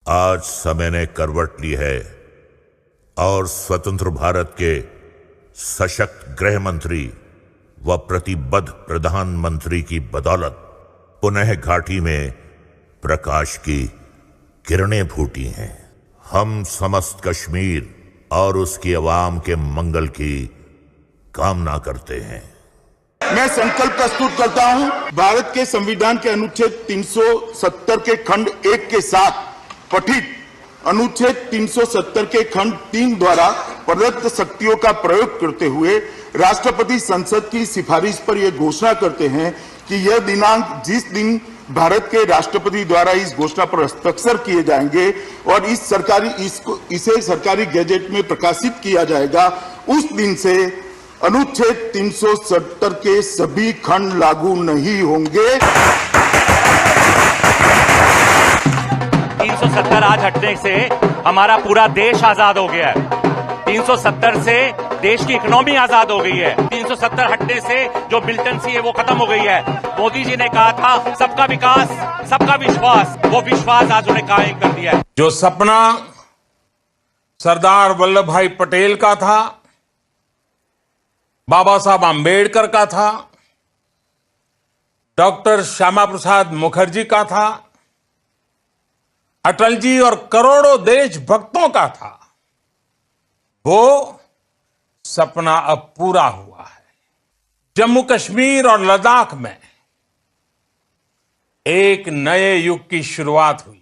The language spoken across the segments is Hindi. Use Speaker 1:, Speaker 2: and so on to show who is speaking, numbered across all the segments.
Speaker 1: आज समय ने करवट ली है और स्वतंत्र भारत के सशक्त गृह मंत्री व प्रतिबद्ध प्रधानमंत्री की बदौलत पुनः घाटी में प्रकाश की किरणें फूटी हैं। हम समस्त कश्मीर और उसकी आवाम के मंगल की कामना करते हैं।
Speaker 2: मैं संकल्प प्रस्तुत करता हूं, भारत के संविधान के अनुच्छेद 370 के खंड 1 के साथ पठित अनुच्छेद 370 के खंड 3 द्वारा प्रदत्त शक्तियों का प्रयोग करते हुए राष्ट्रपति संसद की सिफारिश पर यह घोषणा करते हैं कि यह दिनांक जिस दिन भारत के राष्ट्रपति द्वारा इस घोषणा पर हस्ताक्षर किए जाएंगे और इसे सरकारी गैजेट में प्रकाशित किया जाएगा, उस दिन से अनुच्छेद 370 के सभी खंड लागू नहीं होंगे।
Speaker 3: 370 आज हटने से हमारा पूरा देश आजाद हो गया है। 370 से देश की इकोनॉमी आजाद हो गई है। 370 हटने से जो मिलिटेंसी है वो खत्म हो गई है। मोदी जी ने कहा था सबका विकास, सबका विश्वास, वो विश्वास आज उन्हें कायम कर दिया है।
Speaker 4: जो सपना सरदार वल्लभ भाई पटेल का था, बाबा साहब आम्बेडकर का था, डॉक्टर श्यामा प्रसाद मुखर्जी का था, अटल जी और करोड़ों देशभक्तों का था, वो सपना अब पूरा हुआ है। जम्मू कश्मीर और लद्दाख में एक नए युग की शुरुआत हुई है।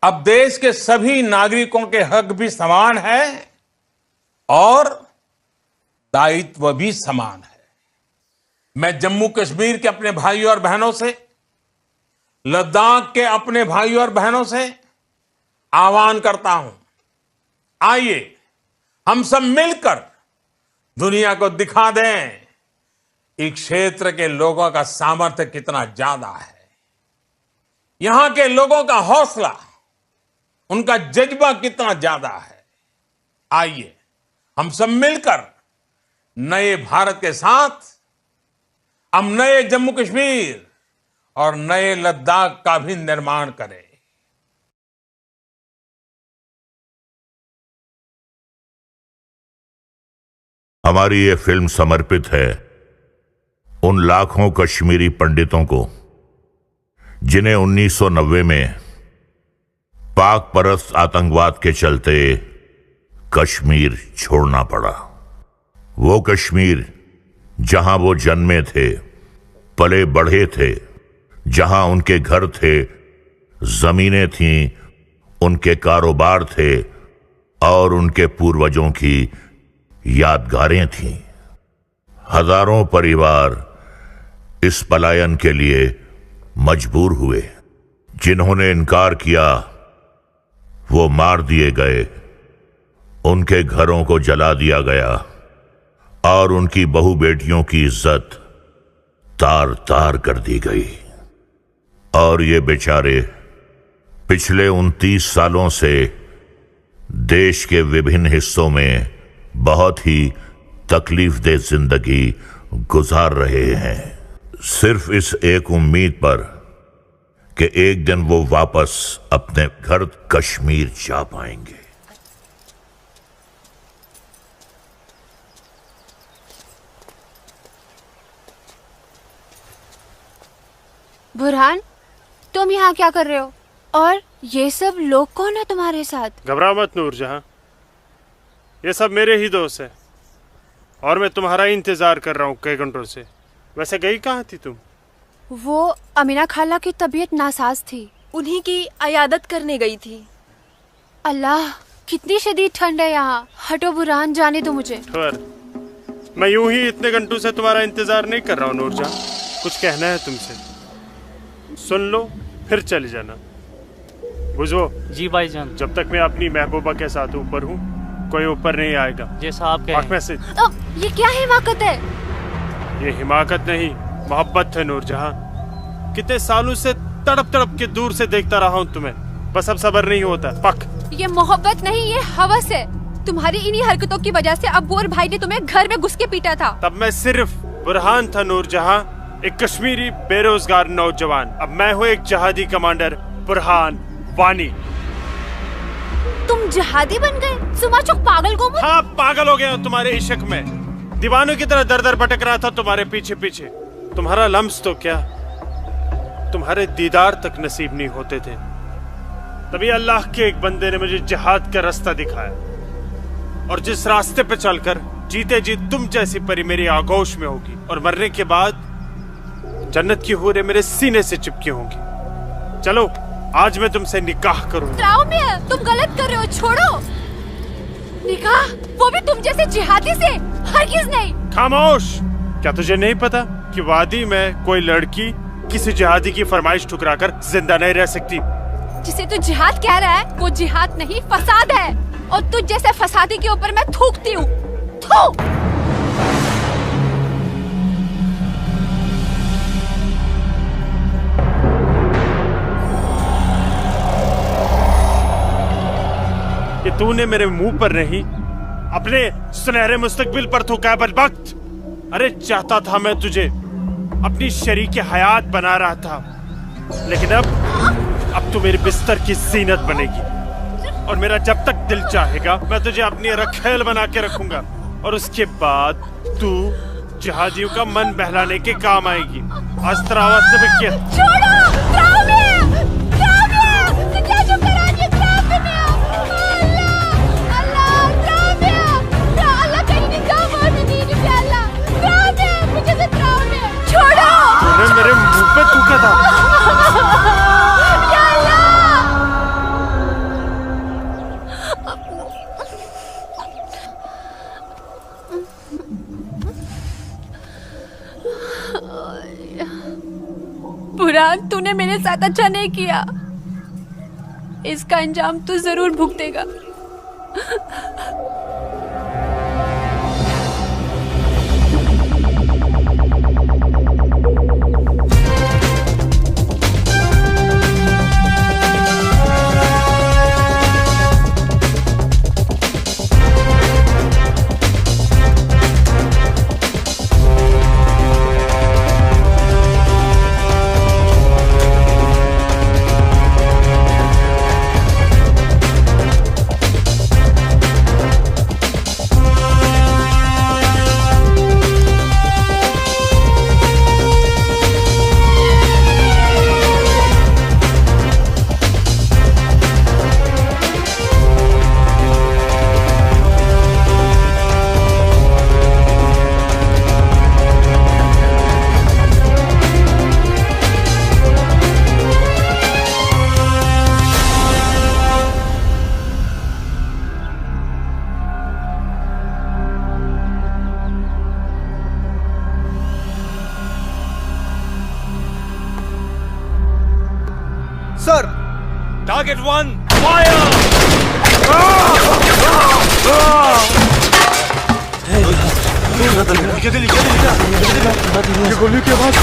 Speaker 4: अब देश के सभी नागरिकों के हक भी समान है और दायित्व भी समान है। मैं जम्मू कश्मीर के अपने भाइयों और बहनों से, लद्दाख के अपने भाइयों और बहनों से आह्वान करता हूं, आइए हम सब मिलकर दुनिया को दिखा दें इस क्षेत्र के लोगों का सामर्थ्य कितना ज्यादा है, यहां के लोगों का हौसला, उनका जज्बा कितना ज्यादा है। आइए हम सब मिलकर नए भारत के साथ हम नए जम्मू कश्मीर और नए लद्दाख का भी निर्माण करें।
Speaker 1: हमारी ये फिल्म समर्पित है उन लाखों कश्मीरी पंडितों को जिन्हें 1990 में पाक परस्त आतंकवाद के चलते कश्मीर छोड़ना पड़ा। वो कश्मीर जहां वो जन्मे थे, पले बढ़े थे, जहां उनके घर थे, जमीनें थीं, उनके कारोबार थे और उनके पूर्वजों की यादगारें थीं। हजारों परिवार इस पलायन के लिए मजबूर हुए। जिन्होंने इनकार किया वो मार दिए गए, उनके घरों को जला दिया गया और उनकी बहू बेटियों की इज्जत तार तार कर दी गई। और ये बेचारे पिछले 29 सालों से देश के विभिन्न हिस्सों में बहुत ही तकलीफदेह जिंदगी गुजार रहे हैं, सिर्फ इस एक उम्मीद पर कि एक दिन वो वापस अपने घर कश्मीर जा पाएंगे।
Speaker 5: बुरहान, तुम यहाँ क्या कर रहे हो? और ये सब लोग कौन है तुम्हारे साथ?
Speaker 6: घबराओ मत नूरजहां, ये सब मेरे ही दोस्त हैं और मैं तुम्हारा ही इंतजार कर रहा हूँ कई घंटों से। वैसे गई कहाँ थी तुम?
Speaker 5: वो अमीना खाला की तबीयत नासाज थी,
Speaker 7: उन्हीं की अयादत करने गई थी।
Speaker 5: अल्लाह, कितनी शदीद ठंड है यहाँ। हटो बुरहान, जाने दो मुझे।
Speaker 6: मैं यूं ही इतने घंटों से तुम्हारा इंतजार नहीं कर रहा हूँ नूरजहां, कुछ कहना है तुमसे, सुन लो फिर चले जाना। बुझो
Speaker 8: जी भाईजान।
Speaker 6: जब तक मैं अपनी महबूबा के साथ ऊपर हूँ कोई ऊपर नहीं आएगा।
Speaker 8: जैसा आप कहें।
Speaker 6: से
Speaker 5: ये क्या हिमाकत है?
Speaker 6: ये हिमाकत नहीं, मोहब्बत है नूरजहां। कितने सालों से तड़प तड़प के दूर से देखता रहा हूँ तुम्हें, बस अब सब्र नहीं होता। पक,
Speaker 5: ये मोहब्बत नहीं, ये हवस है। तुम्हारी इन्हीं हरकतों की वजह से अब्बू और भाई ने तुम्हें घर में घुस के पीटा था।
Speaker 6: तब मैं सिर्फ बुरहान था नूरजहां, एक कश्मीरी बेरोजगार नौजवान। अब मैं हूँ एक जहादी कमांडर बुरहान वानी।
Speaker 5: तुम जिहादी बन गए? सुमा चुक पागल को मत।
Speaker 6: हाँ, पागल हो गया तुम्हारे इश्क में, दीवानों की तरह दर दर भटक रहा था तुम्हारे पीछे पीछे। तुम्हारा लम्स तो क्या, तुम्हारे दीदार तक नसीब नहीं होते थे। तभी अल्लाह के एक बंदे ने मुझे जिहाद का रास्ता दिखाया, और जिस रास्ते पे चलकर जीते जी तुम जैसी परी मेरी आगोश में होगी, और मरने के बाद जन्नत की हूरें मेरे सीने से चिपकी होंगी। चलो आज मैं तुमसे निकाह करूंगा।
Speaker 5: तुम गलत कर रहे हो, छोड़ो। निकाह? वो भी तुम जैसे जिहादी से? हरगिज़ नहीं।
Speaker 6: खामोश। क्या तुझे नहीं पता कि वादी में कोई लड़की किसी जिहादी की फरमाइश ठुकराकर जिंदा नहीं रह सकती?
Speaker 5: जिसे तू जिहाद कह रहा है वो जिहाद नहीं, फसाद है। और तुझ जैसे फसादी के ऊपर मैं थूकती हूँ। थू।
Speaker 6: कि तूने मेरे मुंह पर नहीं, अपने सुनहरे मुस्तकबिल पर थूका बदबख्त। अरे चाहता था मैं तुझे अपनी शरीक हयात बना रहा था, लेकिन अब तू मेरे बिस्तर की जीनत बनेगी, और मेरा जब तक दिल चाहेगा मैं तुझे अपनी रखेल बना के रखूंगा, और उसके बाद तू जिहादियों का मन बहलाने के काम आएगी। आज तेरा आवाज में क्या? मेरे मुंह पे थूका था।
Speaker 5: बुरहान, तूने मेरे साथ अच्छा नहीं किया। इसका अंजाम तू जरूर भुगतेगा।
Speaker 8: Sir,
Speaker 3: target 1 fire.
Speaker 8: ये गोली की आवाज।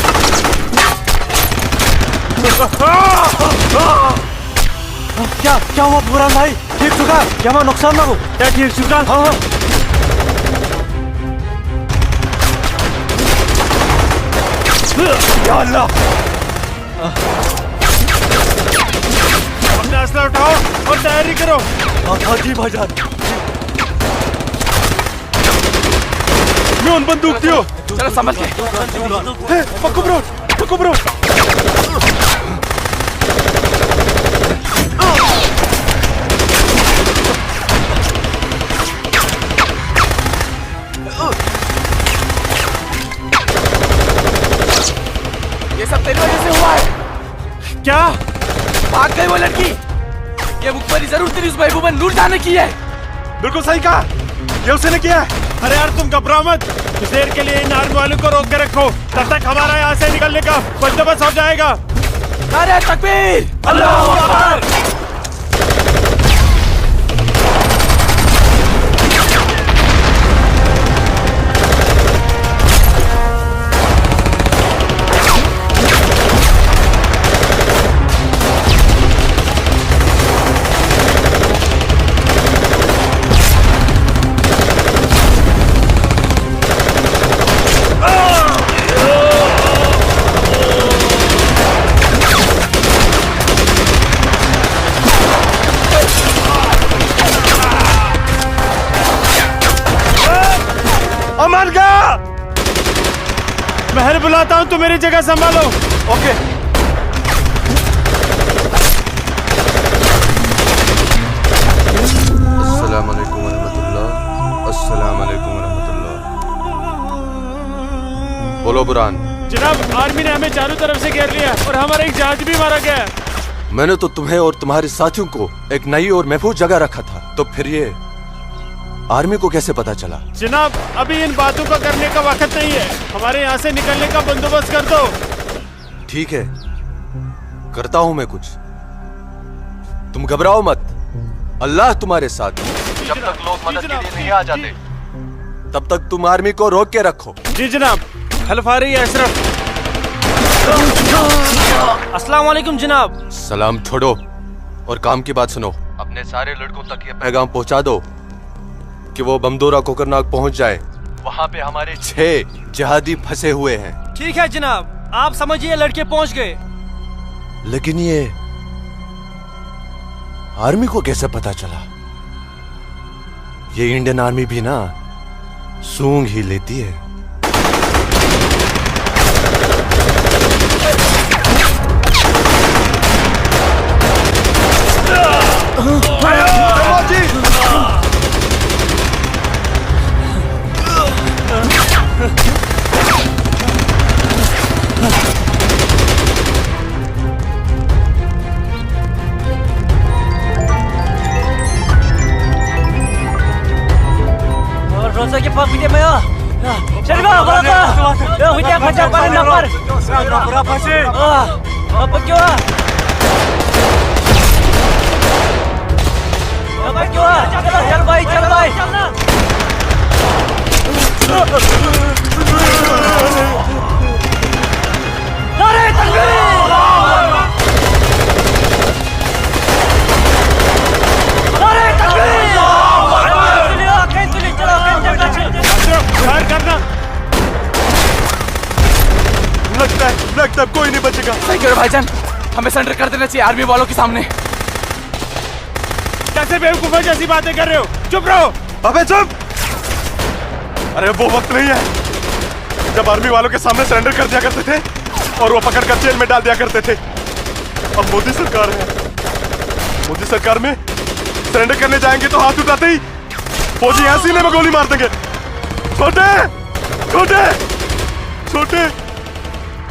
Speaker 8: क्या हुआ बुरहान भाई? ठीक चुका? क्या वहाँ नुकसान ना हो? क्या ठीक चुका? हाँ हाँ। या अल्लाह।
Speaker 6: अपना असला उठाओ और तैयारी करो।
Speaker 8: हाँ जी भाईजान।
Speaker 6: न्यून बंदूक दियो।
Speaker 3: चलो संभल के।
Speaker 6: पक्को ब्रो, पक्को ब्रो।
Speaker 3: ये सब तेरी वजह से हुआ है।
Speaker 6: क्या?
Speaker 3: भाग गई वो लड़की। ये मुखबरी जरूर तेरी उस महबूबा नूर जान ने की है।
Speaker 6: बिल्कुल सही कहा, ये उसने किया है। अरे यार तुम घबराओ मत, कुछ देर के लिए इन आर्मी वालों को रोक के रखो, तब तक हमारा यहाँ से निकलने का बंदोबस्त हो जाएगा।
Speaker 3: नारे तकबीर, अल्लाहू अकबर।
Speaker 6: बुलाता हूँ, तुम मेरी जगह संभालो।
Speaker 8: ओके।
Speaker 9: अस्सलाम वालेकुम रहमतुल्लाह। अस्सलाम वालेकुम रहमतुल्लाह। बोलो बुरान।
Speaker 6: जनाब, आर्मी ने हमें चारों तरफ से घेर लिया और हमारा एक जहाज भी मारा गया।
Speaker 9: मैंने तो तुम्हें और तुम्हारे साथियों को एक नई और महफूज जगह रखा था, तो फिर ये आर्मी को कैसे पता चला?
Speaker 6: जनाब, अभी इन बातों का करने का वक्त नहीं है। हमारे यहाँ से निकलने का बंदोबस्त कर दो।
Speaker 9: ठीक है, करता हूं मैं कुछ। तुम घबराओ मत, अल्लाह तुम्हारे साथ है। जब तक लोग मदद के लिए नहीं आ जाते, तब तक तुम आर्मी को रोक के रखो।
Speaker 6: जी जनाब। खल्फ आ रही है अशरफ।
Speaker 8: अस्सलाम वालेकुम जनाब।
Speaker 9: सलाम छोड़ो और काम की बात सुनो। अपने सारे लड़कों तक ये पैगाम पहुंचा दो कि वो बमदोरा कोकरनाग पहुंच जाए। वहां पे हमारे 6 जिहादी फंसे हुए हैं।
Speaker 8: ठीक है जनाब, आप समझिए लड़के पहुंच गए।
Speaker 9: लेकिन ये आर्मी को कैसे पता चला? ये इंडियन आर्मी भी ना सूंघ ही लेती है।
Speaker 8: Rosa ke pas video maya. Serba berapa? Ya video kaca paling lapar. Berapa sih? Apa kau? Apa kau? Chal bhai, chal bhai. Nare takbir! Nare takbir!
Speaker 6: करना।
Speaker 9: लगता है कोई नहीं बचेगा।
Speaker 10: सही करो भाईजान, हमें सरेंडर कर देना चाहिए आर्मी वालों के सामने।
Speaker 6: कैसे बेवकूफों जैसी बातें कर रहे हो? चुप रहो।
Speaker 9: अबे चुप! अरे वो वक्त नहीं है जब आर्मी वालों के सामने सरेंडर कर दिया करते थे और वो पकड़ कर जेल में डाल दिया करते थे। अब मोदी सरकार है। मोदी सरकार में सरेंडर करने जाएंगे तो हाथ उठाते ही फौजी यहाँ सीने में गोली मार देंगे। छोटे छोटे छोटे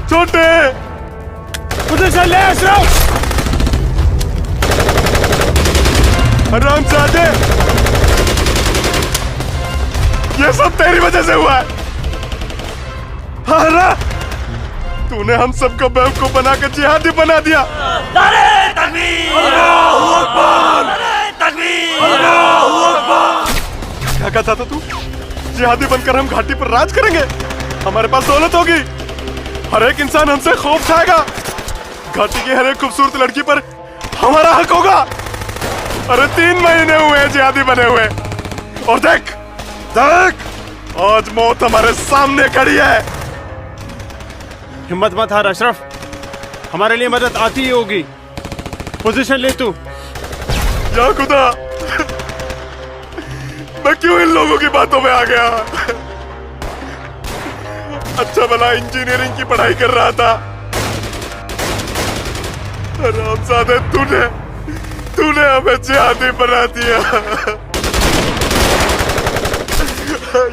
Speaker 9: छोटे
Speaker 6: उधर चल ले अशरफ।
Speaker 9: हरामजादे, ये सब तेरी वजह से हुआ है। हारा, तूने हम सबको बेवकूफ बनाकर जिहादी बना दिया।
Speaker 8: नारे तकबीर!
Speaker 9: अल्लाहू अकबर!
Speaker 8: नारे तकबीर!
Speaker 9: अल्लाहू अकबर! क्या कहता था तू? जिहादी बनकर हम घाटी पर राज करेंगे, हमारे पास दौलत होगी, हर एक इंसान हमसे खौफ खाएगा, घाटी की हर एक खूबसूरत लड़की पर हमारा हक होगा। अरे 3 महीने हुए हैं जिहादी बने हुए, और देख देख आज मौत हमारे सामने खड़ी है।
Speaker 6: हिम्मत मत हार अशरफ, हमारे लिए मदद आती ही होगी। पोजीशन ले तू।
Speaker 9: या खुदा, मैं क्यों इन लोगों की बातों में आ गया? अच्छा भला इंजीनियरिंग की पढ़ाई कर रहा था। हरामजादे, तूने हमें जिहादी बना दिया।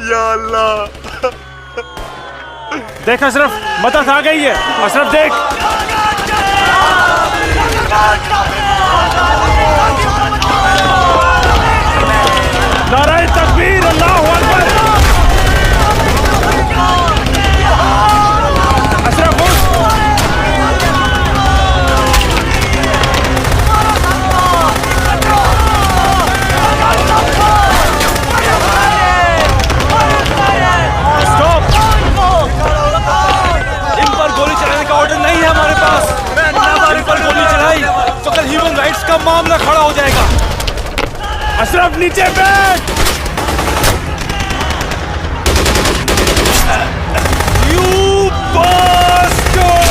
Speaker 9: या अल्लाह।
Speaker 6: देख अशरफ, मदद आ गई है। अशरफ देख। नारे तकबीर, अल्लाहू अकबर। अशरफ उठ।
Speaker 8: इन पर गोली चलाने का ऑर्डर नहीं है हमारे पास। हमारे पर गोली चलाई तो कल ह्यूमन राइट्स का मामला खड़ा हो जाएगा।
Speaker 6: अशरफ नीचे बैठ।
Speaker 8: You bastard!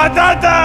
Speaker 9: चाहता था।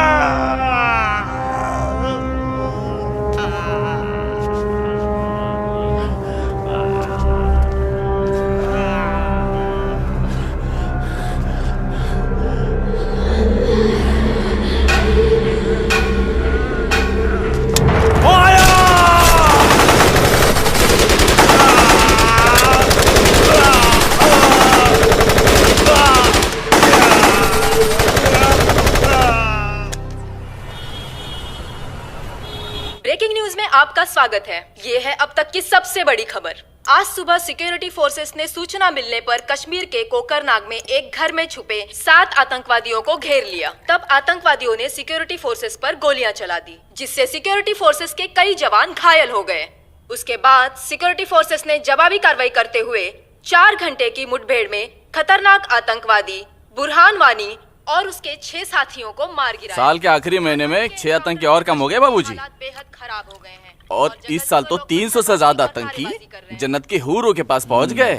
Speaker 7: ब्रेकिंग न्यूज में आपका स्वागत है। ये है अब तक की सबसे बड़ी खबर। आज सुबह सिक्योरिटी फोर्सेस ने सूचना मिलने पर कश्मीर के कोकरनाग में एक घर में छुपे 7 आतंकवादियों को घेर लिया। तब आतंकवादियों ने सिक्योरिटी फोर्सेस पर गोलियां चला दी, जिससे सिक्योरिटी फोर्सेस के कई जवान घायल हो गए। उसके बाद सिक्योरिटी फोर्सेस ने जवाबी कार्रवाई करते हुए 4 घंटे की मुठभेड़ में खतरनाक आतंकवादी बुरहान वानी और उसके 6 साथियों को मार गिराया।
Speaker 10: साल के आखिरी महीने में 6 आतंकी और कम हो गए बाबूजी।
Speaker 7: हालात बेहद खराब हो गए हैं
Speaker 10: और इस साल तो 300 से ज्यादा आतंकी जन्नत के हूरों के पास पहुंच गए।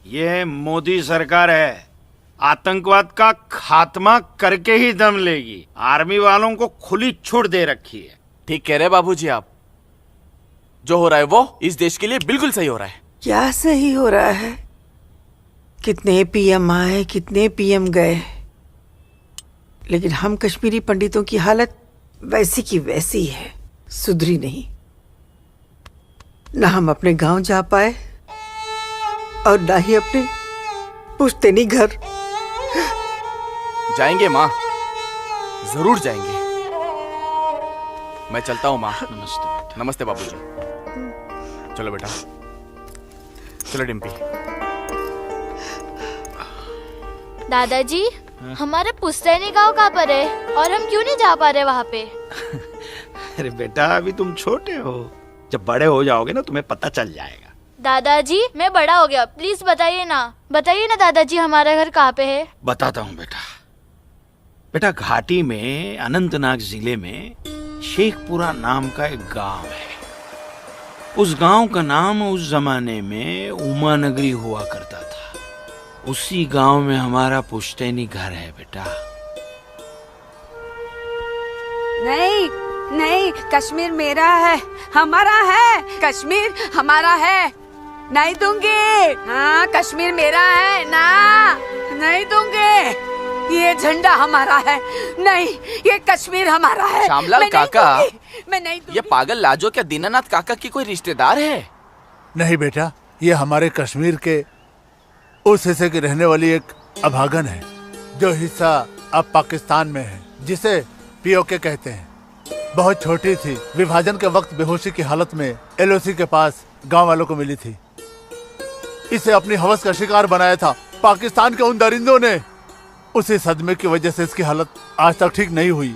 Speaker 11: ये मोदी सरकार है, आतंकवाद का खात्मा करके ही दम लेगी। आर्मी वालों को खुली छूट दे रखी है।
Speaker 10: ठीक कह रहे बाबूजी आप। जो हो रहा है वो इस देश के लिए बिल्कुल सही हो रहा है।
Speaker 12: क्या सही हो रहा है? कितने पीएम आए, कितने पीएम गए, लेकिन हम कश्मीरी पंडितों की हालत वैसी की वैसी है, सुधरी नहीं। ना हम अपने गांव जा पाए और ना ही अपने पुश्तैनी घर।
Speaker 10: जाएंगे माँ, जरूर जाएंगे। मैं चलता हूँ माँ।
Speaker 11: नमस्ते।
Speaker 10: नमस्ते बाबूजी। चलो बेटा, चलो डिम्पी।
Speaker 13: दादाजी, हमारा पुश्तैनी गांव कहाँ पर है और हम क्यों नहीं जा पा रहे वहाँ पे?
Speaker 11: अरे बेटा, अभी तुम छोटे हो, जब बड़े हो जाओगे ना तुम्हें पता चल जाएगा।
Speaker 13: दादाजी, मैं बड़ा हो गया, प्लीज बताइए ना दादाजी, हमारा घर कहाँ पे है?
Speaker 11: बताता हूँ बेटा। बेटा, घाटी में अनंतनाग जिले में शेखपुरा नाम का एक गांव है। उस गांव का नाम उस जमाने में उमा नगरी हुआ करता था। उसी गांव में हमारा पुश्तैनी घर है बेटा।
Speaker 12: नहीं नहीं, कश्मीर मेरा है, हमारा है। कश्मीर हमारा है, नहीं दूंगी। हाँ, कश्मीर मेरा है ना, नहीं दूंगी। ये झंडा हमारा है, नहीं, ये कश्मीर हमारा है।
Speaker 10: श्यामलाल काका,
Speaker 12: मैं नहीं दूंगी।
Speaker 10: ये पागल लाजो क्या दीनानाथ काका की कोई रिश्तेदार है?
Speaker 14: नहीं बेटा, ये हमारे कश्मीर के उस हिस्से की रहने वाली एक अभागन है, जो हिस्सा अब पाकिस्तान में है, जिसे पीओके कहते हैं। बहुत छोटी थी, विभाजन के वक्त बेहोशी की हालत में एलओसी के पास गांव वालों को मिली थी। इसे अपनी हवस का शिकार बनाया था पाकिस्तान के उन दरिंदों ने। उसी सदमे की वजह से इसकी हालत आज तक ठीक नहीं हुई।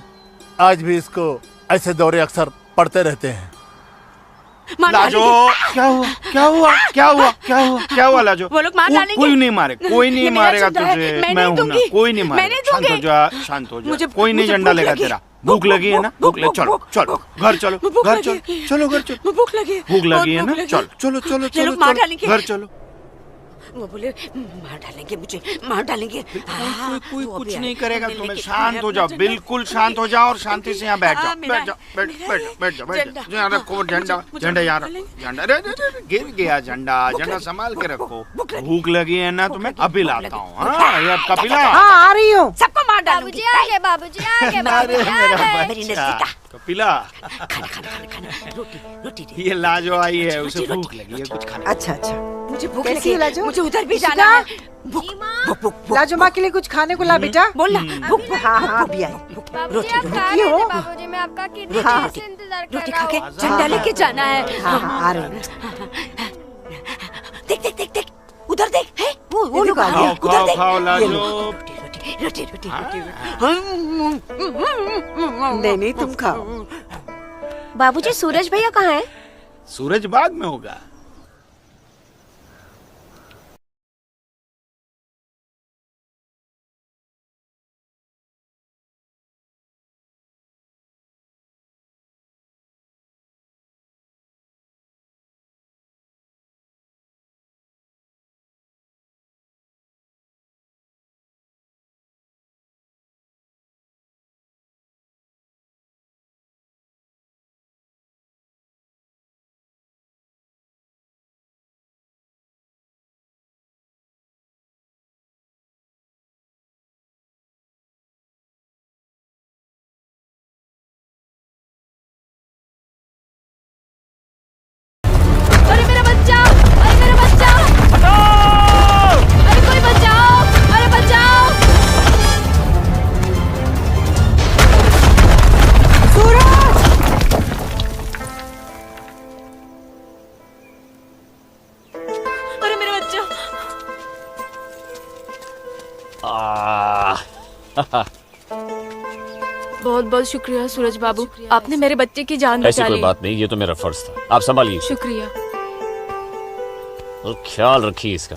Speaker 14: आज भी इसको ऐसे दौरे अक्सर पड़ते रहते हैं।
Speaker 11: लाजो, क्या हुआ क्या हुआ क्या हुआ क्या हुआ क्या हुआ लाजो?
Speaker 12: वो लोग मार डालेंगे।
Speaker 11: कोई नहीं मारे, कोई नहीं मारेगा तुझे। मैं हूं ना, कोई नहीं मारेगा। शांत हो जा, शांत हो जा। कोई नहीं झंडा लेगा तेरा। भूख लगी है ना, भूख लगी, चलो चलो घर चलो, घर चलो, चलो घर चलो। भूख लगी है ना, चलो चलो चलो चलो, घर चलो।
Speaker 12: वो बोले मार डालेंगे मुझे, मार डालेंगे।
Speaker 11: कोई कुछ नहीं करेगा तुम्हें। शांत हो जाओ, बिल्कुल शांत हो जाओ और शांति से यहाँ बैठ जाओ, बैठ जाओ, बैठ जाओ। यहाँ रखो झंडा, झंडा यहाँ रखो, झंडा। गिर गया झंडा, झंडा संभाल के रखो। भूख लगी है ना तुम्हें, अभी लाता हूँ। हाँ, ये अब कपिला।
Speaker 12: हाँ, आ रही हूँ। सबको मार डालूंगी।
Speaker 13: बाबूजी आगे।
Speaker 11: कपिला, ये लाजो आई है, उसे भूख लगी है, कुछ खाने।
Speaker 12: अच्छा अच्छा, मुझे भूख लगी है लाजो, मुझे उधर भी जाना है। लाजो माँ के लिए कुछ खाने को ला बेटा। बोल ना। भूख। हाँ हाँ, अभी आई।
Speaker 13: बाबूजी, बाबूजी मैं आपका कितने देर से इंतजार कर
Speaker 12: रोटी
Speaker 13: रहा
Speaker 12: खा के
Speaker 13: हूँ।
Speaker 12: झंडा लेके जाना है। हाँ हाँ, आ रहे। देख देख देख देख, उधर देख। है वो लोग आ गए। उधर देख।
Speaker 11: खाओ लाजो।
Speaker 12: रोटी रोटी। नहीं नहीं, तुम खाओ।
Speaker 13: बाबूजी, सूरज भैया कहाँ है?
Speaker 11: सूरज बाग में होगा।
Speaker 7: बहुत बहुत शुक्रिया सूरज बाबू, आपने मेरे बच्चे की जान
Speaker 15: ऐसी
Speaker 7: बचा
Speaker 15: कोई
Speaker 7: ली।
Speaker 15: बात नहीं, ये तो मेरा फर्ज था। आप संभालिए
Speaker 7: शुक्रिया।
Speaker 15: और ख्याल रखिए इसका।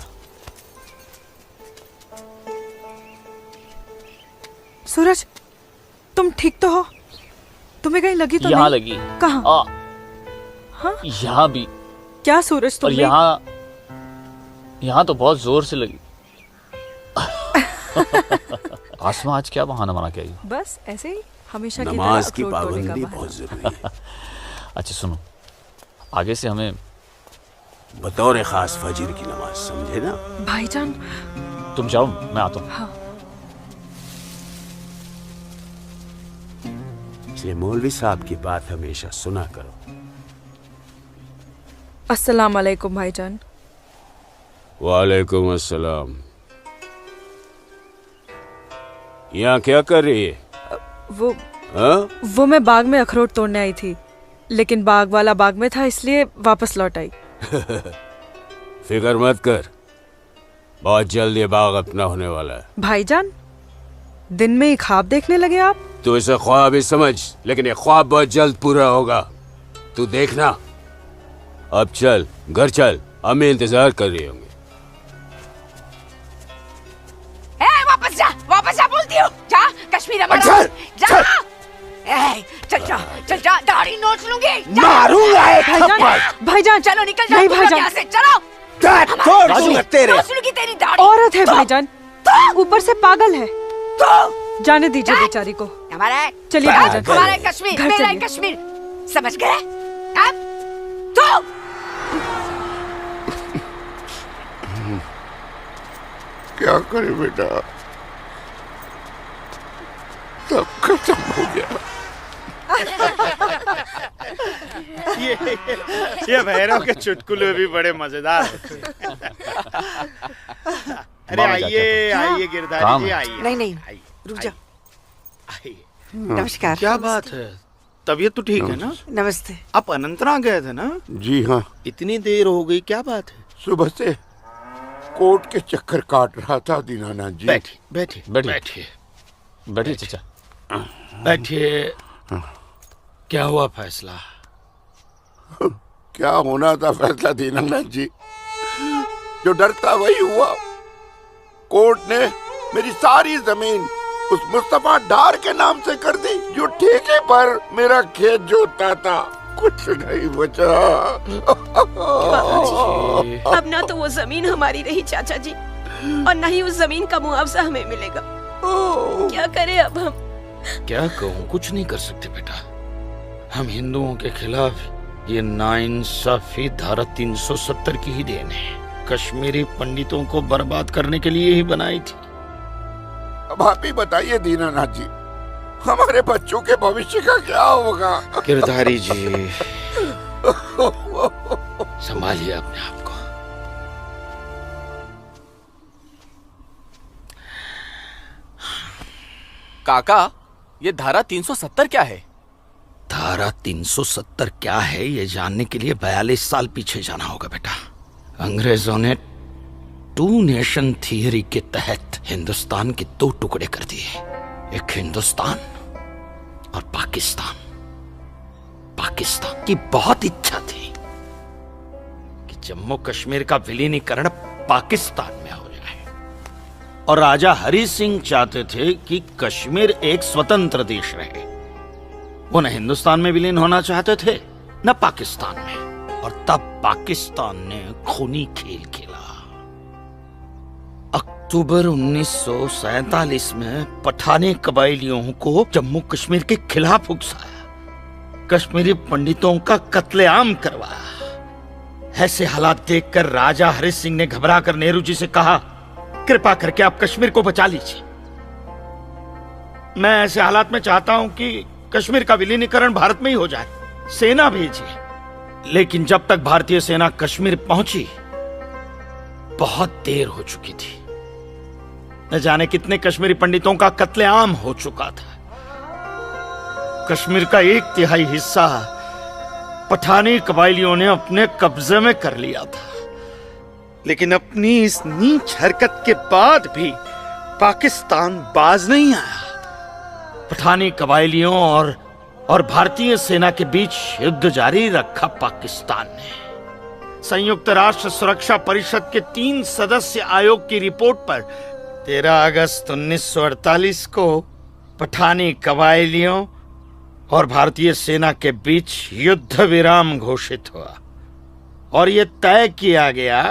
Speaker 16: सूरज, तुम ठीक तो हो? तुम्हें कहीं लगी तो
Speaker 15: यहाँ
Speaker 16: नहीं?
Speaker 15: लगी।
Speaker 16: कहाँ? हाँ?
Speaker 15: यहाँ भी।
Speaker 16: क्या सूरज
Speaker 15: और
Speaker 16: तुम्हें?
Speaker 15: यहाँ तो बहुत जोर से लगी। आसमा आज क्या बहाना बना के आई?
Speaker 16: बस ऐसे ही, हमेशा की
Speaker 11: नमाज
Speaker 16: तरह
Speaker 11: की
Speaker 16: अखरोट तोड़ने का
Speaker 11: पाबंदी
Speaker 16: बहाना।
Speaker 11: बहुत जरूरी है।
Speaker 15: अच्छा सुनो, आगे से हमें
Speaker 11: बतौर खास फजर की नमाज, समझे ना?
Speaker 16: भाईजान,
Speaker 15: तुम जाओ, मैं आता हूँ।
Speaker 16: हाँ।
Speaker 11: इसलिए मौलवी साहब की बात हमेशा सुना करो।
Speaker 16: अस्सलाम वालेकुम भाईजान।
Speaker 11: वालेकुम अस्सलाम। यहाँ क्या कर रही है?
Speaker 16: वो मैं बाग में अखरोट तोड़ने आई थी, लेकिन बाग वाला बाग में था, इसलिए वापस लौट आई।
Speaker 11: फिक्र मत कर, बहुत जल्द ये बाग अपना होने वाला है।
Speaker 16: भाईजान, दिन में ही ख्वाब देखने लगे आप?
Speaker 11: तू इसे ख्वाब ही समझ, लेकिन ये ख्वाब बहुत जल्द पूरा होगा, तू देखना। अब चल, घर चल, हमें इंतजार कर रही होंगे।
Speaker 12: वापस जा बोलती हूँ। जा, कश्मीर हमारा।
Speaker 11: चल,
Speaker 12: जा। चल जा, दाढ़ी नोच लूंगी।
Speaker 11: मारूंगा एक
Speaker 16: थप्पड़। भाईजान,
Speaker 12: चलो निकल जाओ।
Speaker 16: नहीं
Speaker 12: तुम
Speaker 16: भाईजान।
Speaker 12: यहाँ से चलो।
Speaker 11: तोड़ दूंगा तेरे।
Speaker 12: नोच लूंगी तेरी दाढ़ी।
Speaker 16: औरत है भाईजान, ऊपर से पागल है। जाने दीजिए बेचारी को।
Speaker 12: हमारा है।
Speaker 16: चलिए भाईजान,
Speaker 12: हमारा है कश्मीर,
Speaker 16: घर
Speaker 12: मेरा है
Speaker 16: चलिए।
Speaker 12: कश्मीर, समझ गए? अब तो
Speaker 2: क्या करे बेटा, सब खत्म हो गया।
Speaker 6: ये भैरव के चुटकुले भी बड़े मजेदार होते हैं। अरे आइए आइए गिरधारी जी, आइए।
Speaker 12: नहीं रुक जा। नमस्कार।
Speaker 11: क्या बात है? तबीयत तो ठीक है ना?
Speaker 12: नमस्ते।
Speaker 11: आप अनंतनाग गए थे ना?
Speaker 2: जी हाँ।
Speaker 11: इतनी देर हो गई, क्या बात है?
Speaker 2: सुबह से कोर्ट के चक्कर काट रहा था दीनानाथ जी।
Speaker 11: बैठिए
Speaker 15: चाचा।
Speaker 11: बैठिए। क्या हुआ फैसला?
Speaker 2: क्या होना था फैसला दीनानाथ जी, जो डर था वही हुआ। कोर्ट ने मेरी सारी जमीन उस मुस्तफा डार के नाम से कर दी, जो ठेके पर मेरा खेत जोतता था। कुछ नहीं बचा।
Speaker 17: अब ना तो वो जमीन हमारी रही चाचा जी, और न ही उस जमीन का मुआवजा हमें मिलेगा। क्या करें अब हम?
Speaker 11: क्या कहूँ, कुछ नहीं कर सकते बेटा। हम हिंदुओं के खिलाफ ये नाइंसाफी धारा 370 की ही देन है। कश्मीरी पंडितों को बर्बाद करने के लिए ही बनाई थी।
Speaker 2: अब आप ही बताइए दीनानाथ जी, हमारे बच्चों के भविष्य का क्या होगा?
Speaker 11: गिरधारी जी, संभालिए अपने आप को।
Speaker 10: काका, ये धारा 370 क्या है?
Speaker 11: धारा 370 क्या है, ये जानने के लिए 42 साल पीछे जाना होगा बेटा। अंग्रेजों ने टू नेशन थियरी के तहत हिंदुस्तान के दो टुकड़े कर दिए, एक हिंदुस्तान और पाकिस्तान। पाकिस्तान की बहुत इच्छा थी कि जम्मू कश्मीर का विलीनीकरण पाकिस्तान में हो जाए, और राजा हरि सिंह चाहते थे कि कश्मीर एक स्वतंत्र देश रहे। वो न हिंदुस्तान में विलीन होना चाहते थे न पाकिस्तान में, और तब पाकिस्तान ने खूनी खेल खेला। अक्टूबर 1947 में पठानी कबायलियों को जम्मू कश्मीर के खिलाफ उकसाया, कश्मीरी पंडितों का कत्लेआम करवाया। ऐसे हालात देखकर राजा हरि सिंह ने घबरा कर नेहरू जी से कहा, कृपा करके आप कश्मीर को बचा लीजिए। मैं ऐसे हालात में चाहता हूं कि कश्मीर का विलीनीकरण भारत में ही हो जाए, सेना भेजिए। लेकिन जब तक भारतीय सेना कश्मीर पहुंची, बहुत देर हो चुकी थी। न जाने कितने कश्मीरी पंडितों का कत्लेआम हो चुका था। कश्मीर का 1/3 हिस्सा पठानी कबायलियों ने अपने कब्जे में कर लिया था। लेकिन अपनी इस नीच हरकत के बाद भी पाकिस्तान बाज नहीं आया। पठानी कबायलियों और भारतीय सेना के बीच युद्ध जारी रखा पाकिस्तान ने। संयुक्त राष्ट्र सुरक्षा परिषद के 3 सदस्य आयोग की रिपोर्ट पर 13 अगस्त 1948 को पठानी कबायलियों और भारतीय सेना के बीच युद्ध विराम घोषित हुआ और यह तय किया गया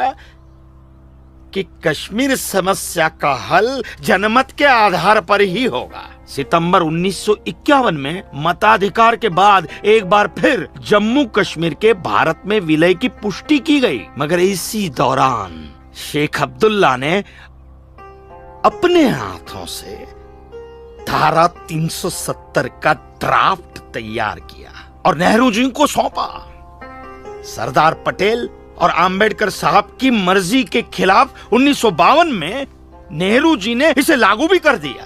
Speaker 11: कि कश्मीर समस्या का हल जनमत के आधार पर ही होगा। सितंबर 1951 में मताधिकार के बाद एक बार फिर जम्मू कश्मीर के भारत में विलय की पुष्टि की गई, मगर इसी दौरान शेख अब्दुल्ला ने अपने हाथों से धारा 370 का ड्राफ्ट तैयार किया और नेहरू जी को सौंपा। सरदार पटेल और अंबेडकर साहब की मर्जी के खिलाफ 1952 में नेहरू जी ने इसे लागू भी कर दिया।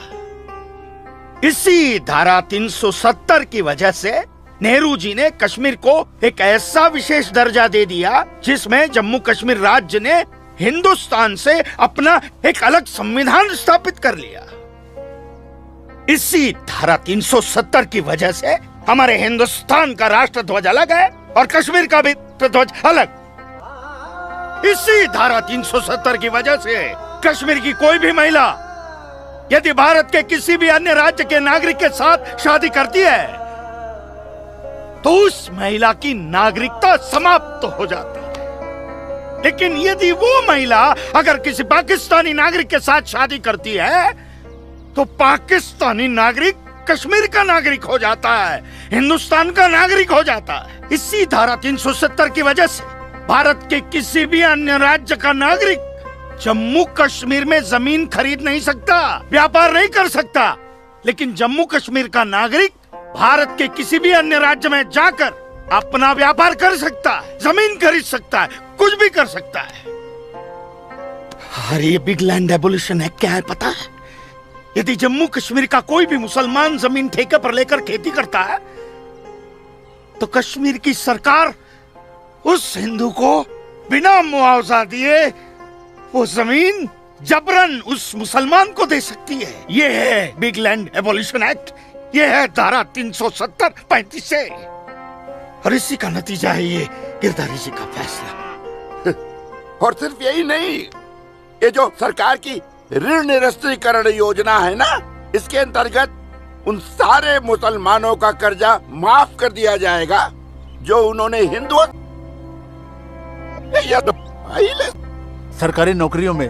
Speaker 11: इसी धारा 370 की वजह से नेहरू जी ने कश्मीर को एक ऐसा विशेष दर्जा दे दिया जिसमें जम्मू कश्मीर राज्य ने हिंदुस्तान से अपना एक अलग संविधान स्थापित कर लिया। इसी धारा 370 की वजह से हमारे हिंदुस्तान का राष्ट्र ध्वज अलग है और कश्मीर का भी ध्वज अलग। इसी धारा 370 की वजह से कश्मीर की कोई भी महिला यदि भारत के किसी भी अन्य राज्य के नागरिक के साथ शादी करती है तो उस महिला की नागरिकता समाप्त हो जाती है। लेकिन यदि वो महिला अगर किसी पाकिस्तानी नागरिक के साथ शादी करती है तो पाकिस्तानी नागरिक कश्मीर का नागरिक हो जाता है, हिंदुस्तान का नागरिक हो जाता है। इसी धारा 370 की वजह से भारत के किसी भी अन्य राज्य का नागरिक जम्मू कश्मीर में जमीन खरीद नहीं सकता, व्यापार नहीं कर सकता, लेकिन जम्मू कश्मीर का नागरिक भारत के किसी भी अन्य राज्य में जाकर अपना व्यापार कर सकता है, जमीन खरीद सकता है, कुछ भी कर सकता है। अरे ये बिग लैंड एबोल्यूशन है, क्या है पता है? यदि जम्मू कश्मीर का कोई भी मुसलमान जमीन ठेके पर लेकर खेती करता है तो कश्मीर की सरकार उस हिंदू को बिना मुआवजा दिए वो जमीन जबरन उस मुसलमान को दे सकती है। ये है बिग लैंड एबोल्यूशन एक्ट, ये है धारा 370-35 से, और इसी का नतीजा है ये गिरधारी जी का फैसला।
Speaker 18: और सिर्फ यही नहीं, ये जो सरकार की ऋण निरस्तीकरण योजना है ना, इसके अंतर्गत उन सारे मुसलमानों का कर्जा माफ कर दिया जाएगा जो उन्होंने हिंदू
Speaker 14: सरकारी नौकरियों में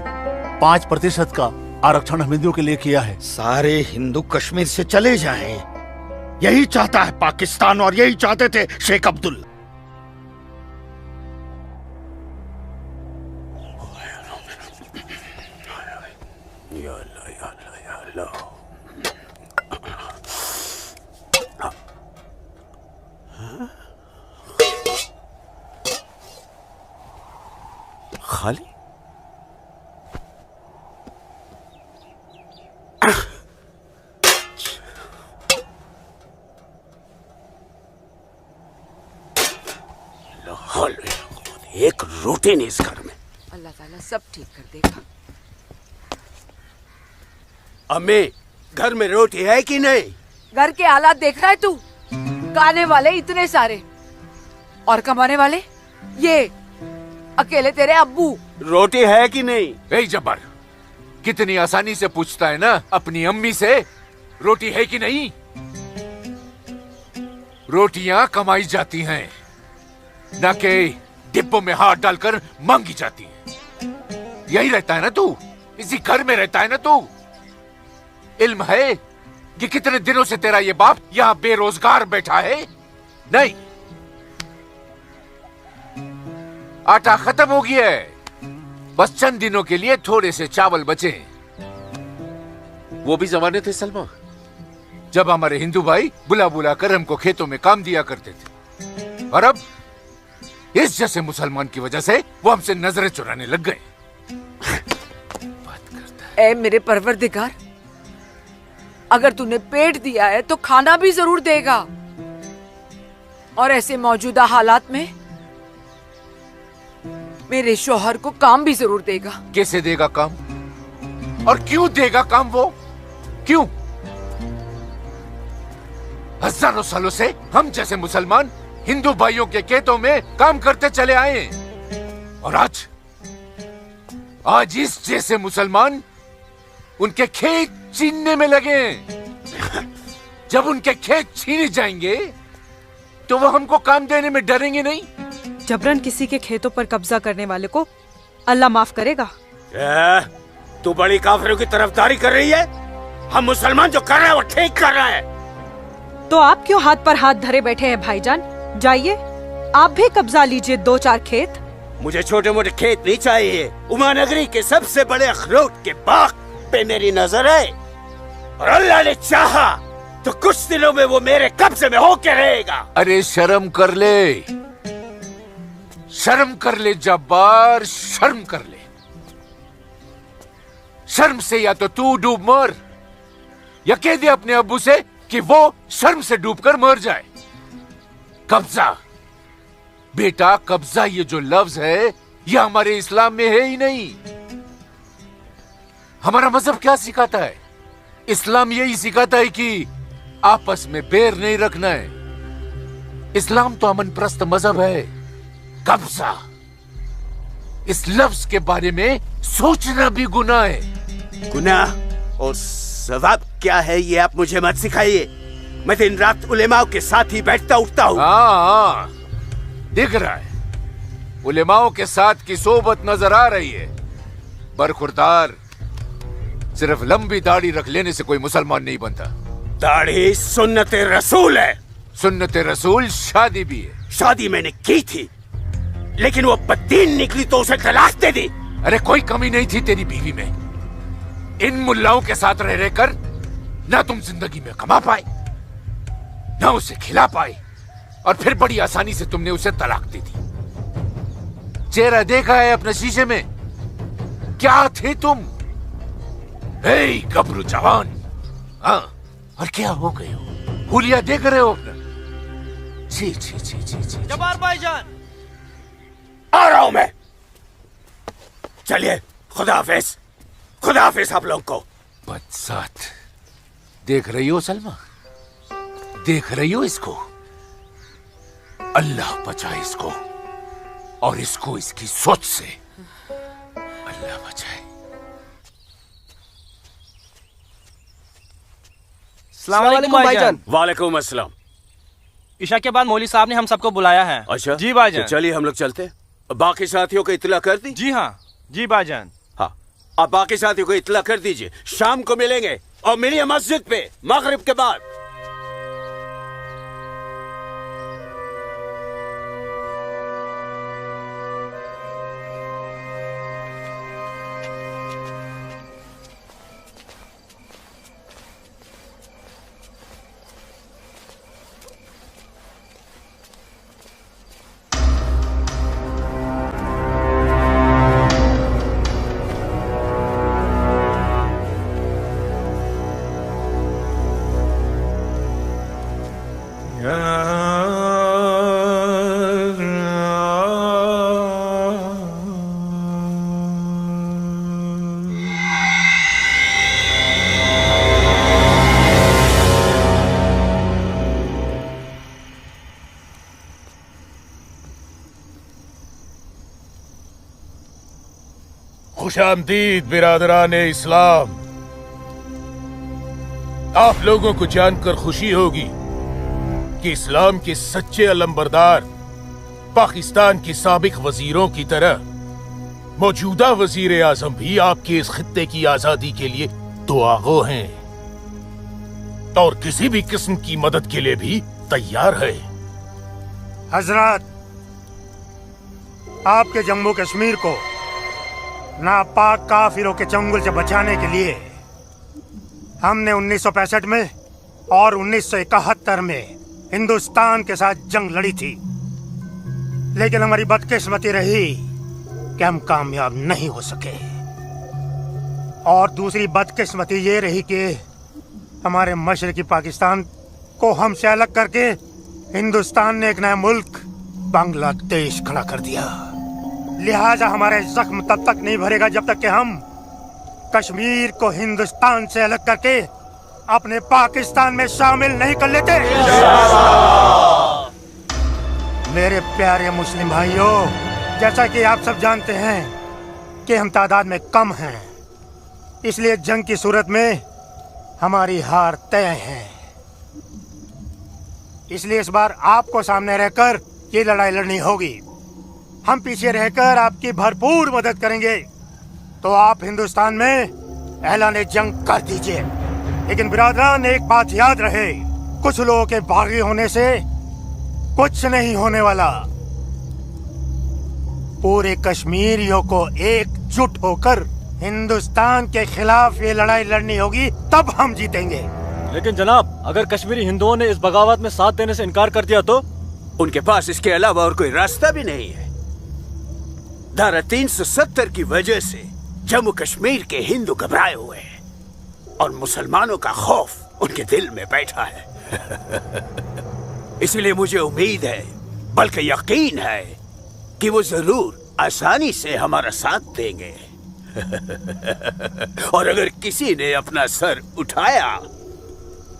Speaker 14: 5% का आरक्षण हम हिंदुओं के लिए किया है।
Speaker 11: सारे हिंदू कश्मीर से चले जाएं, यही चाहता है पाकिस्तान और यही चाहते थे शेख अब्दुल्ला।
Speaker 18: खाली एक रोटी नहीं इस घर में।
Speaker 12: अल्लाह ताला सब ठीक कर देगा।
Speaker 18: अम्मी, घर में रोटी है कि नहीं?
Speaker 12: घर के हालात देख रहा है तू? खाने वाले इतने सारे और कमाने वाले ये अकेले तेरे अब्बू।
Speaker 18: रोटी है कि नहीं?
Speaker 19: ए जब्बार, कितनी आसानी से पूछता है ना अपनी अम्मी से रोटी है कि नहीं। रोटियां कमाई जाती हैं, न कि डिब्बों में हाथ डालकर मांगी जाती हैं। यही रहता है ना तू, इसी घर में रहता है ना तू। इल्म है कि कितने दिनों से तेरा ये बाप यहाँ बेरोजगार बैठा है? नहीं, आटा खत्म हो गया है, बस चंद दिनों के लिए थोड़े से चावल बचे। वो भी जमाने थे सलमा, जब हमारे हिंदू भाई बुला बुला कर हमको खेतों में काम दिया करते थे, और अब इस जैसे मुसलमान की वजह से वो हमसे नजरें चुराने लग गए।
Speaker 12: ए मेरे परवरदिगार, अगर तूने पेट दिया है तो खाना भी जरूर देगा, और ऐसे मौजूदा हालात में मेरे शौहर को काम भी जरूर देगा।
Speaker 19: कैसे देगा काम? और क्यों देगा काम वो? क्यों? हजारों सालों से हम जैसे मुसलमान हिंदू भाइयों के खेतों में काम करते चले आए हैं और आज इस जैसे मुसलमान उनके खेत छीनने में लगे हैं। जब उनके खेत छीने जाएंगे तो वो हमको काम देने में डरेंगे नहीं।
Speaker 16: जबरन किसी के खेतों पर कब्जा करने वाले को अल्लाह माफ करेगा।
Speaker 11: तू बड़ी काफिरों की तरफदारी कर रही है? हम मुसलमान जो कर रहे हैं वो ठीक कर रहे हैं।
Speaker 16: तो आप क्यों हाथ पर हाथ धरे बैठे हैं भाईजान? जाइए आप भी कब्जा लीजिए 2-4 खेत।
Speaker 11: मुझे छोटे मोटे खेत नहीं चाहिए। उमानगरी के सबसे बड़े अखरोट के बाग पे मेरी नजर है और अल्लाह ने चाहा तो कुछ दिनों में वो मेरे कब्जे में होके रहेगा।
Speaker 19: अरे शर्म कर ले, शर्म कर ले जब्बार, शर्म कर ले। शर्म से या तो तू डूब मर या कह दे अपने अब्बू से कि वो शर्म से डूबकर मर जाए। कब्जा बेटा, कब्जा ये जो लफ्ज है ये हमारे इस्लाम में है ही नहीं। हमारा मजहब क्या सिखाता है? इस्लाम यही सिखाता है कि आपस में बैर नहीं रखना है। इस्लाम तो अमन प्रस्त मजहब है। कब्जा, इस लफ्ज के बारे में सोचना भी गुनाह है।
Speaker 11: गुनाह और सवाब क्या है ये आप मुझे मत सिखाइए। मैं दिन रात उलेमाओं के साथ ही बैठता उठता हूँ।
Speaker 19: हाँ, दिख रहा है उलेमाओं के साथ की सोबत नजर आ रही है। बरखुरदार, सिर्फ लंबी दाढ़ी रख लेने से कोई मुसलमान नहीं बनता।
Speaker 11: दाढ़ी सुन्नत रसूल है।
Speaker 19: सुन्नत रसूल शादी भी है।
Speaker 11: शादी मैंने की थी लेकिन वो बददीन निकली तो उसे तलाक दे दी।
Speaker 19: अरे कोई कमी नहीं थी तेरी बीवी में। इन मुल्लाओं के साथ रह रहकर ना तुम जिंदगी में कमा पाए ना उसे खिला पाए और फिर बड़ी आसानी से तुमने उसे तलाक दे दी। चेहरा देखा है अपने शीशे में? क्या थे तुम? गबरू जवान। हाँ, और क्या हो गए हो? हुलिया देख रहे हो अपना? जी जी जी जी जी।
Speaker 8: जब्बार भाईजान,
Speaker 11: आ रहा हूं मैं। चलिए, खुदा हाफिज। खुदा हाफिज आप लोग को।
Speaker 19: बदसात, देख रही हो सलमा? देख रही हो इसको? अल्लाह बचाए इसको और इसको इसकी सोच से। अल्लाह बचाए।
Speaker 8: अस्सलाम वालेकुम भाईजान।
Speaker 11: वालेकुम अस्सलाम।
Speaker 8: ईशा के बाद मौली साहब ने हम सबको बुलाया है।
Speaker 11: अच्छा
Speaker 8: जी भाईजान।
Speaker 11: तो चलिए हम लोग चलते। बाकी साथियों को इत्तला कर दी?
Speaker 8: जी हाँ जी भाईजान।
Speaker 11: हाँ, आप बाकी साथियों को इत्तला कर दीजिए। शाम को मिलेंगे और मिलिए मस्जिद पे मगरिब के बाद।
Speaker 20: खुशामदीद बिरादरान इस्लाम। आप लोगों को जानकर खुशी होगी कि इस्लाम के सच्चे अलंबरदार पाकिस्तान के साबिक वजीरों की तरह मौजूदा वजीर आजम भी आपके इस खित्ते की आजादी के लिए दुआगो हैं और किसी भी किस्म की मदद के लिए भी तैयार है।
Speaker 21: हजरत, आपके जम्मू कश्मीर को नापाक काफिरों के चंगुल से बचाने के लिए हमने 1965 में और 1971 में हिंदुस्तान के साथ जंग लड़ी थी, लेकिन हमारी बदकिस्मती रही कि हम कामयाब नहीं हो सके। और दूसरी बदकिस्मती ये रही कि हमारे मशरकी पाकिस्तान को हमसे अलग करके हिंदुस्तान ने एक नया मुल्क बांग्लादेश खड़ा कर दिया। लिहाजा हमारे जख्म तब तक नहीं भरेगा जब तक कि हम कश्मीर को हिंदुस्तान से अलग करके अपने पाकिस्तान में शामिल नहीं कर लेते। मेरे प्यारे मुस्लिम भाइयों, जैसा कि आप सब जानते हैं कि हम तादाद में कम हैं, इसलिए जंग की सूरत में हमारी हार तय है। इसलिए इस बार आपको सामने रहकर ये लड़ाई लड़नी होगी। हम पीछे रहकर आपकी भरपूर मदद करेंगे। तो आप हिंदुस्तान में ऐलान जंग कर दीजिए। लेकिन बिरादरान, एक बात याद रहे, कुछ लोगों के बागी होने से कुछ नहीं होने वाला। पूरे कश्मीरियों को एकजुट होकर हिंदुस्तान के खिलाफ ये लड़ाई लड़नी होगी, तब हम जीतेंगे।
Speaker 8: लेकिन जनाब, अगर कश्मीरी हिंदुओं ने इस बगावत में साथ देने से इनकार कर दिया तो?
Speaker 11: उनके पास इसके अलावा और कोई रास्ता भी नहीं है। धारा 370 की वजह से जम्मू कश्मीर के हिंदू घबराए हुए हैं और मुसलमानों का खौफ उनके दिल में बैठा है। इसलिए मुझे उम्मीद है, बल्कि यकीन है, कि वो जरूर आसानी से हमारा साथ देंगे। और अगर किसी ने अपना सर उठाया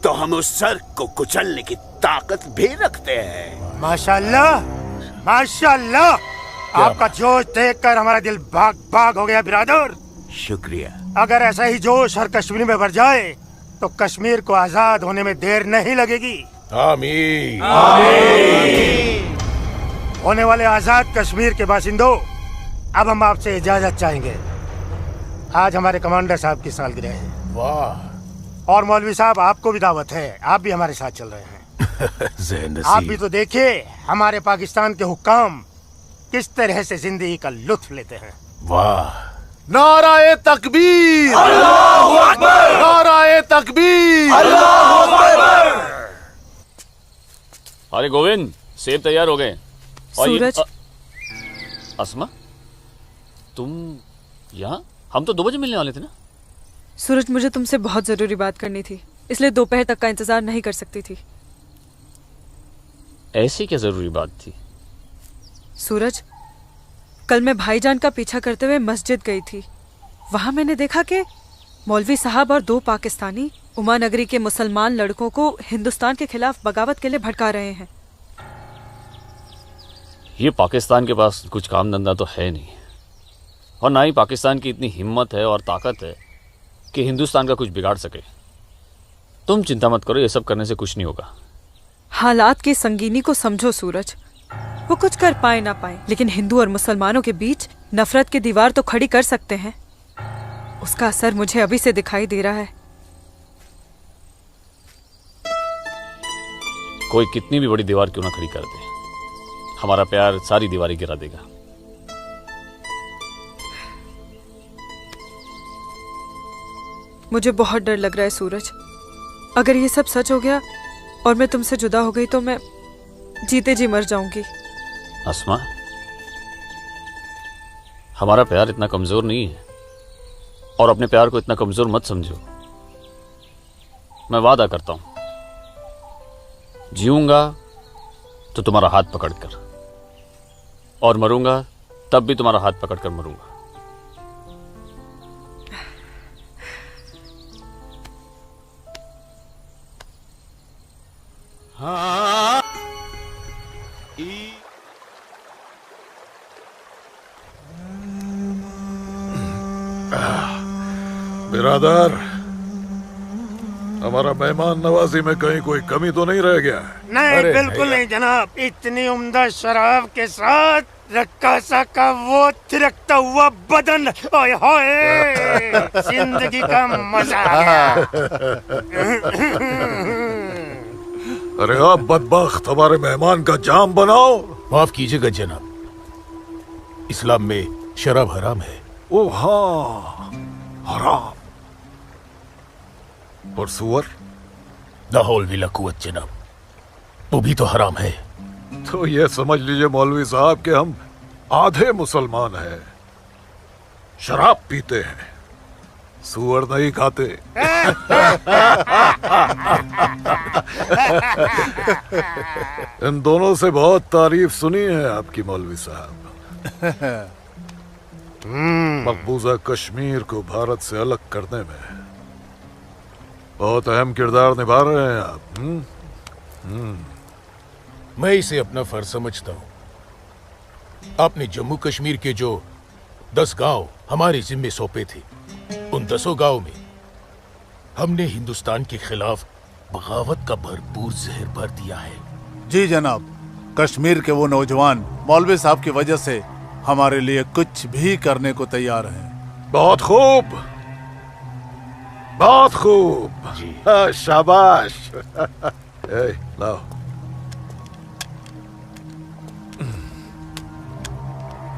Speaker 11: तो हम उस सर को कुचलने की ताकत भी रखते हैं।
Speaker 21: माशाल्लाह, माशाल्लाह, आपका जोश देखकर हमारा दिल भाग भाग हो गया बिरादर।
Speaker 11: शुक्रिया।
Speaker 21: अगर ऐसा ही जोश हर कश्मीर में भर जाए तो कश्मीर को आजाद होने में देर नहीं लगेगी।
Speaker 20: आमीन।
Speaker 21: आमीन। होने वाले आजाद कश्मीर के बासिंदों, अब हम आपसे इजाजत चाहेंगे। आज हमारे कमांडर साहब की सालगिरह है।
Speaker 20: वाह।
Speaker 21: और मौलवी साहब, आपको भी दावत है, आप भी हमारे साथ चल रहे हैं। आप भी तो देखिए हमारे पाकिस्तान के हुक्काम किस तरह से जिंदगी का लुत्फ लेते हैं।
Speaker 20: वाह।
Speaker 14: नाराए तकबीर,
Speaker 20: अल्लाहू अकबर,
Speaker 14: नाराए तकबीर,
Speaker 20: अल्लाहू अकबर।
Speaker 15: अरे गोविंद, सेब तैयार हो गए।
Speaker 16: सूरज।
Speaker 15: अस्मा, तुम यहाँ? हम तो 2 बजे मिलने वाले थे ना।
Speaker 16: सूरज, मुझे तुमसे बहुत जरूरी बात करनी थी, इसलिए दोपहर तक का इंतजार नहीं कर सकती थी।
Speaker 15: ऐसी क्या जरूरी बात थी?
Speaker 16: सूरज, कल मैं भाईजान का पीछा करते हुए मस्जिद गई थी। वहां मैंने देखा कि मौलवी साहब और 2 पाकिस्तानी उमा नगरी के मुसलमान लड़कों को हिंदुस्तान के खिलाफ बगावत के लिए भड़का रहे हैं।
Speaker 15: ये पाकिस्तान के पास कुछ काम धंधा तो है नहीं, और ना ही पाकिस्तान की इतनी हिम्मत है और ताकत है कि हिंदुस्तान का कुछ बिगाड़ सके। तुम चिंता मत करो, ये सब करने से कुछ नहीं होगा।
Speaker 16: हालात की संगीनी को समझो सूरज। वो कुछ कर पाए ना पाए, लेकिन हिंदू और मुसलमानों के बीच नफरत की दीवार तो खड़ी कर सकते हैं। उसका असर मुझे अभी से दिखाई दे रहा है।
Speaker 15: कोई कितनी भी बड़ी दीवार क्यों ना खड़ी कर दे, हमारा प्यार सारी दीवारें गिरा देगा।
Speaker 16: मुझे बहुत डर लग रहा है सूरज। अगर ये सब सच हो गया और मैं तुमसे जुदा हो गई तो मैं जीते जी मर जाऊंगी।
Speaker 15: अस्मा, हमारा प्यार इतना कमजोर नहीं है, और अपने प्यार को इतना कमजोर मत समझो। मैं वादा करता हूं, जीऊंगा तो तुम्हारा हाथ पकड़कर, और मरूंगा तब भी तुम्हारा हाथ पकड़कर मरूंगा।
Speaker 20: हाँ।
Speaker 9: बिरादर, हमारा मेहमान नवाजी में कहीं कोई कमी तो नहीं रह गया?
Speaker 21: नहीं, बिल्कुल नहीं जनाब। इतनी उम्दा शराब के साथ रक्कासा का वो थिरकता हुआ बदन, ओए होए, जिंदगी का मजा आ गया।
Speaker 9: अरे आप बदबख्त, हमारे मेहमान का जाम बनाओ।
Speaker 20: माफ कीजिएगा जनाब, इस्लाम में शराब हराम है।
Speaker 9: ओ हाँ, हराम। और सुअर?
Speaker 20: ला हौल वला कुव्वत जनाब, वो भी तो हराम है।
Speaker 9: तो ये समझ लीजिए मौलवी साहब कि हम आधे मुसलमान हैं, शराब पीते हैं, सुअर नहीं खाते। इन दोनों से बहुत तारीफ सुनी है आपकी मौलवी साहब।
Speaker 4: मकबूजा कश्मीर को भारत से अलग करने में बहुत अहम किरदार निभा रहे हैं आप।
Speaker 20: मैं इसे अपना फर्ज समझता हूँ। आपने जम्मू कश्मीर के जो 10 गांव हमारे जिम्मे सौंपे थे, उन 10 गांव में हमने हिंदुस्तान के खिलाफ बगावत का भरपूर जहर भर दिया है।
Speaker 14: जी जनाब, कश्मीर के वो नौजवान मौलवी साहब की वजह से हमारे लिए कुछ भी करने को तैयार हैं।
Speaker 4: बहुत खूब, बहुत खूब, शाबाश। लाओ।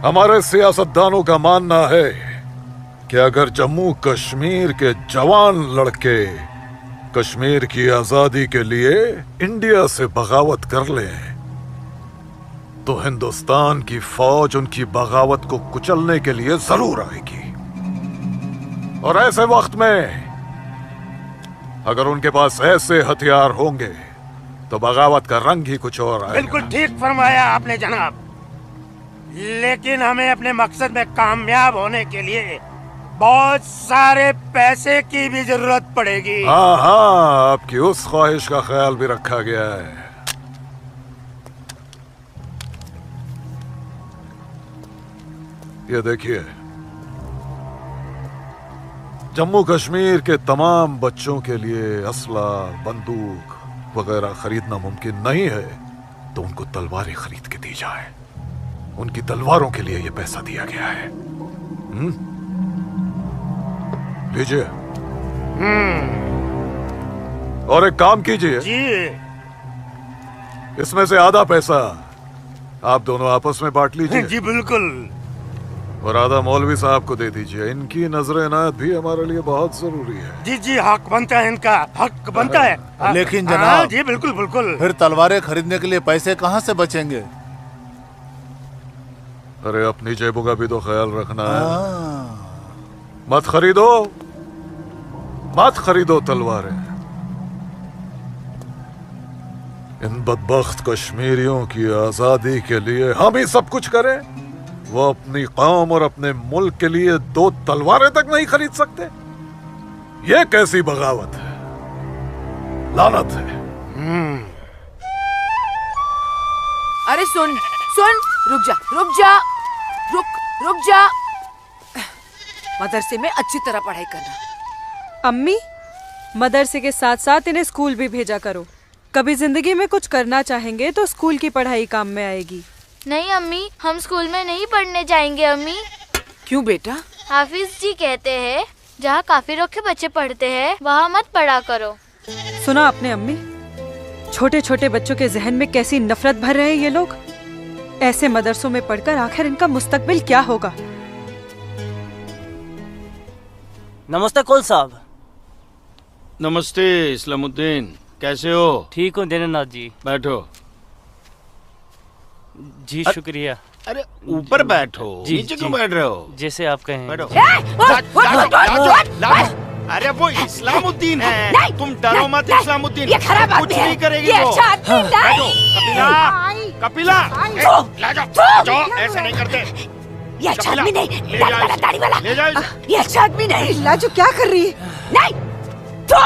Speaker 4: हमारे सियासतदानों का मानना है कि अगर जम्मू कश्मीर के जवान लड़के कश्मीर की आजादी के लिए इंडिया से बगावत कर लें तो हिंदुस्तान की फौज उनकी बगावत को कुचलने के लिए जरूर आएगी। और ऐसे वक्त में अगर उनके पास ऐसे हथियार होंगे तो बगावत का रंग ही कुछ और आएगा।
Speaker 21: बिल्कुल ठीक फरमाया आपने जनाब, लेकिन हमें अपने मकसद में कामयाब होने के लिए बहुत सारे पैसे की भी जरूरत पड़ेगी।
Speaker 4: हाँ हाँ, आपकी उस ख्वाहिश का ख्याल भी रखा गया है। ये देखिए, जम्मू कश्मीर के तमाम बच्चों के लिए असला, बंदूक वगैरह खरीदना मुमकिन नहीं है, तो उनको तलवारें खरीद के दी जाए। उनकी तलवारों के लिए ये पैसा दिया गया है। लीजिए। और एक काम कीजिए
Speaker 21: जी,
Speaker 4: इसमें से आधा पैसा आप दोनों आपस में बांट लीजिए।
Speaker 21: जी बिल्कुल।
Speaker 4: और आधा मौलवी साहब को दे दीजिए। इनकी नजर इनायत भी हमारे लिए बहुत जरूरी है।
Speaker 21: जी जी, हक बनता है, इनका हक बनता है।
Speaker 14: लेकिन जनाब,
Speaker 21: जी बिल्कुल बिल्कुल।
Speaker 14: फिर तलवारें खरीदने के लिए पैसे कहाँ से बचेंगे?
Speaker 4: अरे अपनी जेबों का भी तो ख्याल रखना है। मत खरीदो, मत खरीदो तलवारें। इन बदबख्त कश्मीरियों की आजादी के लिए हम ही सब कुछ करें, वो अपनी कौम और अपने मुल्क के लिए 2 तलवारें तक नहीं खरीद सकते। ये कैसी बगावत है, लानत है।
Speaker 12: अरे सुन सुन, रुक जा रुक जा, रुक जा। मदरसे में अच्छी तरह पढ़ाई करना।
Speaker 16: अम्मी, मदरसे के साथ साथ इन्हें स्कूल भी भेजा करो। कभी जिंदगी में कुछ करना चाहेंगे तो स्कूल की पढ़ाई काम में आएगी।
Speaker 13: नहीं अम्मी, हम स्कूल में नहीं पढ़ने जाएंगे अम्मी।
Speaker 12: क्यों बेटा?
Speaker 13: हाफिज जी कहते हैं जहाँ काफिरों के बच्चे पढ़ते हैं वहाँ मत पढ़ा करो।
Speaker 16: सुना आपने अम्मी? छोटे छोटे बच्चों के जहन में कैसी नफरत भर रहे हैं ये लोग। ऐसे मदरसों में पढ़कर आखिर इनका मुस्तकबिल क्या होगा?
Speaker 8: नमस्ते कुल साहब।
Speaker 11: नमस्ते इस्लामुद्दीन, कैसे हो?
Speaker 8: ठीक हूँ दीनानाथ जी।
Speaker 11: बैठो।
Speaker 8: जी शुक्रिया।
Speaker 11: अरे ऊपर बैठो, नीचे क्यों बैठ रहे हो?
Speaker 8: जैसे आप कहें।
Speaker 11: बैठो। अरे वो इस्लामुद्दीन है, तुम डरो मत। इस्लामुद्दीन कुछ नहीं करेगी वो। बैठो। कपिला, जाओ, ऐसे नहीं करते।
Speaker 12: ये अच्छा आदमी नहीं, दाढ़ी वाला।
Speaker 11: ले जाओ।
Speaker 12: ये अच्छा आदमी नहीं। लाजो क्या कर रही है? नहीं, तो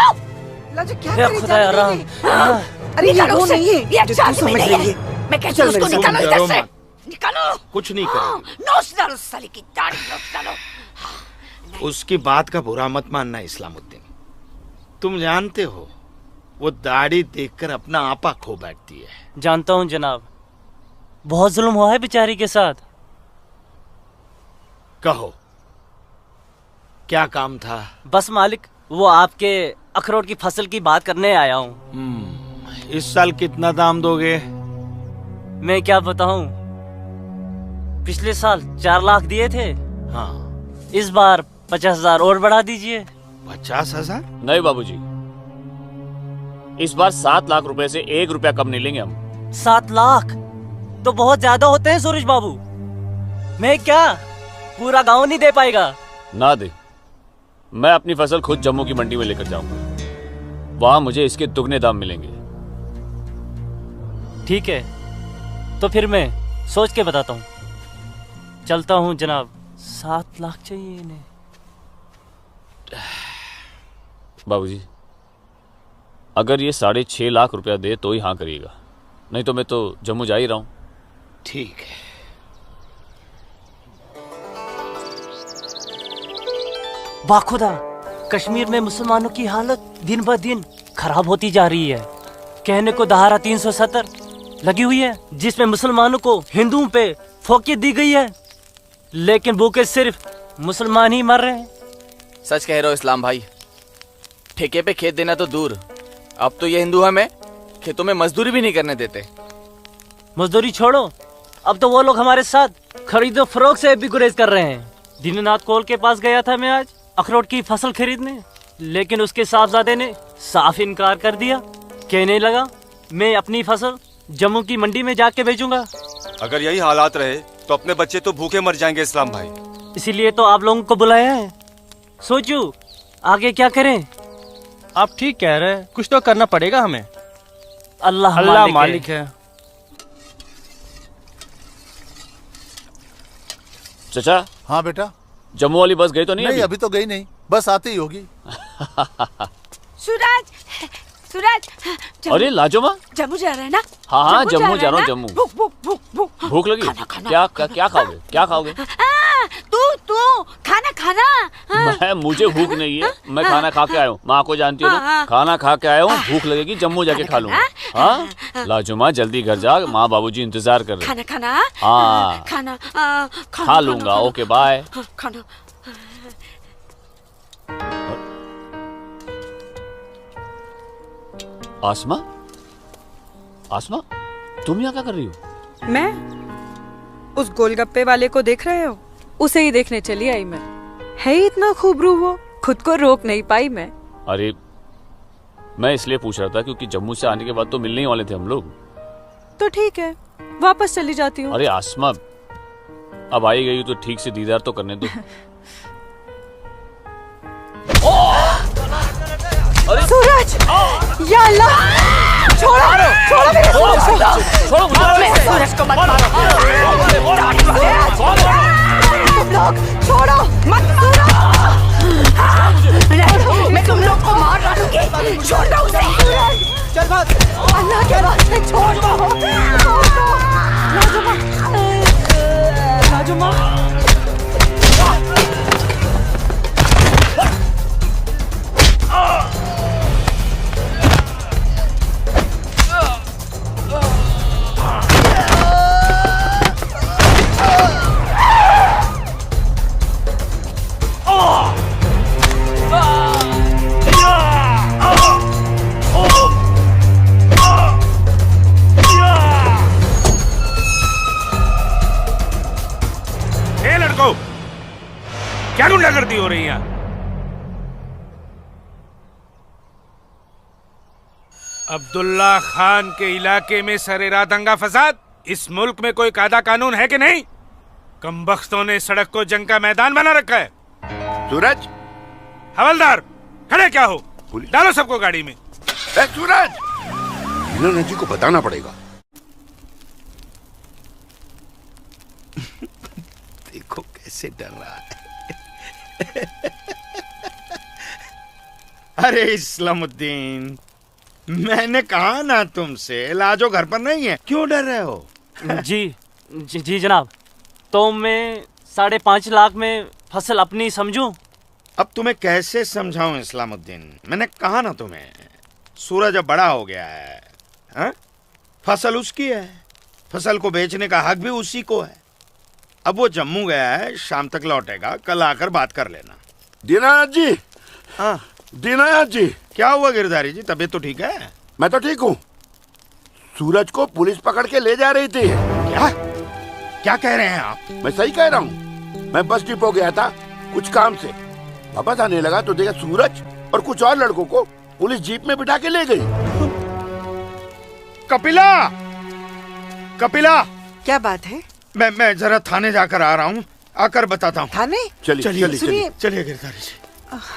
Speaker 12: लाजो क्या कर रही है? अरे ये वो नहीं है, ये अच्छा आदमी नहीं है। मैं कहती हूँ उसको निकालो इधर से, निकालो।
Speaker 11: कुछ नहीं करेगी।
Speaker 12: नोच डालो साले की दाढ़ी, नोच डालो।
Speaker 11: उसकी बात का बुरा मत मानना इस्लामुद्दीन। तुम जानते हो वो दाढ़ी देखकर अपना आपा खो बैठती है।
Speaker 8: जानता हूँ जनाब, बहुत जुल्म हुआ है बेचारी के साथ।
Speaker 11: कहो क्या काम था?
Speaker 8: बस मालिक, वो आपके अखरोट की फसल की बात करने आया हूँ।
Speaker 11: इस साल कितना दाम दोगे?
Speaker 8: मैं क्या बताऊं, पिछले साल 4 लाख दिए थे।
Speaker 11: हाँ,
Speaker 8: इस बार 50,000 और बढ़ा दीजिए।
Speaker 11: 50,000?
Speaker 15: नहीं बाबूजी, इस बार 7 लाख रुपए से 1 रुपया कम नहीं लेंगे हम।
Speaker 8: 7 लाख तो बहुत ज्यादा होते हैं सूरज बाबू। मैं क्या पूरा गांव नहीं दे पाएगा?
Speaker 15: ना दे, मैं अपनी फसल खुद जम्मू की मंडी में लेकर जाऊंगा। वहां मुझे इसके दुगने दाम मिलेंगे।
Speaker 8: ठीक है, तो फिर मैं सोच के बताता हूँ। चलता हूँ जनाब। 7 लाख चाहिए इन्हें।
Speaker 15: बाबूजी, अगर ये 6.5 लाख रुपया दे तो ही हाँ करिएगा, नहीं तो मैं तो जम्मू जा ही रहा हूँ।
Speaker 11: ठीक है।
Speaker 8: बाखुदा, कश्मीर में मुसलमानों की हालत दिन ब दिन खराब होती जा रही है। कहने को धारा 370 लगी हुई है जिसमें मुसलमानों को हिंदुओं पे फोकियत दी गई है, लेकिन भूखे सिर्फ मुसलमान ही मर रहे हैं।
Speaker 10: सच कह रहे हो इस्लाम भाई, ठेके पे खेत देना तो दूर, अब तो ये हिंदू हमें खेतों में मजदूरी भी नहीं करने देते।
Speaker 8: मजदूरी छोड़ो, अब तो वो लोग हमारे साथ खरीदो फरोख्त से भी गुरेज कर रहे हैं। दीननाथ कोल के पास गया था मैं आज अखरोट की फसल खरीदने, लेकिन उसके साहबजादे ने साफ इनकार कर दिया। कहने लगा मैं अपनी फसल जम्मू की मंडी में जाके बेचूंगा।
Speaker 9: अगर यही हालात रहे तो अपने बच्चे तो भूखे मर जाएंगे इस्लाम भाई।
Speaker 8: इसीलिए तो आप लोगों को बुलाया है। सोचो आगे क्या करें।
Speaker 1: आप ठीक कह रहे हैं, कुछ तो करना पड़ेगा हमें।
Speaker 8: अल्लाह
Speaker 1: मालिक है।
Speaker 15: चाचा।
Speaker 14: हाँ बेटा।
Speaker 15: जम्मू वाली बस गई तो नहीं?
Speaker 14: अभी तो गई नहीं, बस आती ही होगी।
Speaker 12: सूरज, सूरज।
Speaker 15: अरे लाजोमा,
Speaker 12: जम्मू जा रहे हैं ना?
Speaker 15: हाँ जम्मू जा रहा हूँ। जम्मू भूख लगी? क्या खाओगे? क्या खाओगे?
Speaker 12: तू खाना खाना।
Speaker 15: मुझे भूख नहीं है, मैं खाना खा के आया हूँ। माँ को जानती हो ना, खाना खा के आया हूँ। भूख लगेगी जम्मू जाके खा लूंगा। हाँ लाजोमा जल्दी घर जा, माँ बाबूजी इंतजार कर रहे।
Speaker 12: खाना
Speaker 15: हाँ
Speaker 12: खाना
Speaker 15: खा लूंगा। Okay bye.
Speaker 12: खाना।
Speaker 15: आसमा, आसमा तुम यहाँ क्या कर रही हो?
Speaker 16: मैं उस गोलगप्पे वाले को देख रहे हो? उसे ही देखने चली आई मैं। है ही इतना खूबरू वो, खुद को रोक नहीं पाई मैं।
Speaker 15: अरे मैं इसलिए पूछ रहा था क्योंकि जम्मू से आने के बाद तो मिलने ही वाले थे हम लोग।
Speaker 16: तो ठीक है, वापस चली जाती हूँ।
Speaker 15: अरे आसमा, अब आई गई तो ठीक से दीदार तो करने दो।
Speaker 12: अरे सूरज, या अल्लाह, छोड़ो मेरे सूरज को मत मारो। तुम लोग छोड़ो मत मारो। नहीं, मैं तुम लोग को मार डालूंगी। छोड़ दो उसे। चल बात, अल्लाह के वास्ते छोड़ दो। राजुमा,
Speaker 20: क्या गुंडागर्दी हो रही है? अब्दुल्ला खान के इलाके में सरेराह दंगा फसाद। इस मुल्क में कोई कायदा कानून है कि नहीं? कमबख्तों ने सड़क को जंग का मैदान बना रखा है।
Speaker 18: सूरज,
Speaker 20: हवलदार खड़े क्या हो? डालो सबको गाड़ी में।
Speaker 18: सूरज, इन्होंने जी को बताना पड़ेगा।
Speaker 11: देखो कैसे डर रहा है। अरे इस्लामुद्दीन, मैंने कहा ना तुमसे, लाजो घर पर नहीं है, क्यों डर रहे हो?
Speaker 8: जी जनाब, तो मैं 5.5 लाख में फसल अपनी समझूं?
Speaker 11: अब तुम्हें कैसे समझाऊं इस्लामुद्दीन, मैंने कहा ना तुम्हें, सूरज अब बड़ा हो गया है। हा? फसल उसकी है, फसल को बेचने का हक भी उसी को है। अब वो जम्मू गया है, शाम तक लौटेगा, कल आकर बात कर लेना।
Speaker 18: दीनानाथ जी।
Speaker 11: हाँ
Speaker 18: दीनानाथ जी।
Speaker 11: क्या हुआ गिरधारी जी, तबीयत तो ठीक है?
Speaker 18: मैं तो ठीक हूँ। सूरज को पुलिस पकड़ के ले जा रही थी।
Speaker 11: क्या कह रहे हैं आप?
Speaker 18: मैं सही कह रहा हूँ। मैं बस डिपो गया था कुछ काम से, वापस आने लगा तो देखा सूरज और कुछ और लड़कों को पुलिस जीप में बिठा के ले गई।
Speaker 11: कपिला, कपिला,
Speaker 22: क्या बात है?
Speaker 11: मैं जरा थाने जाकर आ रहा हूँ, आकर बताता हूँ।
Speaker 22: थाने?
Speaker 11: चलिए गिरधारी जी।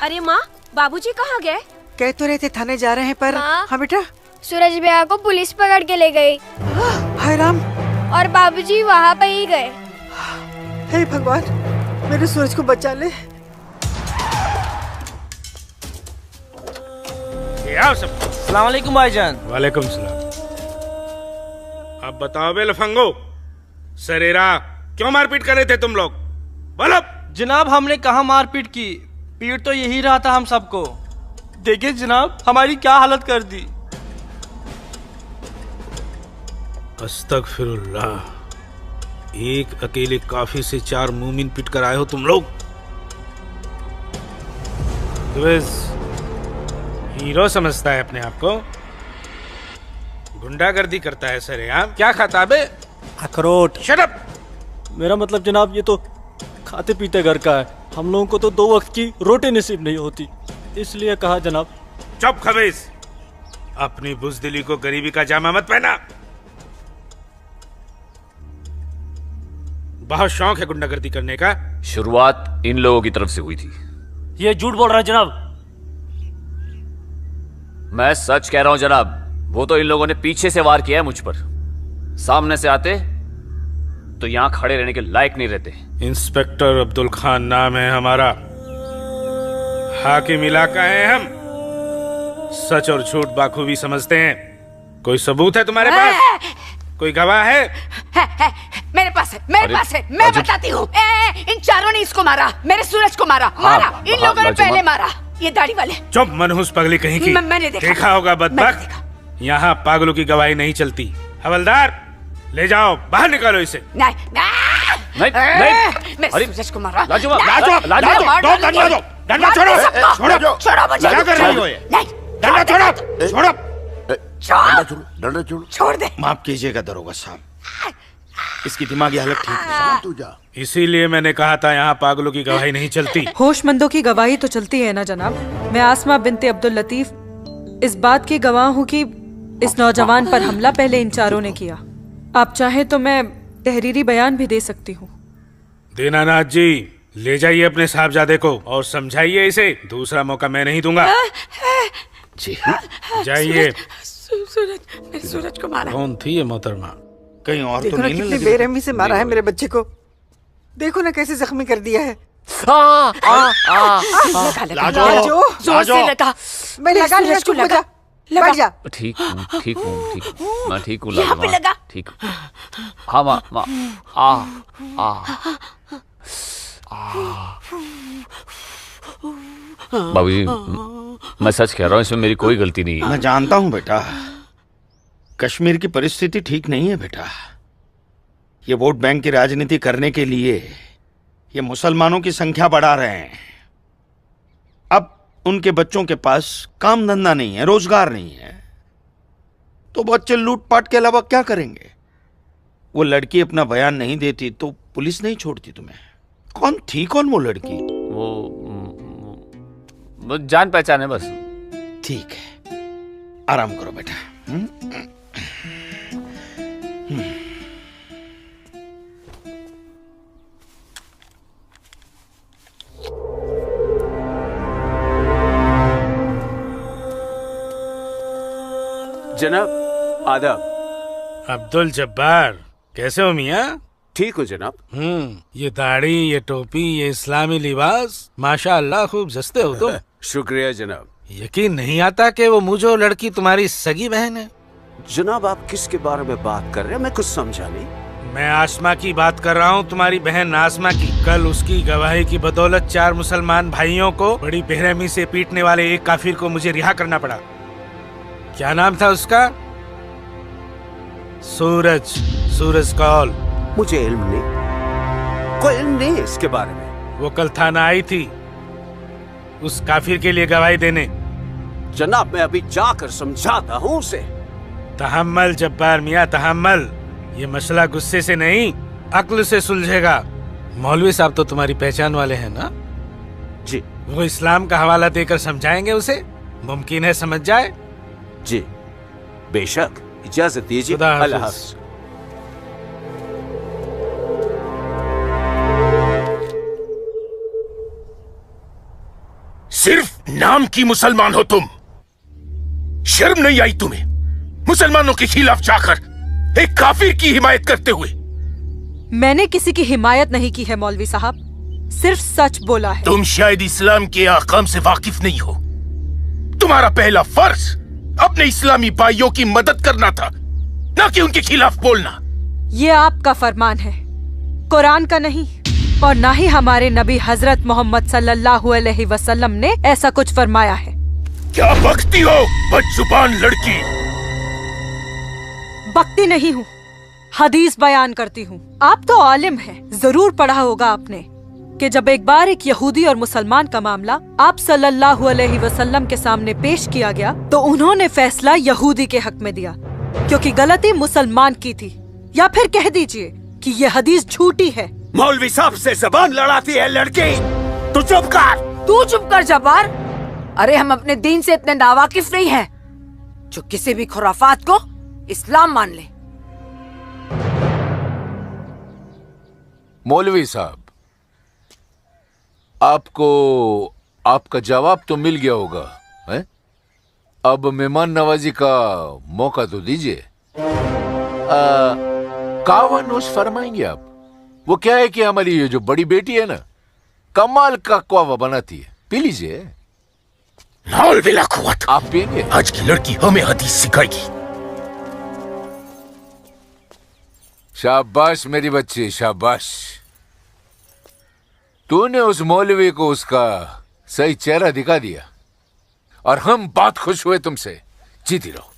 Speaker 17: अरे माँ, बाबूजी कहाँ गए?
Speaker 22: कह तो रहे थे थाने जा रहे हैं पर। हाँ बेटा।
Speaker 13: सूरज भैया को पुलिस पकड़ के ले गई।
Speaker 22: हाय राम।
Speaker 13: और बाबूजी वहाँ पे ही गए।
Speaker 22: हे भगवान, मेरे सूरज को बचा ले।
Speaker 1: अस्सलाम वालेकुम भाईजान।
Speaker 6: वालेकुम सलाम। अब बताओ बे लफंगो, सरेरा क्यों मारपीट कर रहे थे तुम लोग? बोलो।
Speaker 1: जनाब हमने कहा मारपीट की, पीट तो यही रहा था हम सबको। देखिए जनाब हमारी क्या हालत कर दी।
Speaker 6: अस्तगफिरुल्लाह, एक अकेले काफी से 4 मूमिन पिट कर आए हो तुम लोग। हीरो समझता है अपने आप को, गुंडागर्दी करता है सरेआम। क्या खाता बे?
Speaker 8: अखरोट।
Speaker 6: Shut up.
Speaker 8: मेरा मतलब जनाब ये तो खाते पीते घर का है, हम लोगों को तो 2 वक्त की रोटी नसीब नहीं होती, इसलिए कहा जनाब।
Speaker 6: चुप खबीस, अपनी बुज़दिली को गरीबी का जामा मत पहना। बहुत शौक है गुंडागर्दी करने का।
Speaker 15: शुरुआत इन लोगों की तरफ से हुई थी।
Speaker 8: ये झूठ बोल रहा है जनाब।
Speaker 15: मैं सच कह रहा हूं जनाब, वो तो इन लोगों ने पीछे से वार किया है मुझ पर। सामने से आते तो यहां खड़े रहने के लायक नहीं रहते।
Speaker 6: इंस्पेक्टर अब्दुल खान नाम है हमारा, हाकिम इलाका है हम, सच और झूठ बाखूबी समझते हैं। कोई सबूत है तुम्हारे पास? कोई गवाह है?
Speaker 12: मेरे पास है, मेरे पास है, मैं बताती हूँ। इन चारों ने इसको मारा, मेरे सूरज को मारा। इन लोगों ने पहले मारा, ये दाढ़ी वाले।
Speaker 6: चुप मनहूस पगली कहीं की।
Speaker 12: मैंने
Speaker 6: देखा होगा बदबख्त, यहाँ पागलों की गवाही नहीं चलती। हवलदार ले जाओ, बाहर निकालो इसे।
Speaker 12: नहीं
Speaker 15: नहीं,
Speaker 12: मेरे सूरज को मारा।
Speaker 6: लाजवाब, डंडा छोड़ो, क्या कर रही हो ये? डंडा छोड़ो,
Speaker 18: डंडा छोड़ो।
Speaker 12: छोड़ दे।
Speaker 11: माफ कीजिएगा दरोगा साहब, इसकी दिमागी हालत ठीक नहीं।
Speaker 18: तू जा।
Speaker 6: इसीलिए मैंने कहा था यहाँ पागलों की गवाही नहीं चलती।
Speaker 16: होशमंदों की गवाही तो चलती है ना जनाब। मैं आसमा बिनते अब्दुल लतीफ इस बात की गवाह हूँ कि इस नौजवान पर हमला पहले इन चारों ने किया। आप चाहे तो मैं तहरीरी बयान भी दे सकती हूँ।
Speaker 6: दीनानाथ जी, ले जाइए अपने साहबजादे को और समझाइए इसे, दूसरा मौका मैं नहीं दूंगा।
Speaker 11: जी
Speaker 6: जाइए।
Speaker 12: सूरज, मेरे सूरज को मारा।
Speaker 6: कौन थी ये मोहतरमा?
Speaker 11: कहीं और
Speaker 22: देखो
Speaker 11: तो
Speaker 22: ना
Speaker 11: नहीं
Speaker 22: कितनी बेरहमी से मारा है मेरे बच्चे को। देखो ना कैसे जख्मी कर दिया है।
Speaker 12: लाजो, जोर से लगा।
Speaker 22: मैंने
Speaker 12: लगा,
Speaker 22: सूरज को लगा।
Speaker 12: लगा।
Speaker 22: जा।
Speaker 15: ठीक हूँ, ठीक हूँ, ठीक हूँ, मैं ठीक हूँ
Speaker 12: यहाँ पे
Speaker 15: लाजमा,
Speaker 12: लगा।
Speaker 15: ठीक हूँ। हाँ माँ, बाबूजी, मैं सच कह रहा हूँ, इसमें मेरी कोई गलती नहीं है।
Speaker 11: मैं जानता हूँ बेटा, कश्मीर की परिस्थिति ठीक नहीं है बेटा। ये वोट बैंक की राजनीति करने के लिए ये मुसलमानों की संख्या बढ़ा रहे हैं। अब उनके बच्चों के पास काम धंधा नहीं है, रोजगार नहीं है, तो बच्चे लूटपाट के अलावा क्या करेंगे? वो लड़की अपना बयान नहीं देती तो पुलिस नहीं छोड़ती तुम्हें। कौन थी वो लड़की?
Speaker 15: वो जान पहचान है बस।
Speaker 11: ठीक है, आराम करो बेटा।
Speaker 3: जनाब आदाब।
Speaker 6: अब्दुल जब्बार, कैसे हो मियाँ?
Speaker 3: ठीक हो जनाब।
Speaker 6: ये दाढ़ी, ये टोपी, ये इस्लामी लिबास, माशाअल्लाह खूब जस्ते हो तुम।
Speaker 3: शुक्रिया जनाब।
Speaker 6: यकीन नहीं आता कि वो मुझो लड़की तुम्हारी सगी बहन है।
Speaker 3: जनाब आप किसके बारे में बात कर रहे हैं? मैं कुछ समझा नहीं।
Speaker 6: मैं आसमा की बात कर रहा हूँ, तुम्हारी बहन आसमा की। कल उसकी गवाही की बदौलत 4 मुसलमान भाइयों को बड़ी बेरहमी से पीटने वाले एक काफिर को मुझे रिहा करना पड़ा। क्या नाम था उसका? सूरज कौल।
Speaker 3: मुझे इल्म नहीं, कोई इल्म नहीं इसके बारे में।
Speaker 6: वो कल थाना आई थी उस काफिर के लिए गवाही देने।
Speaker 3: जनाब मैं अभी जाकर समझाता हूँ उसे।
Speaker 6: तहम्मल जब्बार मियाँ, तहम्मल। ये मसला गुस्से से नहीं, अक्ल से सुलझेगा। मौलवी साहब तो तुम्हारी पहचान वाले हैं ना?
Speaker 3: जी।
Speaker 6: वो इस्लाम का हवाला देकर समझाएंगे उसे, मुमकिन है समझ जाए।
Speaker 3: जी बेशक, इजाजत दीजिए। अल्लाह हाफ़िज़।
Speaker 20: सिर्फ नाम की मुसलमान हो तुम, शर्म नहीं आई तुम्हें मुसलमानों के खिलाफ जाकर एक काफिर की हिमायत करते हुए?
Speaker 16: मैंने किसी की हिमायत नहीं की है मौलवी साहब। सिर्फ सच बोला है।
Speaker 20: तुम शायद इस्लाम के अहकाम से वाकिफ नहीं हो। तुम्हारा पहला फर्ज अपने इस्लामी भाइयों की मदद करना था, न कि उनके खिलाफ बोलना।
Speaker 16: ये आपका फरमान है, कुरान का नहीं, और ना ही हमारे नबी हजरत मोहम्मद सल्लल्लाहु अलैहि वसल्लम ने ऐसा कुछ फरमाया है।
Speaker 20: क्या बकती हो बदजुबान लड़की?
Speaker 16: बकती नहीं हूँ, हदीस बयान करती हूँ। आप तो आलिम हैं, जरूर पढ़ा होगा आपने कि जब एक बार एक यहूदी और मुसलमान का मामला आप सल्लल्लाहु अलैहि वसल्लम के सामने पेश किया गया तो उन्होंने फैसला यहूदी के हक में दिया, क्योंकि गलती मुसलमान की थी। या फिर कह दीजिए कि ये हदीस झूठी है।
Speaker 18: मौलवी साहब से जबान लड़ाती है लड़की, तू चुप कर।
Speaker 12: तू चुप कर जब्बार। अरे हम अपने दीन से इतने नावाकिफ नहीं हैं जो किसी भी खुराफात को इस्लाम मान ले।
Speaker 19: मौलवी साहब, आपको आपका जवाब तो मिल गया होगा, है? अब मेहमान नवाजी का मौका तो दीजिए। कावा नोश फरमाएंगे आप? वो क्या है कि हमारी ये जो बड़ी बेटी है ना, कमाल का कावा बनाती है, पी लीजिए।
Speaker 20: आप पिएंगे? आज की लड़की हमें हदीस सिखाएगी।
Speaker 19: शाबाश मेरी बच्ची, शाबाश। तूने उस मौलवी को उसका सही चेहरा दिखा दिया और हम बहुत खुश हुए तुमसे। जीती रहो।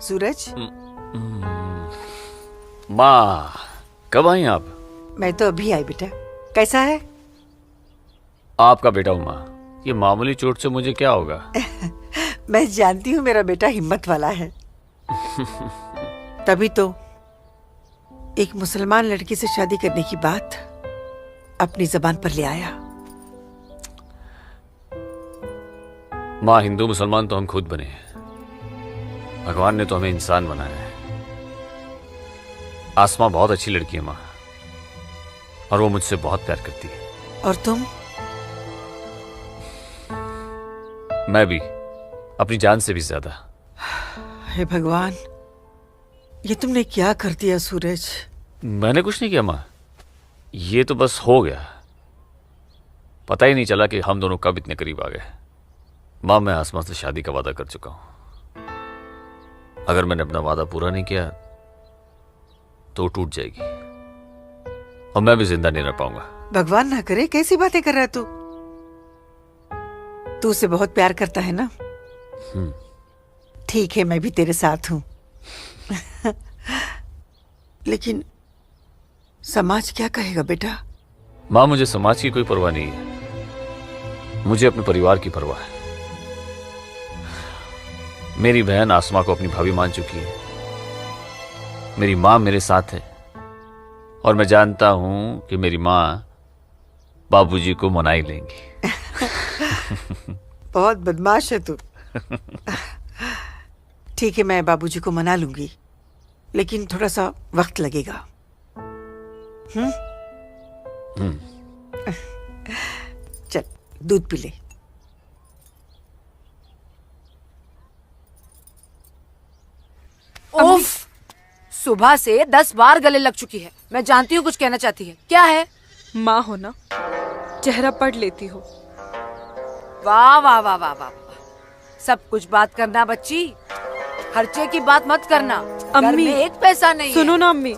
Speaker 22: सूरज,
Speaker 15: माँ कब आई आप?
Speaker 22: मैं तो अभी आई बेटा। कैसा है?
Speaker 15: आपका बेटा हूँ माँ, ये मामूली चोट से मुझे क्या होगा?
Speaker 22: मैं जानती हूँ मेरा बेटा हिम्मत वाला है। तभी तो एक मुसलमान लड़की से शादी करने की बात अपनी जबान पर ले आया।
Speaker 15: माँ, हिंदू मुसलमान तो हम खुद बने हैं, भगवान ने तो हमें इंसान बनाया है। आसमां बहुत अच्छी लड़की है माँ, और वो मुझसे बहुत प्यार करती है।
Speaker 22: और तुम?
Speaker 15: मैं भी, अपनी जान से भी ज्यादा।
Speaker 22: हे भगवान, ये तुमने क्या कर दिया सूरज?
Speaker 15: मैंने कुछ नहीं किया माँ, ये तो बस हो गया। पता ही नहीं चला कि हम दोनों कब इतने करीब आ गए। माँ, मैं आसमां से शादी का वादा कर चुका हूं। अगर मैंने अपना वादा पूरा नहीं किया तो टूट जाएगी और मैं भी जिंदा नहीं रह पाऊंगा।
Speaker 22: भगवान ना करे, कैसी बातें कर रहा है तू? तू उसे बहुत प्यार करता है ना? ठीक है, मैं भी तेरे साथ हूं। लेकिन समाज क्या कहेगा बेटा?
Speaker 15: माँ, मुझे समाज की कोई परवाह नहीं है, मुझे अपने परिवार की परवाह है। मेरी बहन आसमा को अपनी भाभी मान चुकी है, मेरी माँ मेरे साथ है, और मैं जानता हूं कि मेरी माँ बाबूजी को मना ही लेंगी।
Speaker 22: बहुत बदमाश है तू। ठीक है, मैं बाबूजी को मना लूंगी, लेकिन थोड़ा सा वक्त लगेगा। चल दूध पी ले।
Speaker 12: उफ, सुबह से 10 बार गले लग चुकी है। मैं जानती हूँ कुछ कहना चाहती है। क्या है?
Speaker 16: माँ हो ना, चेहरा पढ़ लेती हो।
Speaker 12: वाह वाह वाह वाह वाह, सब कुछ बात करना बच्ची, खर्चे की बात मत करना। घर में एक पैसा नहीं।
Speaker 16: सुनो ना अम्मी।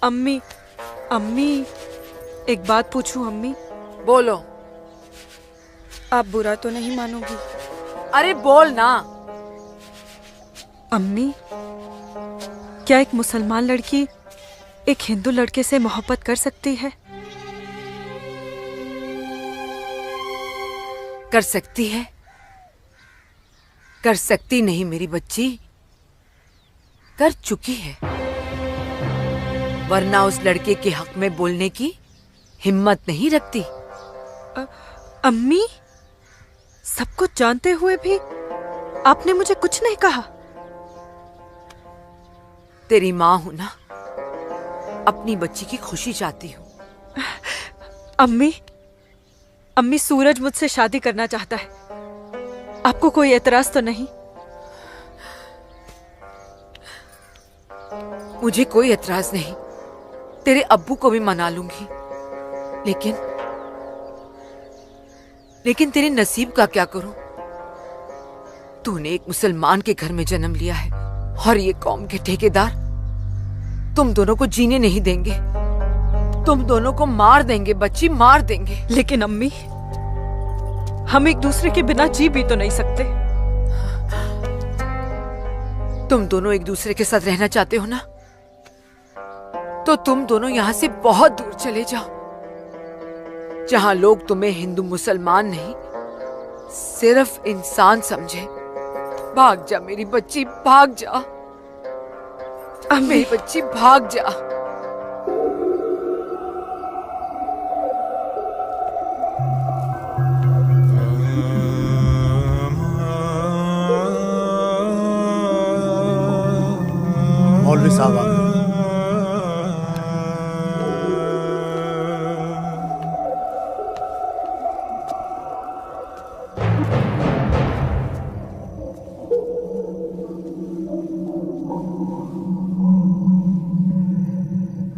Speaker 16: अम्मी, अम्मी, एक बात पूछूं अम्मी?
Speaker 12: बोलो।
Speaker 16: आप बुरा तो नहीं मानोगी?
Speaker 12: अरे बोल ना।
Speaker 16: अम्मी, क्या एक मुसलमान लड़की एक हिंदू लड़के से मोहब्बत कर सकती है?
Speaker 12: कर सकती है, कर सकती नहीं मेरी बच्ची, कर चुकी है। वरना उस लड़के के हक में बोलने की हिम्मत नहीं रखती।
Speaker 16: अम्मी, सब कुछ जानते हुए भी आपने मुझे कुछ नहीं कहा।
Speaker 12: तेरी माँ हूं ना, अपनी बच्ची की खुशी चाहती हूँ।
Speaker 16: अम्मी, सूरज मुझसे शादी करना चाहता है। आपको कोई एतराज तो नहीं?
Speaker 12: मुझे कोई एतराज नहीं, तेरे अब्बू को भी मना लूंगी। लेकिन तेरे नसीब का क्या करूं? तूने एक मुसलमान के घर में जन्म लिया है और ये कौम के ठेकेदार तुम दोनों को जीने नहीं देंगे। तुम दोनों को मार देंगे बच्ची, मार देंगे।
Speaker 16: लेकिन अम्मी, हम एक दूसरे के बिना जी भी तो नहीं सकते।
Speaker 12: तुम दोनों एक दूसरे के साथ रहना चाहते हो ना, तो तुम दोनों यहाँ से बहुत दूर चले जाओ, जहाँ लोग तुम्हें हिंदू मुसलमान नहीं, सिर्फ इंसान समझे। भाग जा मेरी बच्ची, भाग जा मेरी बच्ची, भाग जा।
Speaker 14: मौलवी साहब आ गए।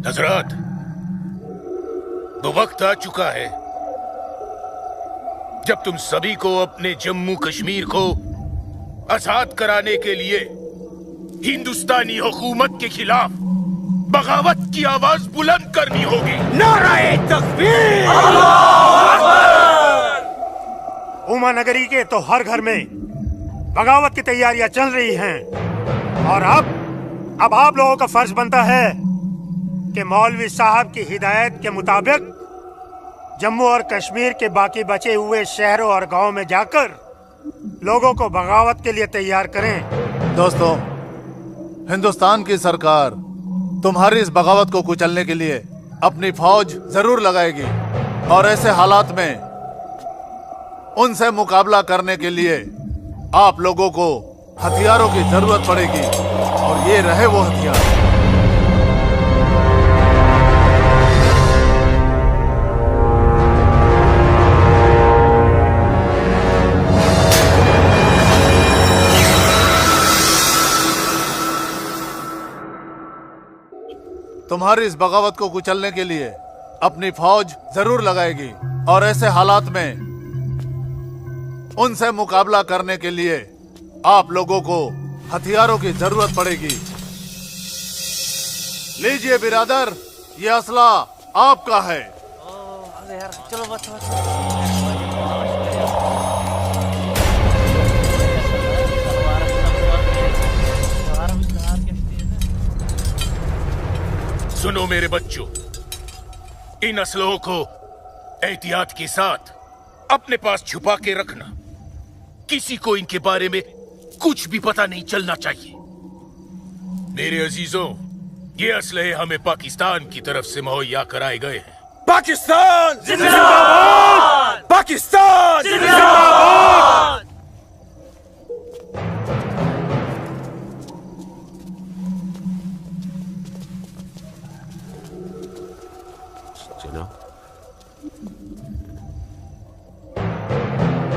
Speaker 20: हजरत, वो वक्त आ चुका है जब तुम सभी को अपने जम्मू कश्मीर को आजाद कराने के लिए हिंदुस्तानी हुकूमत के खिलाफ बगावत की आवाज बुलंद करनी होगी। नारे तकबीर!
Speaker 21: उमा नगरी के तो हर घर में बगावत की तैयारियां चल रही हैं और अब आप लोगों का फर्ज बनता है कि मौलवी साहब की हिदायत के मुताबिक जम्मू और कश्मीर के बाकी बचे हुए शहरों और गांवों में जाकर लोगों को बगावत के लिए तैयार करें।
Speaker 14: दोस्तों, हिंदुस्तान की सरकार तुम्हारी इस बगावत को कुचलने के लिए अपनी फौज जरूर लगाएगी और ऐसे हालात में उनसे मुकाबला करने के लिए आप लोगों को हथियारों की जरूरत पड़ेगी और ये रहे वो हथियार। तुम्हारी इस बगावत को कुचलने के लिए अपनी फौज जरूर लगाएगी और ऐसे हालात में उनसे मुकाबला करने के लिए आप लोगों को हथियारों की जरूरत पड़ेगी। लीजिए बिरादर, ये असला आपका है।
Speaker 8: चलो बस
Speaker 20: सुनो मेरे बच्चों, इन असलों को एहतियात के साथ अपने पास छुपा के रखना। किसी को इनके बारे में कुछ भी पता नहीं चलना चाहिए। मेरे अजीजों, ये असलहे हमें पाकिस्तान की तरफ से मुहैया कराए गए हैं।
Speaker 9: पाकिस्तान जिंदाबाद! पाकिस्तान जिंदाबाद!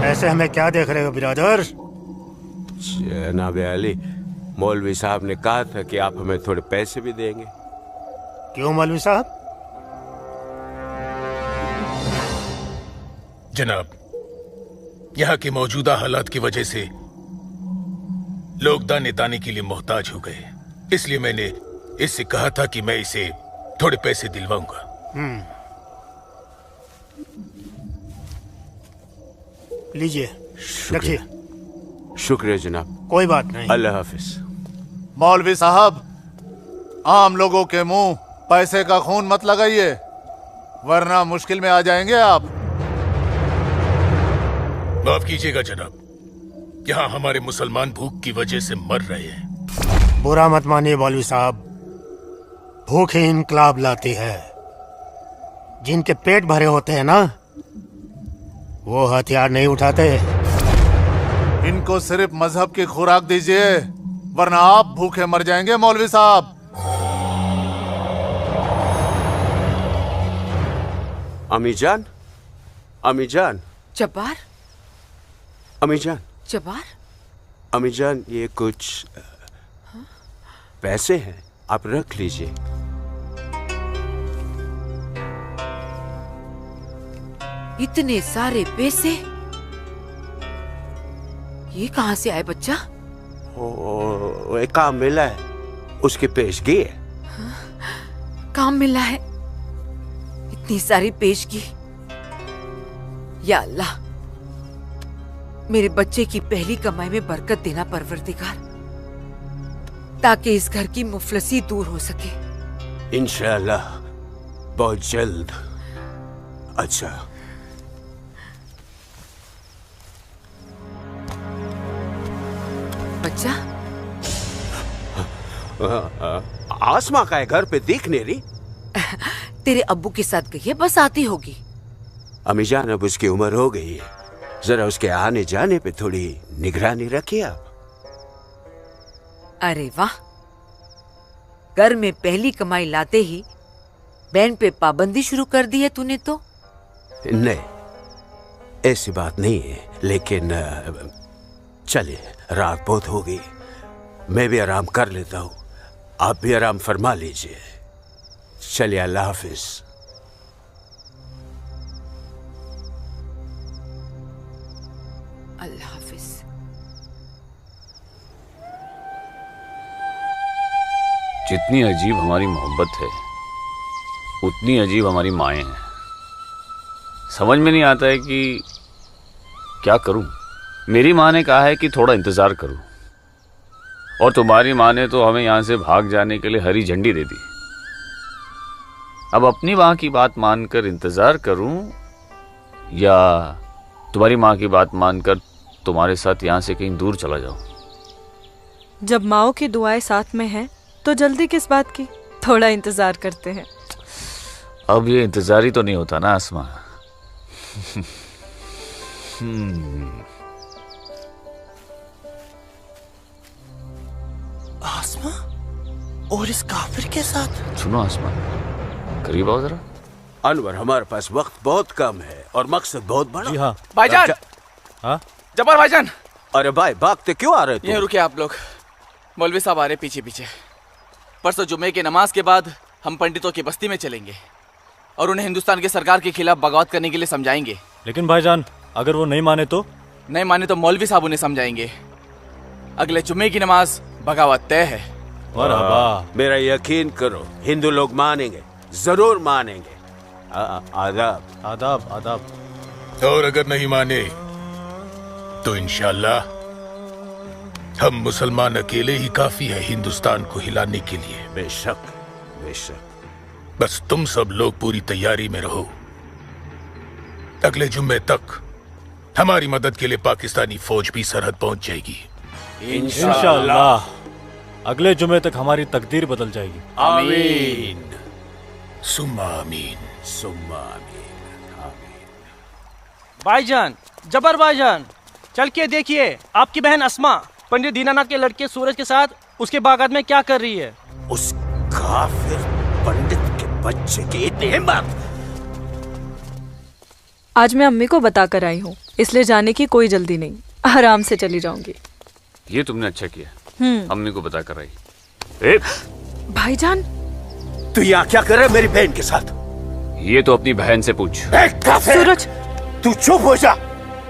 Speaker 21: ऐसे हमें क्या देख रहे हो बिरादर?
Speaker 3: जनाब अली, मौलवी साहब ने कहा था कि आप हमें थोड़े पैसे भी देंगे।
Speaker 21: क्यों मौलवी साहब?
Speaker 20: जनाब, यहाँ के मौजूदा हालात की वजह से लोग दाने दाने के लिए मोहताज हो गए, इसलिए मैंने इससे कहा था कि मैं इसे थोड़े पैसे दिलवाऊंगा।
Speaker 21: लीजिए, रखिए।
Speaker 3: शुक्रिया जनाब।
Speaker 21: कोई बात नहीं।
Speaker 3: अल्लाह हाफिज।
Speaker 14: मौलवी साहब, आम लोगों के मुंह पैसे का खून मत लगाइए, वरना मुश्किल में आ जाएंगे आप।
Speaker 20: माफ कीजिएगा जनाब, यहाँ हमारे मुसलमान भूख की वजह से मर रहे हैं।
Speaker 21: बुरा मत मानिए मौलवी साहब, भूख ही इनकलाब लाती है। जिनके पेट भरे होते हैं ना, वो हथियार नहीं उठाते।
Speaker 14: इनको सिर्फ मजहब की खुराक दीजिए, वरना आप भूखे मर जाएंगे मौलवी साहब।
Speaker 3: अमीजान, अमीजान,
Speaker 12: जब्बार,
Speaker 3: अमीजान,
Speaker 12: जब्बार,
Speaker 3: अमीजान, ये कुछ पैसे हैं, आप रख लीजिए।
Speaker 12: इतने सारे पैसे ये कहाँ से आए बच्चा?
Speaker 3: एक काम मिला है, उसकी पेशगी है।
Speaker 12: काम मिला है, इतनी सारी पेशगी। या अल्लाह, मेरे बच्चे की पहली कमाई में बरकत देना परवरदिगार, ताकि इस घर की मुफलसी दूर हो सके।
Speaker 3: इंशाअल्लाह बहुत जल्द। अच्छा,
Speaker 12: बच्चा,
Speaker 3: आसमा का है घर पे, दिख नहीं रही।
Speaker 12: तेरे अब्बू के साथ गई है, बस आती होगी।
Speaker 3: अमीजान, अब उसकी उम्र हो गई है, जरा उसके आने जाने पे थोड़ी निगरानी रखिए आप।
Speaker 12: अरे वाह, घर में पहली कमाई लाते ही बहन पे पाबंदी शुरू कर दी है तूने तो।
Speaker 3: नहीं, ऐसी बात नहीं है, लेकिन चलिए, रात बहुत हो गई, मैं भी आराम कर लेता हूँ, आप भी आराम फरमा लीजिए। चलिए, अल्लाह हाफिज।
Speaker 12: अल्लाह हाफिज।
Speaker 15: जितनी अजीब हमारी मोहब्बत है, उतनी अजीब हमारी माएँ हैं। समझ में नहीं आता है कि क्या करूं। मेरी माँ ने कहा है कि थोड़ा इंतजार करूं, और तुम्हारी माँ ने तो हमें यहां से भाग जाने के लिए हरी झंडी दे दी। अब अपनी माँ की बात मानकर इंतजार करूं या तुम्हारी माँ की बात मानकर तुम्हारे साथ यहां से कहीं दूर चला जाऊं?
Speaker 16: जब माओ की दुआएं साथ में हैं, तो जल्दी किस बात की? थोड़ा इंतजार करते हैं।
Speaker 15: अब ये इंतजार ही तो नहीं होता ना आसमा।
Speaker 1: आसमा और इस काफिर के साथ?
Speaker 15: सुनो आसमा, करीब आओ जरा।
Speaker 3: अनवर, हमारे पास वक्त बहुत कम है और मकसद बहुत बड़ा।
Speaker 10: जी हाँ। भाईजान!
Speaker 3: हाँ?
Speaker 10: जब्बार भाईजान!
Speaker 3: अरे भाई, भागते क्यों आ रहे थे?
Speaker 10: यहीं रुके आप लोग, मौलवी साहब आ रहे पीछे पीछे। परसों जुम्मे की नमाज के बाद हम पंडितों की बस्ती में चलेंगे और उन्हें हिंदुस्तान की सरकार के खिलाफ बगावत करने के लिए समझाएंगे।
Speaker 5: लेकिन भाईजान, अगर वो नहीं माने तो?
Speaker 10: नहीं माने तो मौलवी साहब उन्हें समझाएंगे। अगले जुम्मे की नमाज बगावत तय है।
Speaker 3: मेरा यकीन करो, हिंदू लोग मानेंगे, जरूर मानेंगे। आदाब।
Speaker 20: आदाब आदाब। और अगर नहीं माने तो इंशाल्लाह हम मुसलमान अकेले ही काफी है हिंदुस्तान को हिलाने के लिए।
Speaker 3: बेशक, बेशक।
Speaker 20: बस तुम सब लोग पूरी तैयारी में रहो। अगले जुम्मे तक हमारी मदद के लिए पाकिस्तानी फौज भी सरहद पहुंच जाएगी।
Speaker 5: इंशाल्लाह अगले जुमे तक हमारी तकदीर बदल जाएगी।
Speaker 3: आमीन।
Speaker 20: सुम्मा आमीन।
Speaker 3: सुम्मा आमीन।
Speaker 1: भाईजान, जबर भाईजान, चल के देखिए आपकी बहन अस्मा पंडित दीनानाथ के लड़के सूरज के साथ उसके बागात में क्या कर रही है।
Speaker 3: उस काफिर पंडित के बच्चे की इतनी हिम्मत!
Speaker 16: आज मैं अम्मी को बताकर आई हूँ, इसलिए जाने की कोई जल्दी नहीं, आराम से चली जाऊंगी।
Speaker 15: ये तुमने अच्छा किया, अम्मी को बता कर आई।
Speaker 16: भाईजान,
Speaker 3: तू यहाँ क्या कर रहा है मेरी बहन के साथ?
Speaker 15: ये तो अपनी बहन से पूछ।
Speaker 16: सूरज,
Speaker 3: तू चुप हो जा।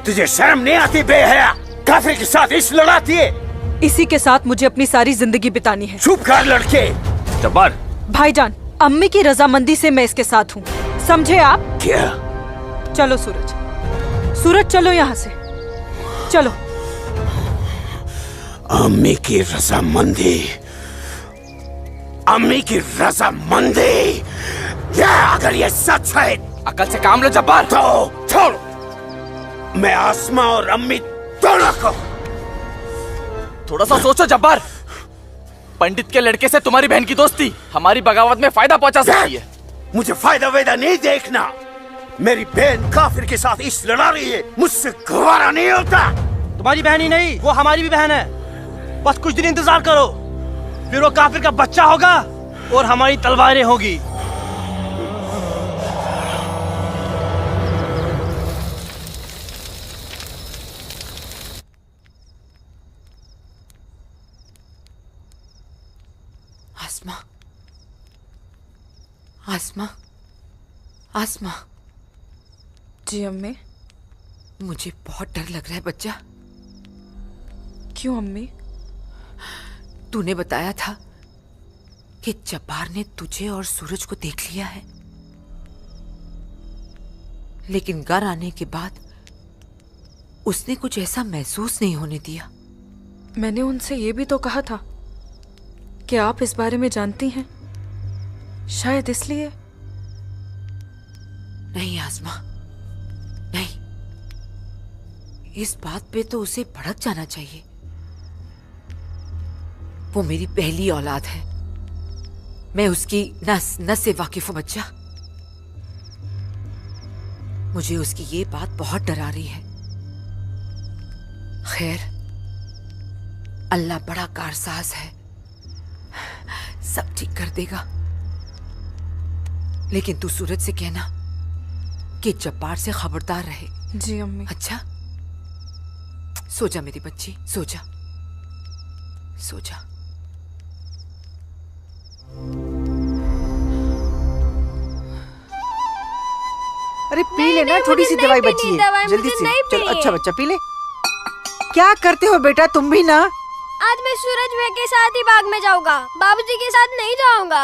Speaker 3: तुझे शर्म नहीं आती बेहया? काफिर के साथ इस लड़ाती है।
Speaker 16: इसी के साथ मुझे अपनी सारी जिंदगी बितानी है।
Speaker 3: चुप कर लड़के।
Speaker 15: जब्बार।
Speaker 16: भाईजान, अम्मी की रजामंदी से मैं इसके साथ हूँ, समझे आप?
Speaker 3: क्या?
Speaker 16: चलो सूरज, सूरज चलो यहाँ से, चलो।
Speaker 3: अम्मी की रजामंदी, अम्मी की रजामंदी, या अगर ये सच है,
Speaker 10: अकल से काम लो जब्बार।
Speaker 3: तो छोड़, मैं आसमा और अम्मी दोनों को।
Speaker 10: थोड़ा सा सोचो जब्बार, पंडित के लड़के से तुम्हारी बहन की दोस्ती हमारी बगावत में फायदा पहुंचा सकती है।
Speaker 3: मुझे फायदा वेदा नहीं देखना, मेरी बहन काफिर के साथ इस लड़ा रही है, मुझसे गवारा नहीं होता।
Speaker 1: तुम्हारी बहन ही नहीं, वो हमारी भी बहन है। बस कुछ दिन इंतजार करो, फिर वो काफिर का बच्चा होगा और हमारी तलवारें होगी।
Speaker 22: आसमा, आसमा, आसमा।
Speaker 16: जी अम्मी।
Speaker 22: मुझे बहुत डर लग रहा है बच्चा।
Speaker 16: क्यों अम्मी?
Speaker 22: तूने बताया था कि जब्बार ने तुझे और सूरज को देख लिया है, लेकिन घर आने के बाद उसने कुछ ऐसा महसूस नहीं होने दिया।
Speaker 16: मैंने उनसे ये भी तो कहा था कि आप इस बारे में जानती हैं, शायद इसलिए।
Speaker 22: नहीं आसमा, नहीं। इस बात पे तो उसे भड़क जाना चाहिए। वो मेरी पहली औलाद है, मैं उसकी नस नस से वाकिफ हूं बच्चा। मुझे उसकी ये बात बहुत डरा रही है। खैर, अल्लाह बड़ा कारसाज है, सब ठीक कर देगा। लेकिन तू सूरज से कहना कि जब्बार से खबरदार रहे।
Speaker 16: जी अम्मी।
Speaker 22: अच्छा, सो जा मेरी बच्ची, सो जा, सो जा। अरे पी लेना, थोड़ी सी दवाई बची है, जल्दी से। चल अच्छा बच्चा पी ले। क्या करते हो बेटा तुम भी ना?
Speaker 13: आज मैं सूरज भैया के साथ ही बाग में जाऊंगा, बाबूजी के साथ नहीं जाऊंगा।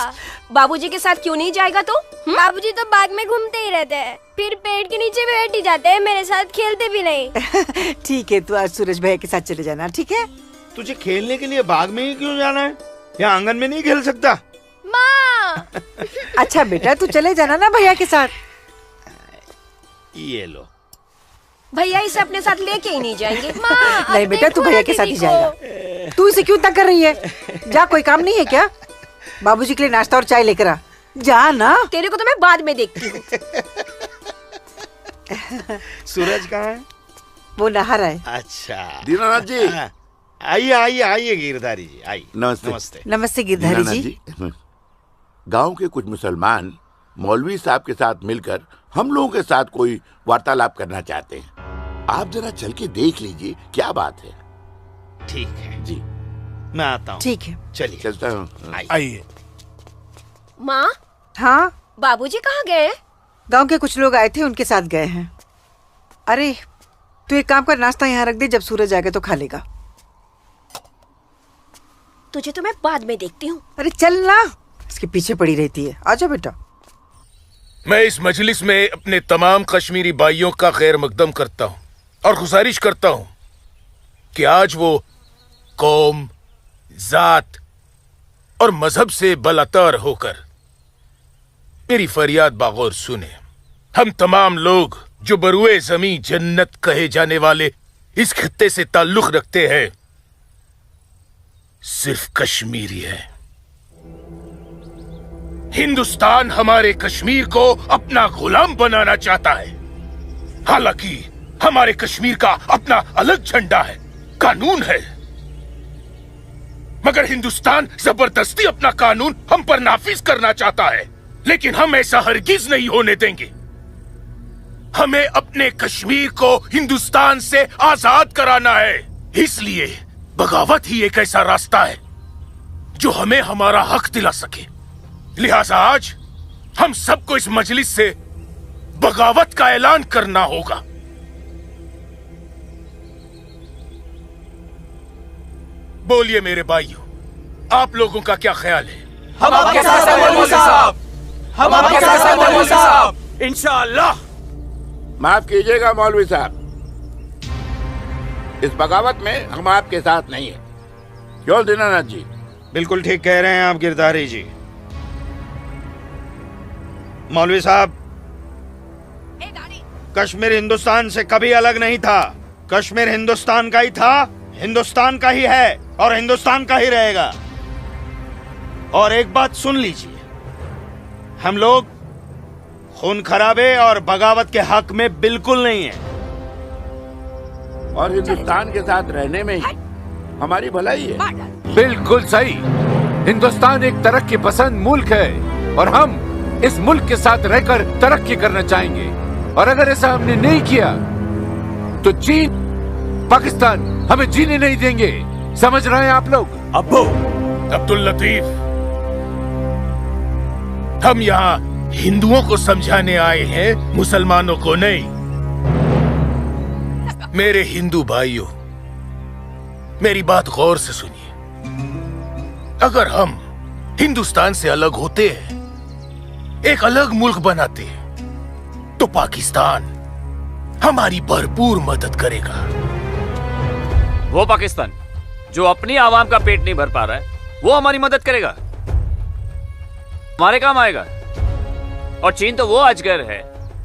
Speaker 17: बाबूजी के साथ क्यों नहीं जाएगा तो?
Speaker 13: बाबूजी तो बाग में घूमते ही रहते हैं, फिर पेड़ के नीचे बैठ ही जाते हैं, मेरे साथ खेलते भी नहीं।
Speaker 22: ठीक है, तू आज सूरज भैया के साथ चले जाना, ठीक है?
Speaker 11: तुझे खेलने के लिए बाग में ही क्यों जाना है? यहाँ आंगन में नहीं खेल सकता?
Speaker 13: माँ।
Speaker 22: अच्छा बेटा, तू चले जाना ना भैया के साथ।
Speaker 11: ये लो।
Speaker 17: भैया इसे अपने साथ लेके ही नहीं जाएंगे।
Speaker 22: नहीं बेटा, तू भैया के साथ ही जाएगा। तू इसे क्यों तंग कर रही है? जा, कोई काम नहीं है क्या? बाबूजी के लिए नाश्ता और चाय लेकर आ। जा ना।
Speaker 17: तेरे को तो मैं बाद में देखती हूँ।
Speaker 11: सूरज कहाँ है?
Speaker 22: वो नहा रहा है।
Speaker 11: अच्छा
Speaker 18: दीनानाथ जी।
Speaker 11: आइए आइए आइए गिरधारी जी, आइए।
Speaker 18: नमस्ते।
Speaker 11: नमस्ते।
Speaker 22: नमस्ते गिरधारी जी।
Speaker 18: गांव के कुछ मुसलमान मौलवी साहब के साथ मिलकर हम लोगों के साथ कोई वार्तालाप करना चाहते हैं। आप जरा चल के देख लीजिए क्या बात है।
Speaker 11: ठीक है
Speaker 18: जी,
Speaker 11: मैं आता हूँ।
Speaker 22: ठीक है,
Speaker 11: चलिए
Speaker 18: चलता हूँ।
Speaker 11: आइए।
Speaker 17: माँ।
Speaker 22: हाँ
Speaker 17: बाबूजी कहाँ गए?
Speaker 22: गांव के कुछ लोग आए थे, उनके साथ गए हैं। अरे तू एक काम कर, नाश्ता यहाँ रख दे, जब सूरज आएगा तो खा लेगा।
Speaker 17: तुझे तो मैं बाद में देखती हूँ।
Speaker 22: अरे चल ना, इसके पीछे पड़ी रहती है। आजा बेटा।
Speaker 20: मैं इस मजलिस में अपने तमाम कश्मीरी भाइयों का खैर मकदम करता हूँ और गुजारिश करता हूँ कि आज वो कौम, जात और मजहब से बलातर होकर मेरी फरियाद बागौर सुने। हम तमाम लोग जो बरुए जमी जन्नत कहे जाने वाले इस खित्ते से ताल्लुक रखते हैं, सिर्फ कश्मीरी है। हिंदुस्तान हमारे कश्मीर को अपना गुलाम बनाना चाहता है। हालांकि हमारे कश्मीर का अपना अलग झंडा है, कानून है, मगर हिंदुस्तान जबरदस्ती अपना कानून हम पर नाफिज करना चाहता है। लेकिन हम ऐसा हरगिज नहीं होने देंगे। हमें अपने कश्मीर को हिंदुस्तान से आजाद कराना है। इसलिए बगावत ही एक ऐसा रास्ता है जो हमें हमारा हक दिला सके। लिहाजा आज हम सबको इस मजलिस से बगावत का ऐलान करना होगा। बोलिए मेरे भाइयों, आप लोगों का क्या ख्याल है?
Speaker 10: हम आपके साथ हैं मौलवी साहब। हम आपके साथ हैं मौलवी साहब।
Speaker 18: इंशाअल्लाह। माफ कीजिएगा मौलवी साहब, इस बगावत में हम आपके साथ नहीं है। क्यों दीनानाथ जी?
Speaker 11: बिल्कुल ठीक कह रहे हैं आप गिरधारी जी। मौलवी साहब, कश्मीर हिंदुस्तान से कभी अलग नहीं था। कश्मीर हिंदुस्तान का ही था, हिंदुस्तान का ही है और हिंदुस्तान का ही रहेगा। और एक बात सुन लीजिए, हम लोग
Speaker 2: खून खराबे और बगावत के हक में बिल्कुल नहीं है।
Speaker 18: और हिंदुस्तान के साथ रहने में ही हमारी भलाई है।
Speaker 19: बिल्कुल सही। हिंदुस्तान एक तरक्की पसंद मुल्क है और हम इस मुल्क के साथ रहकर तरक्की करना चाहेंगे। और अगर ऐसा हमने नहीं किया तो चीन, पाकिस्तान हमें जीने नहीं देंगे। समझ रहे हैं आप लोग?
Speaker 20: अब्बू अब्दुल लतीफ, हम यहाँ हिंदुओं को समझाने आए हैं, मुसलमानों को नहीं। मेरे हिंदू भाइयों, मेरी बात गौर से सुनिए। अगर हम हिंदुस्तान से अलग होते हैं, एक अलग मुल्क बनाते हैं, तो पाकिस्तान हमारी भरपूर मदद करेगा।
Speaker 15: वो पाकिस्तान जो अपनी आवाम का पेट नहीं भर पा रहा है, वो हमारी मदद करेगा, हमारे काम आएगा। और चीन तो वो अजगर है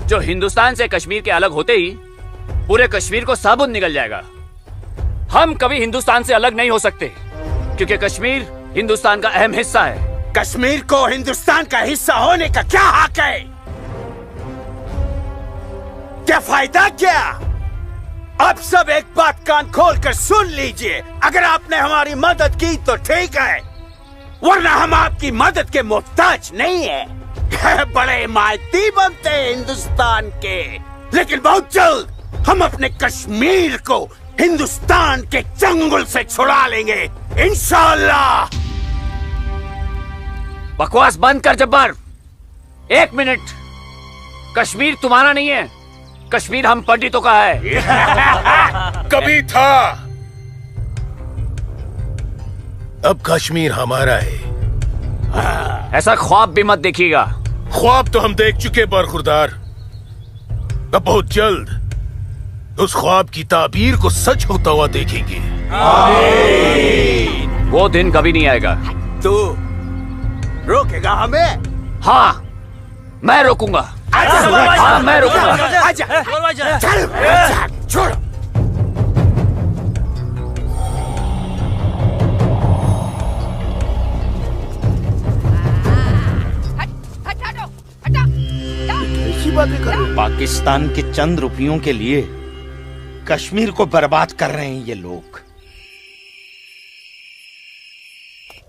Speaker 15: जो हिंदुस्तान से कश्मीर के अलग होते ही पूरे कश्मीर को साबुत निकल जाएगा। हम कभी हिंदुस्तान से अलग नहीं हो सकते, क्योंकि कश्मीर हिंदुस्तान का अहम हिस्सा है।
Speaker 2: कश्मीर को हिंदुस्तान का हिस्सा होने का क्या हक है? क्या फायदा क्या? अब सब एक बात कान खोल कर सुन लीजिए। अगर आपने हमारी मदद की तो ठीक है, वरना हम आपकी मदद के मोहताज नहीं है। बड़े मायती बनते हैं हिंदुस्तान के, लेकिन बहुत जल्द हम अपने कश्मीर को हिंदुस्तान के चंगुल से छुड़ा लेंगे, इंशाअल्लाह।
Speaker 15: बकवास बंद कर जब्बार। 1 मिनट। कश्मीर तुम्हारा नहीं है, कश्मीर हम पंडितों का है।
Speaker 20: कभी था, अब कश्मीर हमारा है।
Speaker 15: ऐसा ख्वाब भी मत देखिएगा।
Speaker 20: ख्वाब तो हम देख चुके बरखुरदार। अब बहुत जल्द उस ख्वाब की ताबीर को सच होता हुआ देखेंगे।
Speaker 15: वो दिन कभी नहीं आएगा।
Speaker 2: तू रोकेगा हमें?
Speaker 15: हाँ, मैं रोकूंगा। हाँ, मैं रोकूंगा।
Speaker 2: आजा, चल, छोड़। पाकिस्तान के चंद रुपयों के लिए कश्मीर को बर्बाद कर रहे हैं ये लोग।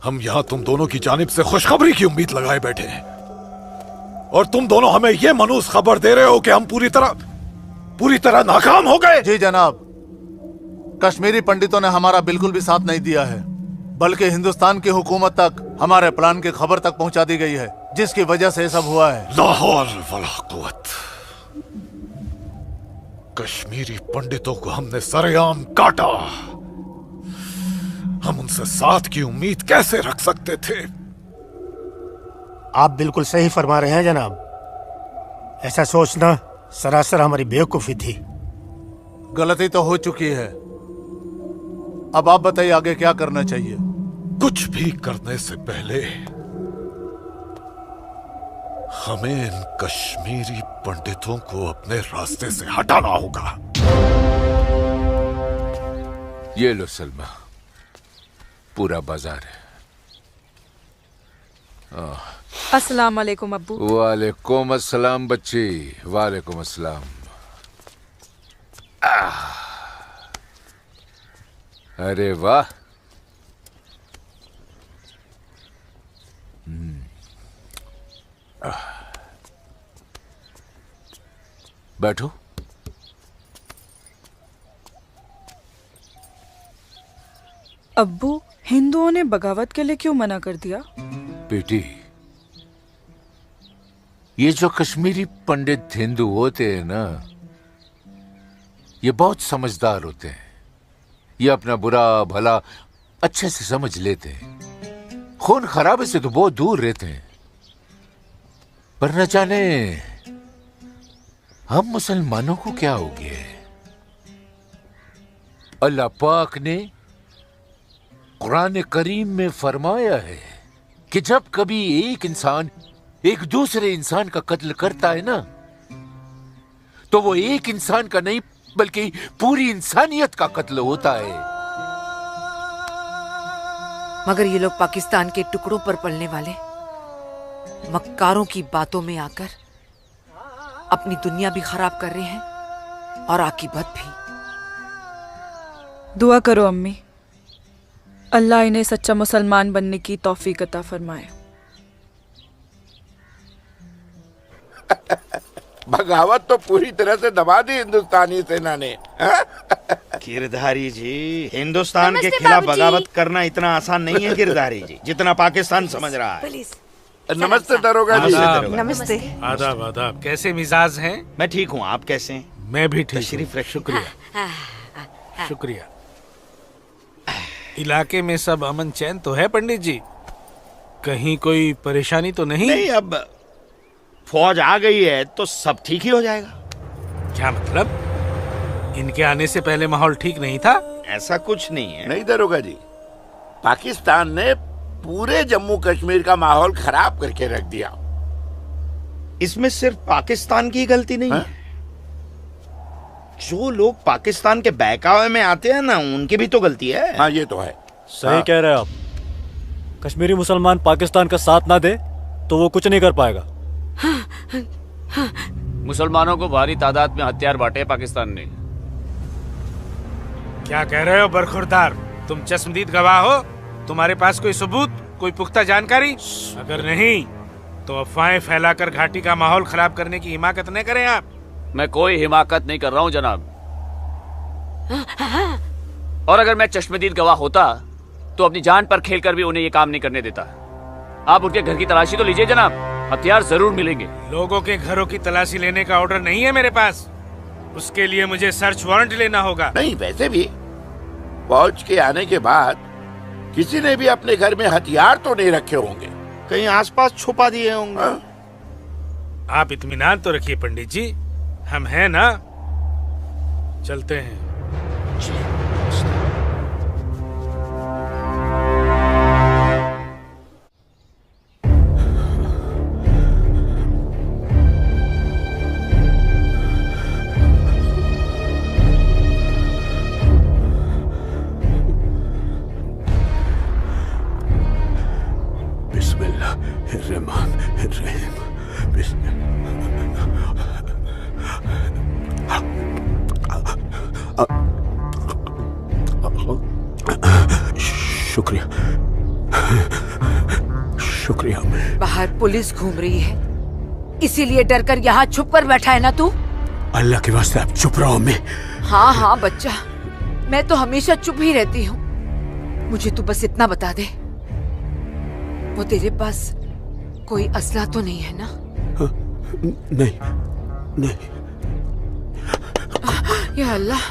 Speaker 4: हम यहाँ तुम दोनों की जानिब से खुशखबरी की उम्मीद लगाए बैठे हैं, और तुम दोनों हमें यह मनूस खबर दे रहे हो कि हम पूरी तरह नाकाम हो गए।
Speaker 14: जी जनाब, कश्मीरी पंडितों ने हमारा बिल्कुल भी साथ नहीं दिया है, बल्कि हिंदुस्तान की हुकूमत तक हमारे प्लान की खबर तक पहुंचा दी गई है, जिसकी वजह से सब हुआ है।
Speaker 4: ला हौल वला कुव्वत। कश्मीरी पंडितों को हमने सरेआम काटा। हम उनसे साथ की उम्मीद कैसे रख सकते थे?
Speaker 21: आप बिल्कुल सही फरमा रहे हैं जनाब। ऐसा सोचना सरासर हमारी बेवकूफी थी।
Speaker 14: गलती तो हो चुकी है, अब आप बताइए आगे क्या करना चाहिए।
Speaker 4: कुछ भी करने से पहले हमें इन कश्मीरी पंडितों को अपने रास्ते से हटाना होगा।
Speaker 19: ये लो सलमा, पूरा बाजार है।
Speaker 16: अस्सलाम वालेकुम अब्बू।
Speaker 19: वालेकुम अस्सलाम बच्ची, वालेकुम अस्सलाम। अरे वाह, बैठो।
Speaker 16: अब्बू, हिंदुओं ने बगावत के लिए क्यों मना कर दिया?
Speaker 19: बेटी, ये जो कश्मीरी पंडित हिंदू होते हैं ना, ये बहुत समझदार होते हैं। ये अपना बुरा भला अच्छे से समझ लेते हैं। खून खराबे से तो बहुत दूर रहते हैं। पर न जाने हम मुसलमानों को क्या हो गया है। अल्लाह पाक ने कुरान करीम में फरमाया है कि जब कभी एक इंसान एक दूसरे इंसान का कत्ल करता है ना, तो वो एक इंसान का नहीं बल्कि पूरी इंसानियत का कत्ल होता है।
Speaker 7: मगर ये लोग पाकिस्तान के टुकड़ों पर पलने वाले मक्कारों की बातों में आकर अपनी दुनिया भी खराब कर रहे हैं और आकीबत भी।
Speaker 16: दुआ करो अम्मी, अल्लाह इन्हें सच्चा मुसलमान बनने की तौफीक अता फरमाए।
Speaker 18: बगावत तो पूरी तरह से दबा दी हिंदुस्तानी सेना ने।
Speaker 11: गिरधारी जी, हिंदुस्तान के खिलाफ बगावत करना इतना आसान नहीं है गिरधारी जी, जितना पाकिस्तान समझ रहा है।
Speaker 18: नमस्ते दरोगा जी।
Speaker 22: नमस्ते।
Speaker 20: आदाब आदाब। कैसे मिजाज हैं?
Speaker 11: मैं ठीक हूँ, आप कैसे हैं?
Speaker 20: मैं भी ठीक
Speaker 11: तशरीफ
Speaker 20: हूँ। शुक्रिया शुक्रिया। इलाके में सब अमन चैन तो है पंडित जी? कहीं कोई परेशानी तो नहीं?
Speaker 11: नहीं, अब फौज आ गई है तो सब ठीक ही हो जाएगा।
Speaker 20: क्या मतलब? इनके आने से पहले माहौल ठीक नहीं था?
Speaker 11: ऐसा कुछ नहीं है।
Speaker 18: नहीं दरोगा जी, पाकिस्तान ने पूरे जम्मू कश्मीर का माहौल खराब करके रख दिया।
Speaker 11: इसमें सिर्फ पाकिस्तान की गलती नहीं है। जो लोग पाकिस्तान के बहकावे में आते हैं ना, उनकी भी तो गलती है।
Speaker 18: हाँ, ये तो है।
Speaker 5: सही कह रहे हैं आप। कश्मीरी मुसलमान पाकिस्तान का साथ ना दे तो वो कुछ नहीं कर पाएगा।
Speaker 15: मुसलमानों को भारी तादाद में हथियार बांटे पाकिस्तान ने।
Speaker 20: क्या कह रहे हो बरखुरदार? तुम चश्मदीद गवाह हो? तुम्हारे पास कोई सबूत, कोई पुख्ता जानकारी? अगर नहीं तो अफवाहें फैलाकर घाटी का माहौल खराब करने की हिमाकत न करें आप।
Speaker 15: मैं कोई हिमाकत नहीं कर रहा हूँ जनाब। और अगर मैं चश्मदीद गवाह होता तो अपनी जान पर खेलकर भी उन्हें ये काम नहीं करने देता। आप उनके घर की तलाशी तो लीजिए जनाब, हथियार जरूर मिलेंगे।
Speaker 20: लोगों के घरों की तलाशी लेने का ऑर्डर नहीं है मेरे पास। उसके लिए मुझे सर्च वारंट लेना होगा।
Speaker 18: नहीं, वैसे भी फौज के आने के बाद किसी ने भी अपने घर में हथियार तो नहीं रखे होंगे,
Speaker 11: कहीं आसपास छुपा दिए होंगे।
Speaker 20: आप इत्मीनान तो रखिए पंडित जी, हम हैं ना। चलते हैं।
Speaker 3: शुक्रिया शुक्रिया।
Speaker 7: बाहर पुलिस घूम रही है, इसीलिए डर कर यहाँ छुप कर बैठा है ना तू?
Speaker 3: अल्लाह के वास्ते आप चुप रहो अम्मी।
Speaker 7: हाँ हाँ बच्चा, मैं तो हमेशा चुप ही रहती हूँ। मुझे तू बस इतना बता दे, वो तेरे पास कोई असला तो नहीं है ना?
Speaker 3: नहीं नहीं।
Speaker 7: या अल्लाह।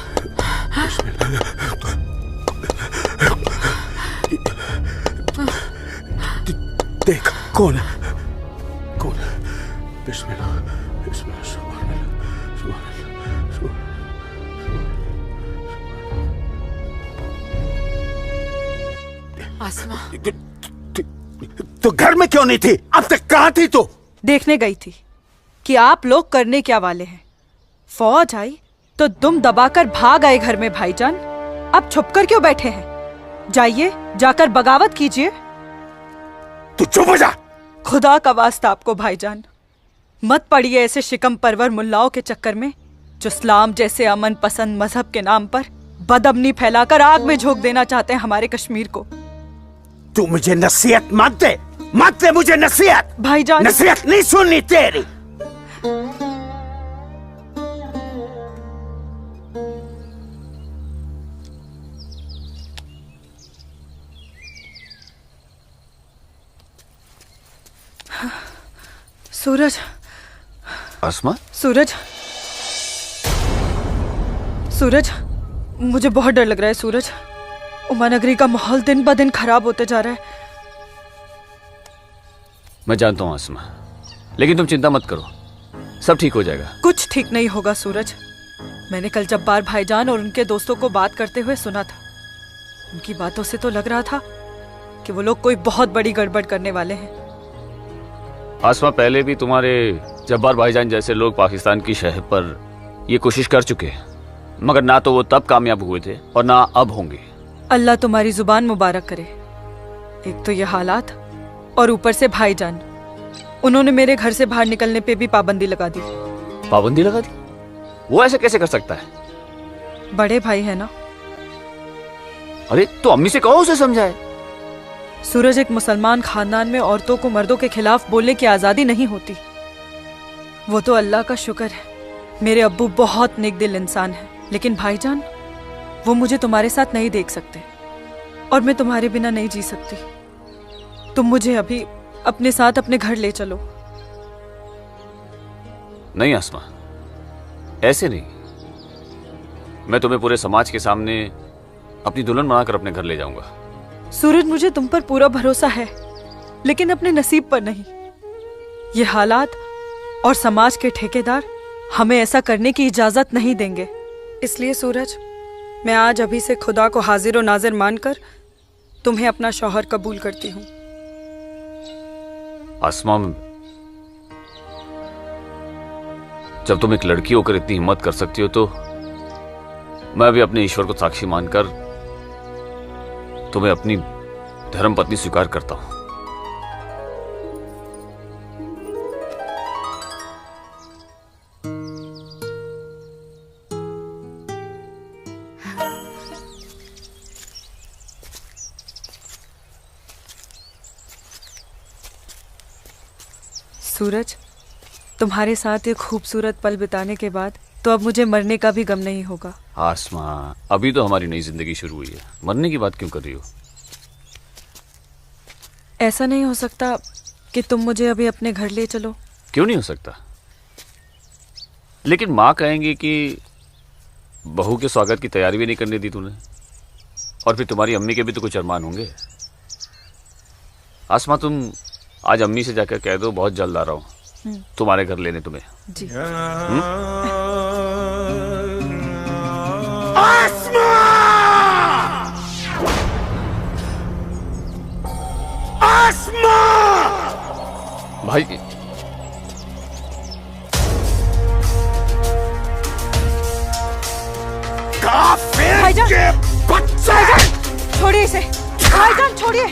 Speaker 3: देख कौन है, कौन है? बिस्मिल्लाह बिस्मिल्लाह सुभान अल्लाह सुभान अल्लाह।
Speaker 7: आसमा,
Speaker 2: तो घर में क्यों नहीं थी? अब तक कहाँ थी तू?
Speaker 16: देखने गई थी कि आप लोग करने क्या वाले हैं। फौज आई तो दुम दबाकर भाग आए घर में भाईजान। अब छुपकर क्यों बैठे हैं? जाइए, जाकर बगावत कीजिए।
Speaker 2: तू चुप हो जा।
Speaker 16: खुदा का वास्ता आपको भाईजान, मत पड़िए ऐसे शिकम परवर मुल्लाओं के चक्कर में जो इस्लाम जैसे अमन पसंद मजहब के नाम पर बदअमनी फैलाकर आग में झोंक देना चाहते हैं हमारे कश्मीर को।
Speaker 2: तू मुझे नसीहत मत दे, मत दे मुझे नसीहत।
Speaker 16: भाईजान,
Speaker 2: नसीहत नहीं सुननी तेरी।
Speaker 16: सूरज,
Speaker 15: आसमा,
Speaker 16: सूरज, सूरज, मुझे बहुत डर लग रहा है सूरज। उमा नगरी का माहौल दिन ब दिन खराब होते जा रहा है।
Speaker 15: मैं जानता हूँ आसमा, लेकिन तुम चिंता मत करो, सब ठीक हो जाएगा।
Speaker 16: कुछ ठीक नहीं होगा सूरज। मैंने कल जब्बार भाईजान और उनके दोस्तों को बात करते हुए सुना था। उनकी बातों से तो लग रहा था कि वो लोग कोई बहुत बड़ी गड़बड़ करने वाले हैं।
Speaker 15: आसमा, पहले भी तुम्हारे जब्बार भाईजान जैसे लोग पाकिस्तान की शहर पर ये कोशिश कर चुके हैं, मगर ना तो वो तब कामयाब हुए थे और ना अब होंगे।
Speaker 16: अल्लाह तुम्हारी जुबान मुबारक करे। एक तो ये हालात और ऊपर से भाईजान, उन्होंने मेरे घर से बाहर निकलने पे भी पाबंदी लगा दी।
Speaker 15: पाबंदी लगा दी? वो ऐसे कैसे कर सकता है?
Speaker 16: बड़े भाई है ना।
Speaker 15: अरे तो अम्मी से कहो, उसे समझाए।
Speaker 16: सूरज, एक मुसलमान खानदान में औरतों को मर्दों के खिलाफ बोलने की आजादी नहीं होती। वो तो अल्लाह का शुक्र है, मेरे अब्बू बहुत नेक दिल इंसान है। लेकिन भाईजान, वो मुझे तुम्हारे साथ नहीं देख सकते और मैं तुम्हारे बिना नहीं जी सकती। तुम मुझे अभी अपने साथ अपने घर ले चलो।
Speaker 15: नहीं आसमा, ऐसे नहीं। मैं तुम्हें पूरे समाज के सामने अपनी दुल्हन बनाकर अपने घर ले जाऊंगा।
Speaker 16: सूरज, मुझे तुम पर पूरा भरोसा है, लेकिन अपने नसीब पर नहीं। ये हालात और समाज के ठेकेदार हमें ऐसा करने की इजाजत नहीं देंगे। इसलिए सूरज, मैं आज अभी से खुदा को हाजिर और नाजिर मानकर तुम्हें अपना शौहर कबूल करती हूँ।
Speaker 15: आसमा, जब तुम एक लड़की होकर इतनी हिम्मत कर सकती हो तो मैं भी अपने ईश्वर को साक्षी मानकर तुम्हें अपनी धर्मपत्नी स्वीकार करता हूं।
Speaker 16: सूरज, तुम्हारे साथ ये खूबसूरत पल बिताने के बाद तो अब मुझे मरने का भी गम नहीं होगा।
Speaker 15: आसमा, अभी तो हमारी नई जिंदगी शुरू हुई है, मरने की बात क्यों कर रही हो?
Speaker 16: ऐसा नहीं हो सकता कि तुम मुझे अभी अपने घर ले चलो?
Speaker 15: क्यों नहीं हो सकता? लेकिन माँ कहेंगी कि बहू के स्वागत की तैयारी भी नहीं करने दी तूने, और फिर तुम्हारी अम्मी के भी तो कुछ अरमान होंगे। आसमा, तुम आज अम्मी से जाकर कह दो बहुत जल्द आ रहा हूँ तुम्हारे घर लेने तुम्हें।
Speaker 16: जी।
Speaker 2: आसमा! आसमा!
Speaker 15: भाई,
Speaker 2: काफिर के बच्चे!
Speaker 16: छोड़िए इसे भाईजान, छोड़िए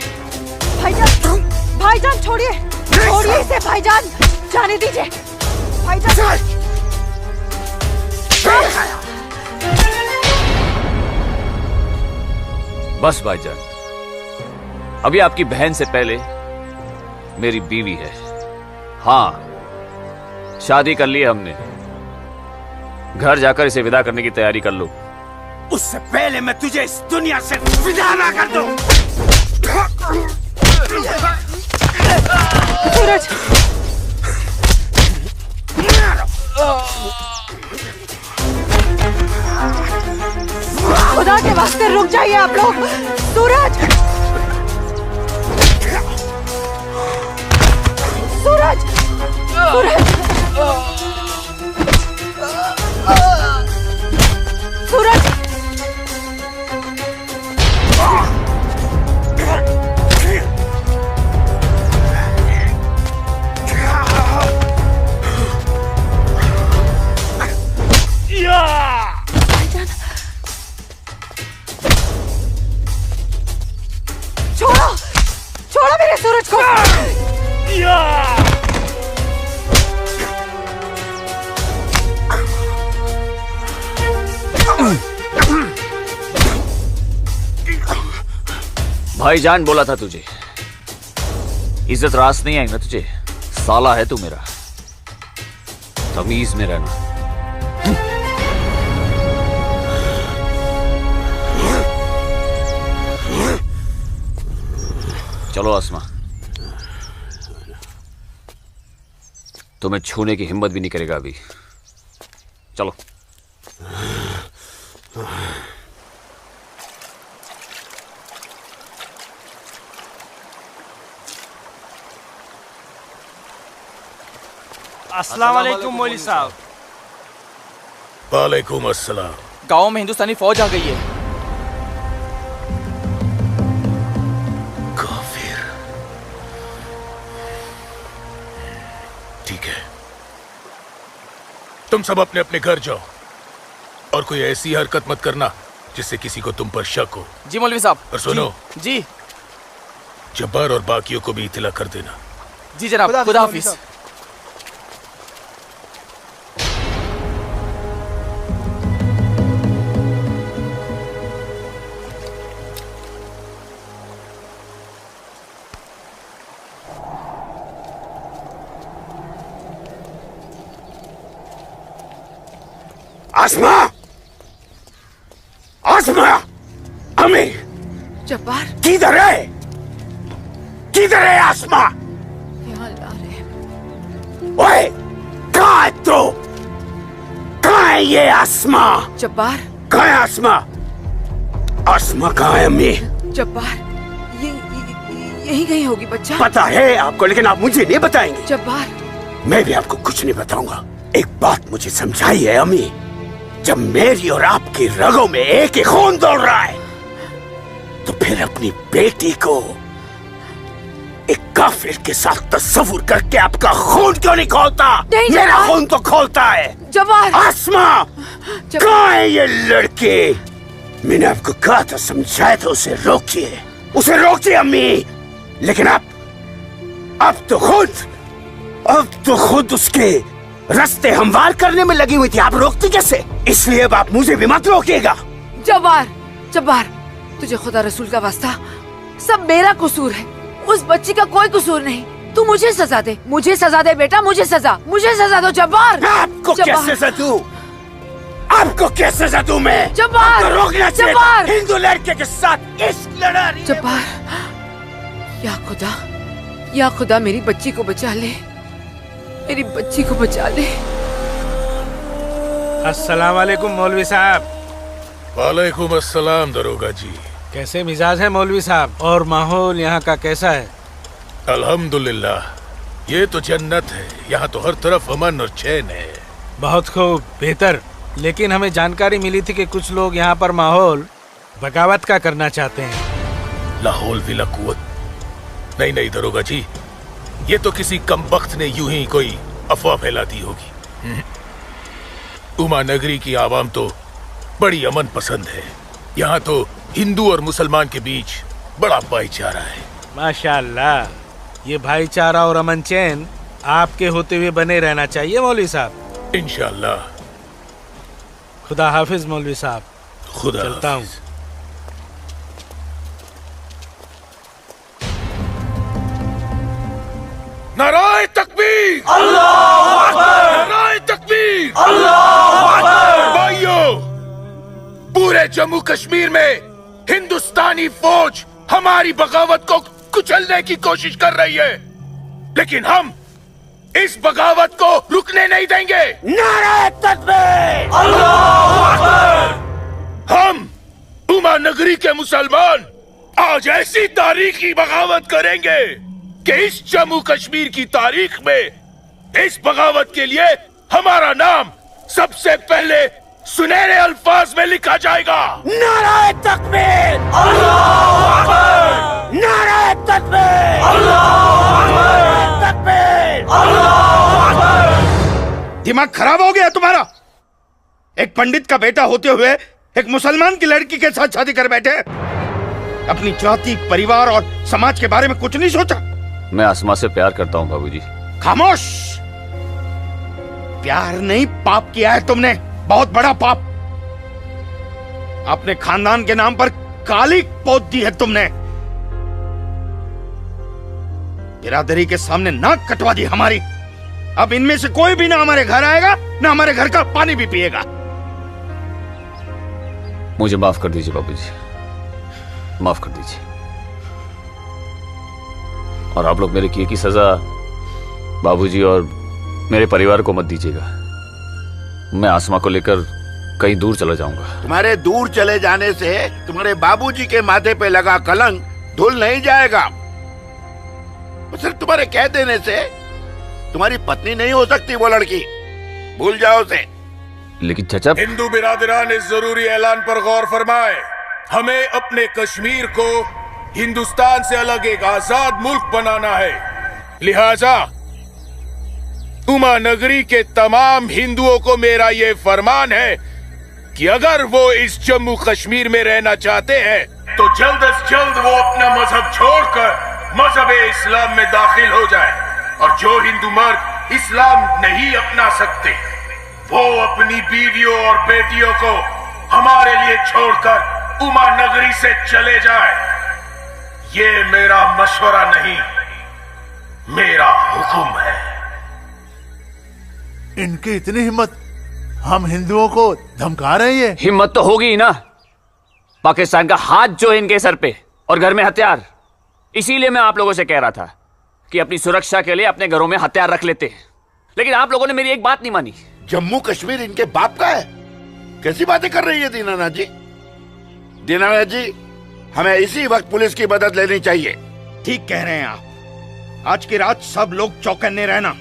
Speaker 16: भाईजान, भाईजान छोड़िए, छोड़िए इसे भाईजान, जाने दीजिए भाईजान।
Speaker 15: बस भाईजान, अभी आपकी बहन से पहले मेरी बीवी है। हाँ, शादी कर ली हमने। घर जाकर इसे विदा करने की तैयारी कर लो।
Speaker 2: उससे पहले मैं तुझे इस दुनिया से विदा ना कर दूं।
Speaker 16: सूरज, खुदा के वास्ते रुक जाइए आप लोग। सूरज, सूरज, सूरज, सूरज, छोड़ो, छोड़ो मेरे सूरज को।
Speaker 15: भाईजान बोला था तुझे, इज्जत रास नहीं आई ना तुझे। साला है तू मेरा, तमीज में रहना। चलो आसमा, तुम्हें छूने की हिम्मत भी नहीं करेगा अभी। चलो।
Speaker 1: अस्सलाम वालेकुम मौलवी साहब।
Speaker 20: वालेकुम अस्सलाम।
Speaker 10: गांव में हिंदुस्तानी फौज आ गई है।
Speaker 20: काफिर। ठीक है, तुम सब अपने अपने घर जाओ और कोई ऐसी हरकत मत करना जिससे किसी को तुम पर शक हो।
Speaker 10: जी मौलवी साहब।
Speaker 20: और सुनो
Speaker 10: जी,
Speaker 20: जब्बार और बाकियों को भी इत्तला कर देना।
Speaker 10: जी जनाब, खुदा हाफिज।
Speaker 2: आसमा, आसमा, अम्मी
Speaker 7: जब्बार
Speaker 2: किधर है? किधर है आसमा?
Speaker 7: यहाँ ला रहे हैं।
Speaker 2: ओए, कहाँ है तू? कहाँ है ये आसमा?
Speaker 7: जब्बार
Speaker 2: कहाँ है आसमा? आसमा कहाँ है अम्मी?
Speaker 7: जब्बार यही कहीं होगी बच्चा।
Speaker 2: पता है आपको, लेकिन आप मुझे नहीं बताएंगे।
Speaker 7: जब्बार
Speaker 2: मैं भी आपको कुछ नहीं बताऊंगा। एक बात मुझे समझाई है अम्मी, जब मेरी और आपकी रगों में एक ही खून दौड़ रहा है, तो फिर अपनी बेटी को एक काफिर के साथ तस्वुर करके आपका खून क्यों नहीं खोलता? मेरा खून तो खोलता है।
Speaker 7: जब्बार
Speaker 2: आसमा, कहाँ है ये लड़की? मैंने आपको कहा था, समझाया था, उसे रोकिए, उसे रोकिए अम्मी। लेकिन अब तो खुद उसके रास्ते हमवार करने में लगी हुई थी। आप रोकती कैसे? इसलिए अब आप मुझे भी मत रोकिएगा।
Speaker 7: जब्बार, जब्बार, तुझे खुदा रसूल का वास्ता, सब मेरा कसूर है, उस बच्ची का कोई कसूर नहीं। तू मुझे सजा दे, मुझे सजा दे बेटा, मुझे सजा दो जब्बार।
Speaker 2: आपको क्या सजा दूं? आपको क्या सजा दूं मैं?
Speaker 7: जब्बार,
Speaker 2: आपको रोकना चाहिए था। हिंदू लड़के के साथ इश्क लड़ा रही है।
Speaker 7: जब्बार, या खुदा मेरी बच्ची को बचा ले, मेरी बच्ची को बचा ले।
Speaker 20: अस्सलाम वालेकुम मौलवी साहब।
Speaker 4: वालेकुम अस्सलाम दरोगा जी।
Speaker 20: कैसे मिजाज है मौलवी साहब, और माहौल यहाँ का कैसा है?
Speaker 4: अल्हम्दुलिल्लाह, ये तो जन्नत है। यहाँ तो हर तरफ अमन और चैन है।
Speaker 20: बहुत खूब, बेहतर। लेकिन हमें जानकारी मिली थी कि कुछ लोग यहाँ पर माहौल बगावत का करना चाहते हैं।
Speaker 4: लाहौल विला कुव्वत। नहीं दरोगा जी, ये तो किसी कमबख्त ने यूं ही कोई अफवाह फैला दी होगी। उमा नगरी की आवाम तो बड़ी अमन पसंद है। यहाँ तो हिंदू और मुसलमान के बीच बड़ा भाईचारा है।
Speaker 20: माशाअल्लाह, ये भाईचारा और अमन चैन आपके होते हुए बने रहना चाहिए मौलवी साहब।
Speaker 4: इंशाअल्लाह।
Speaker 20: खुदा हाफिज मौलवी साहब।
Speaker 4: खुदा
Speaker 20: चलता हूँ।
Speaker 4: नाराए तकबीर,
Speaker 2: अल्लाहू अकबर,
Speaker 4: नाराए तकबीर,
Speaker 2: अल्लाहू अकबर।
Speaker 4: भाइयों, पूरे जम्मू कश्मीर में हिंदुस्तानी फौज हमारी बगावत को कुचलने की कोशिश कर रही है, लेकिन हम इस बगावत को रुकने नहीं देंगे।
Speaker 2: नाराए तकबीर, अल्लाहू अकबर।
Speaker 4: हम उमा नगरी के मुसलमान आज ऐसी तारीखी बगावत करेंगे कि इस जम्मू कश्मीर की तारीख में इस बगावत के लिए हमारा नाम सबसे पहले सुनहरे अल्फाज में लिखा जाएगा।
Speaker 2: नाराए तकबीर, अल्लाहू अकबर। नाराए तकबीर, अल्लाहू अकबर। तकबीर, अल्लाहू अकबर।
Speaker 21: दिमाग खराब हो गया तुम्हारा? एक पंडित का बेटा होते हुए एक मुसलमान की लड़की के साथ शादी कर बैठे। अपनी जाति, परिवार और समाज के बारे में कुछ नहीं सोचा?
Speaker 15: मैं आसमा से प्यार करता हूँ बाबूजी।
Speaker 21: खामोश। प्यार नहीं, पाप किया है तुमने, बहुत बड़ा पाप। अपने खानदान के नाम पर काली पोत दी है तुमने। बिरादरी के सामने नाक कटवा दी हमारी। अब इनमें से कोई भी ना हमारे घर आएगा, ना हमारे घर का पानी भी पिएगा।
Speaker 15: मुझे माफ कर दीजिए बाबूजी, माफ कर दीजिए। और आप लोग मेरे किए की सजा बाबूजी और मेरे परिवार को मत दीजिएगा। मैं आसमा को लेकर कहीं दूर चला जाऊंगा।
Speaker 18: तुम्हारे दूर चले जाने से तुम्हारे बाबूजी के माथे पे लगा कलंक धुल नहीं जाएगा। सिर्फ तुम्हारे कह देने से तुम्हारी पत्नी नहीं हो सकती वो लड़की, भूल जाओ उसे।
Speaker 15: लेकिन चाचा,
Speaker 4: हिंदू बिरादरान इस जरूरी ऐलान पर गौर फरमाए। हमें अपने कश्मीर को हिंदुस्तान से अलग एक आजाद मुल्क बनाना है। लिहाजा उमा नगरी के तमाम हिंदुओं को मेरा ये फरमान है कि अगर वो इस जम्मू कश्मीर में रहना चाहते हैं तो जल्द से जल्द वो अपना मजहब छोड़कर मजहब इस्लाम में दाखिल हो जाए। और जो हिंदू मर्द इस्लाम नहीं अपना सकते वो अपनी बीवियों और बेटियों को हमारे लिए छोड़कर उमा नगरी से चले जाए। ये मेरा मशवरा नहीं, मेरा हुक्म है।
Speaker 14: इनकी इतनी हिम्मत हम हिंदुओं को धमका रहे हैं।
Speaker 15: हिम्मत तो होगी ही ना। पाकिस्तान का हाथ जो है इनके सर पे और घर में हथियार। इसीलिए मैं आप लोगों से कह रहा था कि अपनी सुरक्षा के लिए अपने घरों में हथियार रख लेते, लेकिन आप लोगों ने मेरी एक बात नहीं मानी।
Speaker 18: जम्मू कश्मीर इनके बाप का है? कैसी बातें कर रही है दीनानाथ जी? दीनानाथ जी, हमें इसी वक्त पुलिस की मदद लेनी चाहिए।
Speaker 21: ठीक कह रहे हैं आप। आज की रात सब लोग चौकन्ने रहना।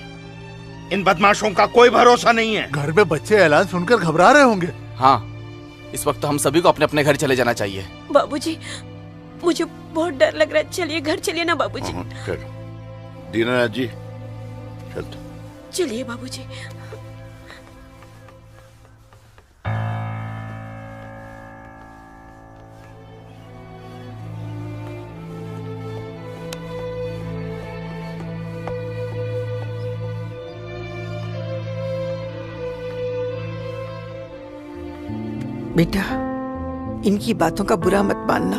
Speaker 21: इन बदमाशों का कोई भरोसा नहीं है।
Speaker 14: घर में बच्चे ऐलान सुनकर घबरा रहे होंगे।
Speaker 10: हाँ, इस वक्त हम सभी को अपने अपने घर चले जाना चाहिए।
Speaker 17: बाबूजी, मुझे बहुत डर लग रहा है। चलिए घर चलिए ना बाबूजी।
Speaker 18: दीनानाथ जी चल।
Speaker 17: चलिए बाबूजी।
Speaker 22: बेटा, इनकी बातों का बुरा मत मानना।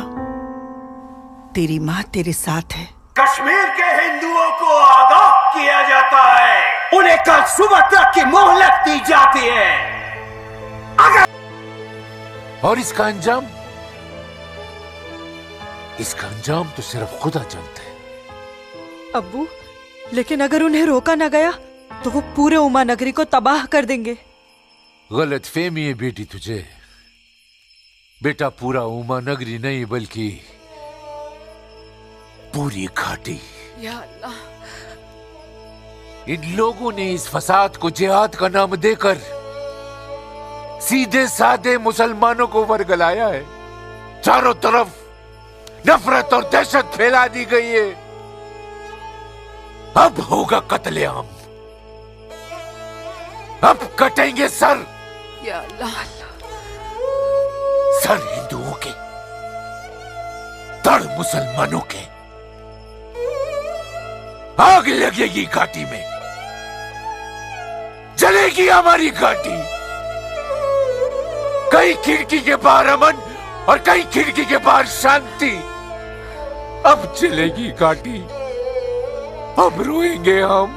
Speaker 22: तेरी माँ तेरे साथ है।
Speaker 2: कश्मीर के हिंदुओं को आगाह किया जाता है। उन्हें कल सुबह तक की मोहलत दी जाती है।
Speaker 19: और इसका अंजाम तो सिर्फ खुदा जानता है।
Speaker 16: अब्बू, लेकिन अगर उन्हें रोका न गया तो वो पूरे उमा नगरी को तबाह कर देंगे।
Speaker 19: गलत फहमी है बेटी तुझे। बेटा, पूरा उमा नगरी नहीं बल्कि पूरी घाटी।
Speaker 7: या अल्लाह।
Speaker 19: इन लोगों ने इस फसाद को जिहाद का नाम देकर सीधे साधे मुसलमानों को वर्गलाया है। चारों तरफ नफरत और दहशत फैला दी गई है। अब होगा कत्लेआम। अब कटेंगे सर।
Speaker 7: या अल्लाह।
Speaker 19: सर हिंदुओं के, धड़ मुसलमानों के। आग लगेगी घाटी में, जलेगी हमारी घाटी। कई खिड़की के बाहर अमन और कई खिड़की के बाहर शांति। अब चलेगी घाटी। अब रोएंगे हम,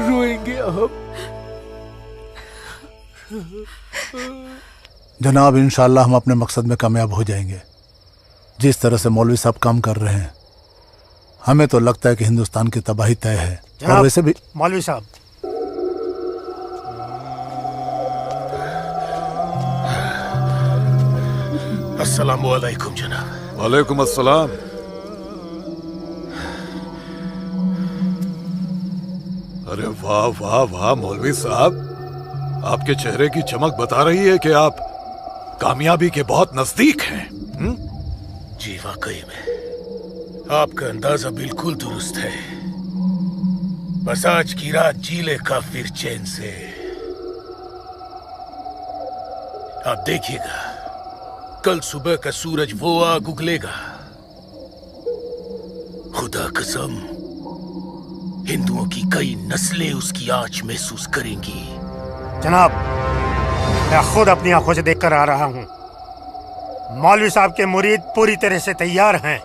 Speaker 19: रोएंगे हम।
Speaker 14: जनाब, इंशाल्लाह हम अपने मकसद में कामयाब हो जाएंगे। जिस तरह से मौलवी साहब काम कर रहे हैं, हमें तो लगता है कि हिंदुस्तान की तबाही तय है। और वैसे भी
Speaker 21: मौलवी साहब, अस्सलाम वालेकुम जनाब।
Speaker 4: वालेकुम अस्सलाम। अरे वाह वाह वाह मौलवी साहब, आपके चेहरे की चमक बता रही है कि आप कामयाबी के बहुत नजदीक हैं।
Speaker 21: जी वाकई में आपका अंदाजा बिल्कुल दुरुस्त है। बस आज की रात जी ले काफिर चैन से। आप देखिएगा, कल सुबह का सूरज वो आग उगलेगा। खुदा कसम, हिंदुओं की कई नस्लें उसकी आंच महसूस करेंगी। जनाब, मैं खुद अपनी आंखों से देखकर आ रहा हूँ। मौलवी साहब के मुरीद पूरी तरह से तैयार हैं।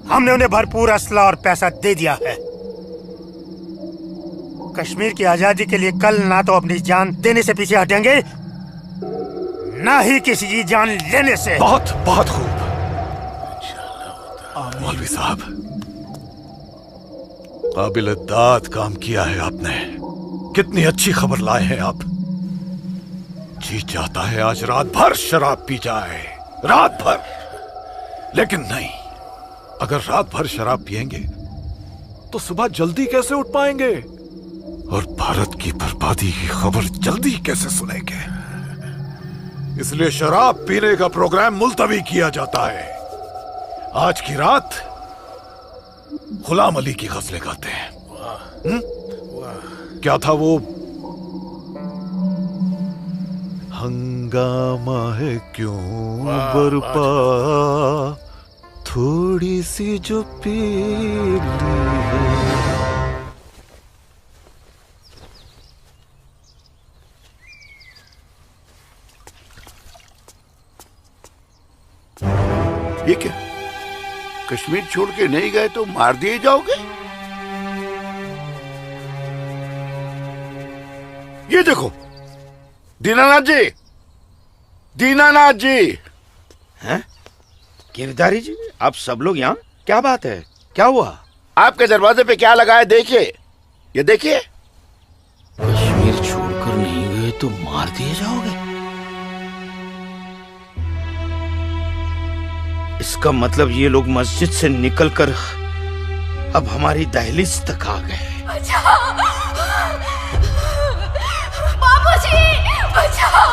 Speaker 21: हमने उन्हें भरपूर असला और पैसा दे दिया है। कश्मीर की आजादी के लिए कल ना तो अपनी जान देने से पीछे हटेंगे, ना ही किसी की जान लेने से।
Speaker 4: बहुत बहुत खूब मौलवी साहब, काबिल दाद काम किया है आपने। कितनी अच्छी खबर लाए हैं आप। जी चाहता है आज रात भर शराब पी जाए, रात भर। लेकिन नहीं, अगर रात भर शराब पिएंगे तो सुबह जल्दी कैसे उठ पाएंगे और भारत की बर्बादी की खबर जल्दी कैसे सुनेंगे। इसलिए शराब पीने का प्रोग्राम मुलतवी किया जाता है। आज की रात गुलाम अली की गजलें गाते हैं। क्या था वो? हंगामा है क्यों बरपा, थोड़ी सी जो पी ली है।
Speaker 18: ये क्या, कश्मीर छोड़ के नहीं गए तो मार दिए जाओगे? देखो, दीनानाथ जी, दीनानाथ जी। हैं? गिरधारी जी, आप सब लोग यहाँ? क्या बात है, क्या हुआ? आपके दरवाजे पे क्या लगा है देखिए, ये देखिए। कश्मीर छोड़कर नहीं गए तो मार दिए जाओगे? इसका मतलब ये लोग मस्जिद से निकलकर अब हमारी दहलीज तक आ गए।
Speaker 12: बाबूजी, बचाओ!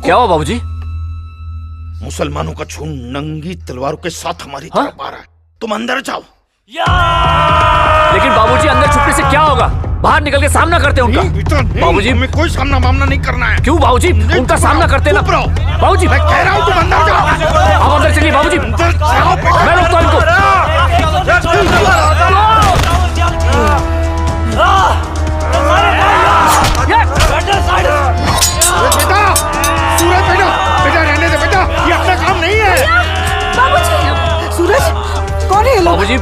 Speaker 15: क्या हुआ बाबूजी?
Speaker 18: मुसलमानों का झुंड नंगी तलवारों के साथ हमारी तरफ आ रहा है, तुम अंदर जाओ।
Speaker 15: लेकिन बाबूजी अंदर छुपने से क्या होगा? बाहर निकल के सामना करते उनका। बाबूजी
Speaker 18: हमें कोई सामना मामला नहीं करना है।
Speaker 15: क्यों बाबूजी? उनका सामना करते ना। बाबूजी
Speaker 18: मैं कह रहा हूँ तुम अंदर जाओ।
Speaker 15: आप अंदर चलिए बाबूजी। मैं रोकता हूं इनको।
Speaker 18: बेटा, सूरज बेटा, बेटा रहने दे बेटा, ये अपना काम नहीं है।
Speaker 22: बाबूजी, सूरज कौन है ये लोग?
Speaker 15: बाबूजी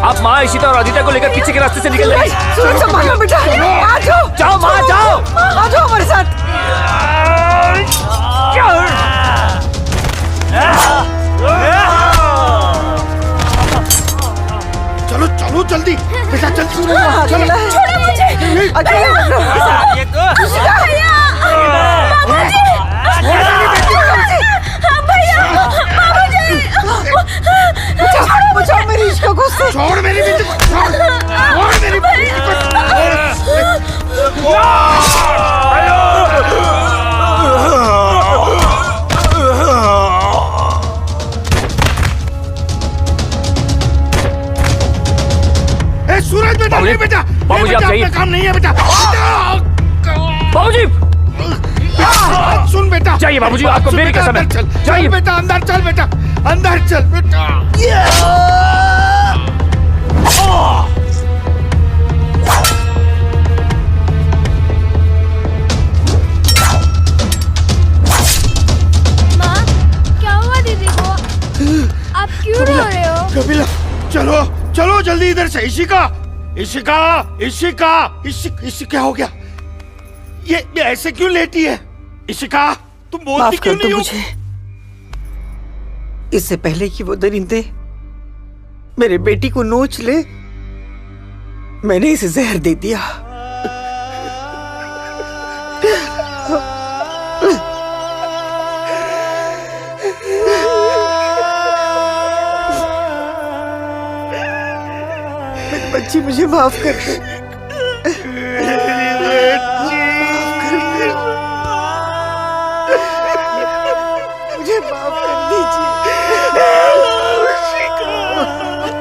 Speaker 15: आप माँ इशिता और आदित्य को लेकर पीछे के रास्ते से निकल जाइए।
Speaker 22: सूरज संभालो बेटा, आ जाओ।
Speaker 15: जाओ माँ जाओ,
Speaker 22: आ जाओ हमारे साथ।
Speaker 18: चलो चलो जल्दी बेटा, चल
Speaker 22: चलो।
Speaker 12: छोड़ो मुझे।
Speaker 22: बचाओ मेरी इश्क को से।
Speaker 18: छोड़ मेरी बेटी को, छोड़ मेरी बेटी को। सूरज बेटा, नहीं बेटा,
Speaker 15: बाबूजी आप जाइए।
Speaker 18: काम नहीं है बेटा।
Speaker 15: बाबूजी
Speaker 18: सुन बेटा,
Speaker 15: जाइए बाबूजी, आपको मेरी कसम है।
Speaker 18: जाइए बेटा, अंदर चल बेटा, अंदर चल बेटा।
Speaker 13: माँ क्या हुआ दीदी को? आप क्यों रो रहे हो?
Speaker 18: कपिला चलो चलो जल्दी इधर से। इशिका, इशिका, इशिका, इशिका क्या हो गया? ये ऐसे क्यों लेटी है? इशिका तुम बोलती क्यों नहीं हो?
Speaker 22: मुझे इससे पहले कि वो दरिंदे मेरे बेटी को नोच ले, मैंने इसे जहर दे दिया। मेरी बच्ची मुझे माफ कर दे। मुझे माफ कर दीजिए।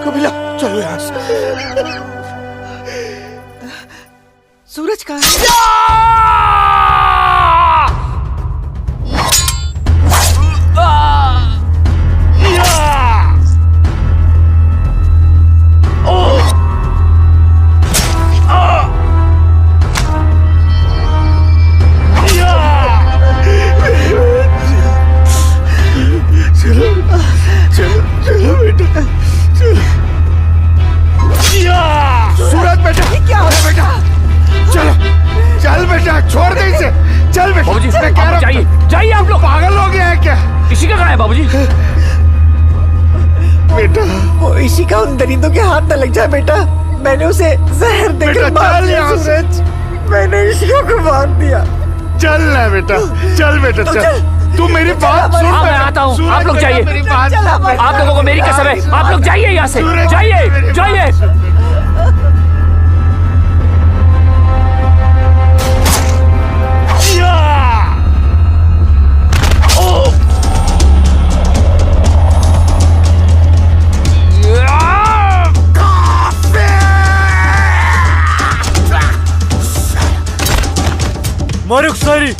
Speaker 18: कपिला चलो यहाँ से।
Speaker 22: सूरज कहाँ है?
Speaker 18: सूरज बेटा, क्या हो बेटा? चलो चल बेटा, छोड़ दे इसे, चल बेटा।
Speaker 15: बाबूजी
Speaker 18: मैं कह रहा हूं,
Speaker 15: जाइए जाइए आप लोग।
Speaker 18: पागल हो गया है क्या?
Speaker 15: इशिका कहाँ है बाबूजी?
Speaker 21: बेटा।
Speaker 22: वो इसी का उन दरिंदों के हाथ न लग जाए बेटा। मैंने उसे जहर देकर मार दिया सूरज। मैंने इशिका को मार दिया।
Speaker 21: चल ना बेटा, चल बेटा चल। तू मेरी बात सुन।
Speaker 6: हाँ मैं आता हूँ, आप लोग जाइए। आप लोगों को मेरी कसम है, आप लोग जाइए यहाँ से, जाइए जाइए।
Speaker 5: मारुक सारी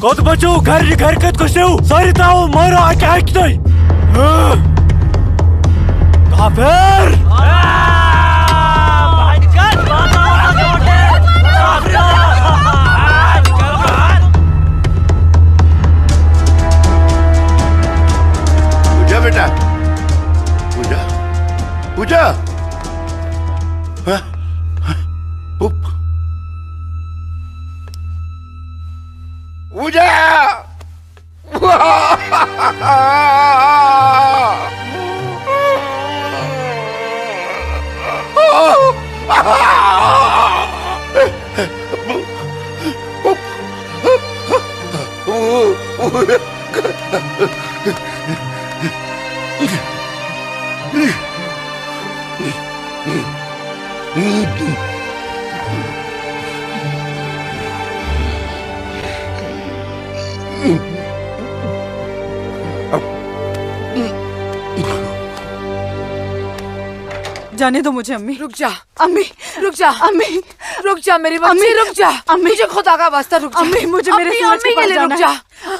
Speaker 5: कत बचो घर घर कत कशो सारी ताऊ मारो आके आके नहीं काफिर
Speaker 18: पूजा बेटा, पूजा पूजा हाँ? पूजा
Speaker 16: जाने दो मुझे अम्मी।
Speaker 7: रुक जा अम्मी, रुक जा अम्मी, रुक जा मेरी बच्ची, रुक जा अम्मी, मुझे खुदा का वास्ता रुक जा
Speaker 16: अम्मी, मुझे मेरे सूरज के पास जाना है।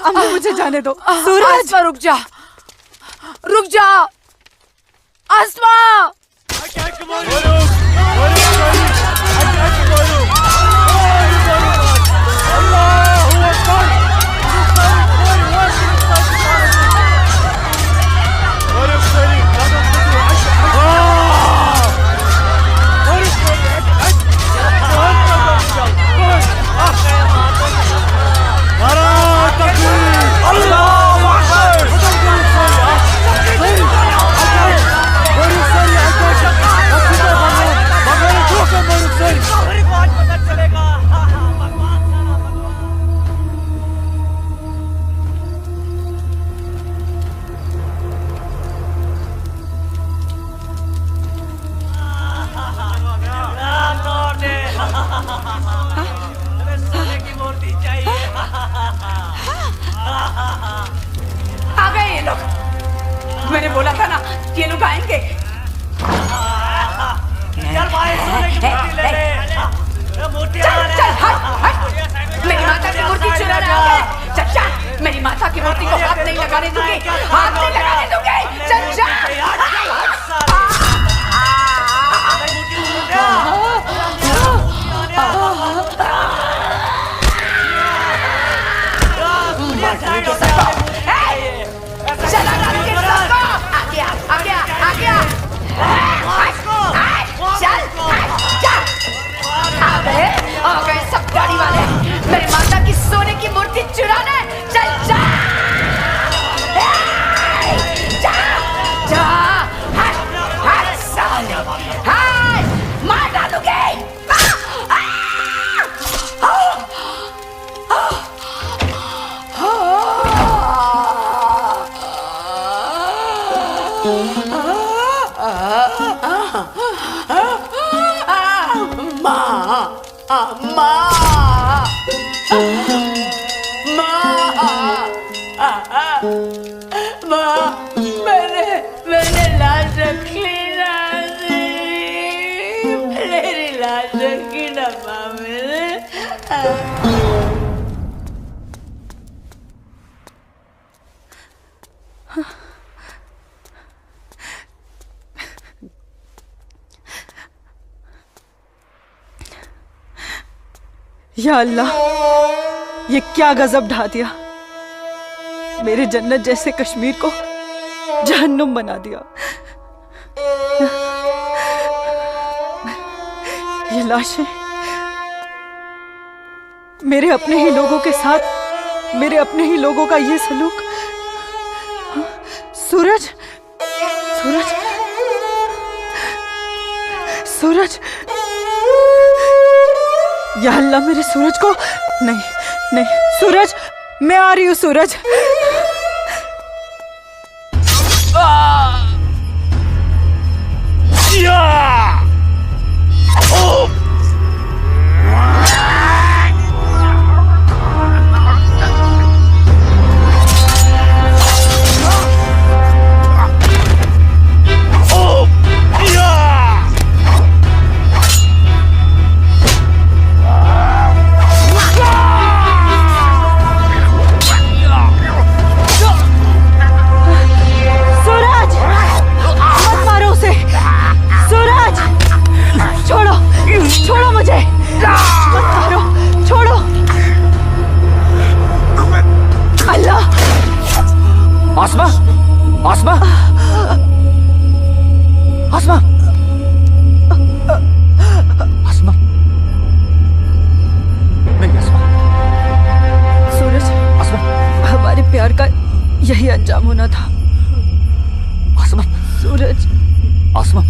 Speaker 16: अम्मी मुझे जाने दो।
Speaker 7: सूरज रुक जा, रुक जा आसमा। आ गए ये लोग। मैंने बोला था ना ये लोग आएंगे। चल चल हट हट। मेरी माता की मूर्ति चुराने आ गए। चल चल, मेरी माता की मूर्ति को हाथ नहीं लगाने दूंगी, हाथ नहीं लगाने दूंगी। चल चल। चला आ गया आ गया आ गया। चल चल। आ गए सब गाड़ी वाले मेरी माता की सोने की मूर्ति चुराने। चल जा जा जा। हट हट साले, हट मार डालूंगी। मैंने लाश रखी ना, मेरी लाश रखी ना माँ मैंने।
Speaker 16: या अल्लाह, ये क्या गजब ढा दिया। मेरे जन्नत जैसे कश्मीर को जहन्नुम बना दिया। ये लाशें मेरे अपने ही लोगों के साथ, मेरे अपने ही लोगों का ये सलूक। सूरज, सूरज, सूरज, या अल्लाह मेरे सूरज को। नहीं नहीं सूरज, मैं आ रही हूँ सूरज। छोड़ो मुझे, मत मारो, छोड़ो। अल्लाह।
Speaker 6: आसमा, आसमा, आसमा, आसमा, नहीं आसमा।
Speaker 16: सूरज,
Speaker 6: आसमा,
Speaker 16: हमारे प्यार का यही अंजाम होना था।
Speaker 6: आसमा,
Speaker 16: सूरज,
Speaker 6: आसमा,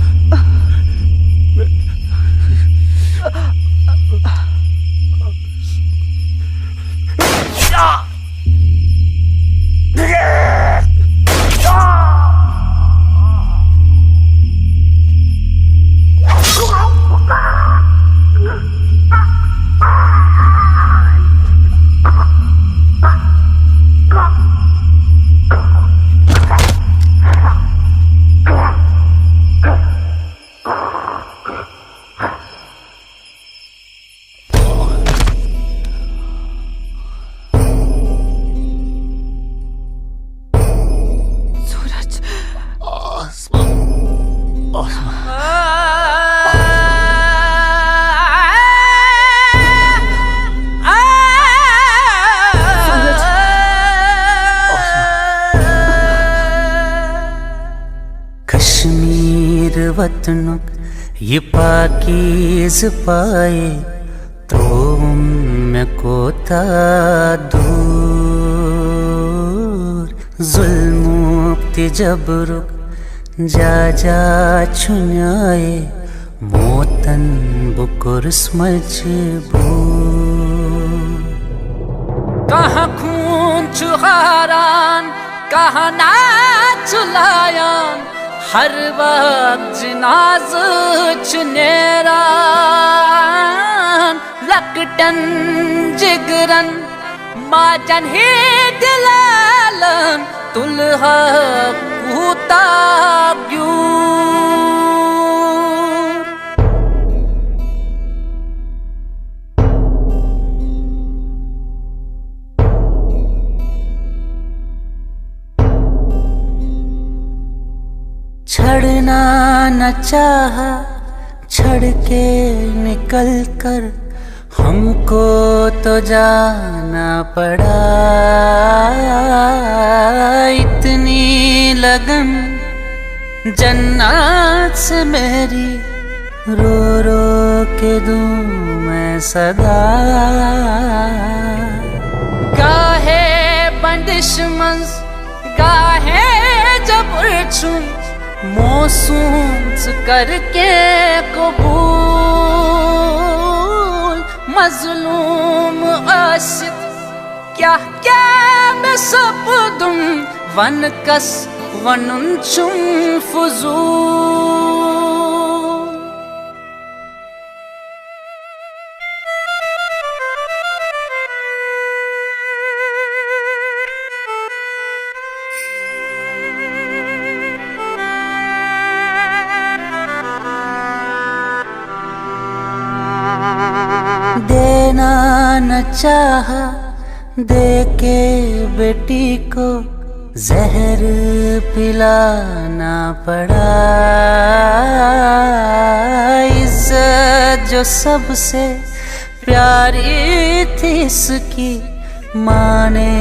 Speaker 8: वतनों ये पाकीज़ पाए तो मैं कोता दूर जुल्मुक्ति जबरुक जा जा छुन्याए मोतन बुकुर्स मजबूर
Speaker 9: कहाँ खून चुहारान कहाँ नाच लायान हर वक्त जिनाज चुनेरान लकटन जिगरन माजन ही दिलालन तुलहा कूता क्यों
Speaker 8: छड़ना न चाहा छड़ के निकल कर हमको तो जाना पड़ा इतनी लगन जन्नत से मेरी रो रो के दूं मैं सदा
Speaker 9: गाहे बंदिश मंज गाहे जबर छुं मौसूम करके कबूल मजलूम आशिक क्या क्या मैं सब दूं वन कस वनुन चुम फुजूल
Speaker 8: देना न चाहा दे के बेटी को जहर पिलाना पड़ा इज्जत जो सबसे प्यारी थी इसकी माँ ने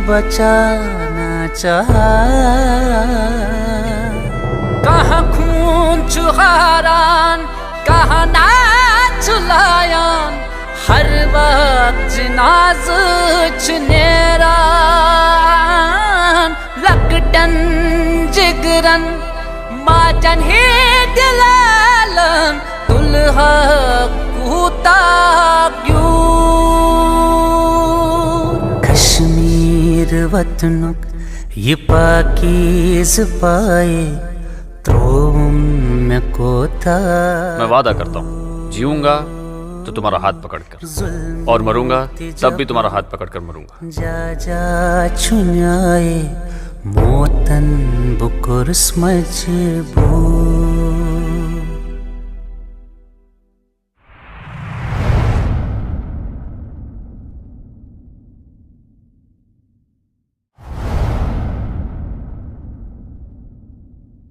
Speaker 8: बचाना चाहा
Speaker 9: कहाँ खून चुहारान कहाँ नाच लायान हर वक्त जिनाज चुनेरान लकटन गिरन माजन हे दिलालन दुल्हा कूता क्यों कश्मीर वतनुक ये पाकीज़ पाए तो मैं कोता।
Speaker 15: मैं वादा करता हूँ जीऊंगा तो तुम्हारा हाथ पकड़कर और मरूंगा तब भी तुम्हारा हाथ पकड़कर मरूंगा।
Speaker 8: जा जा छुन्याए मोतन बुकुर मजबूर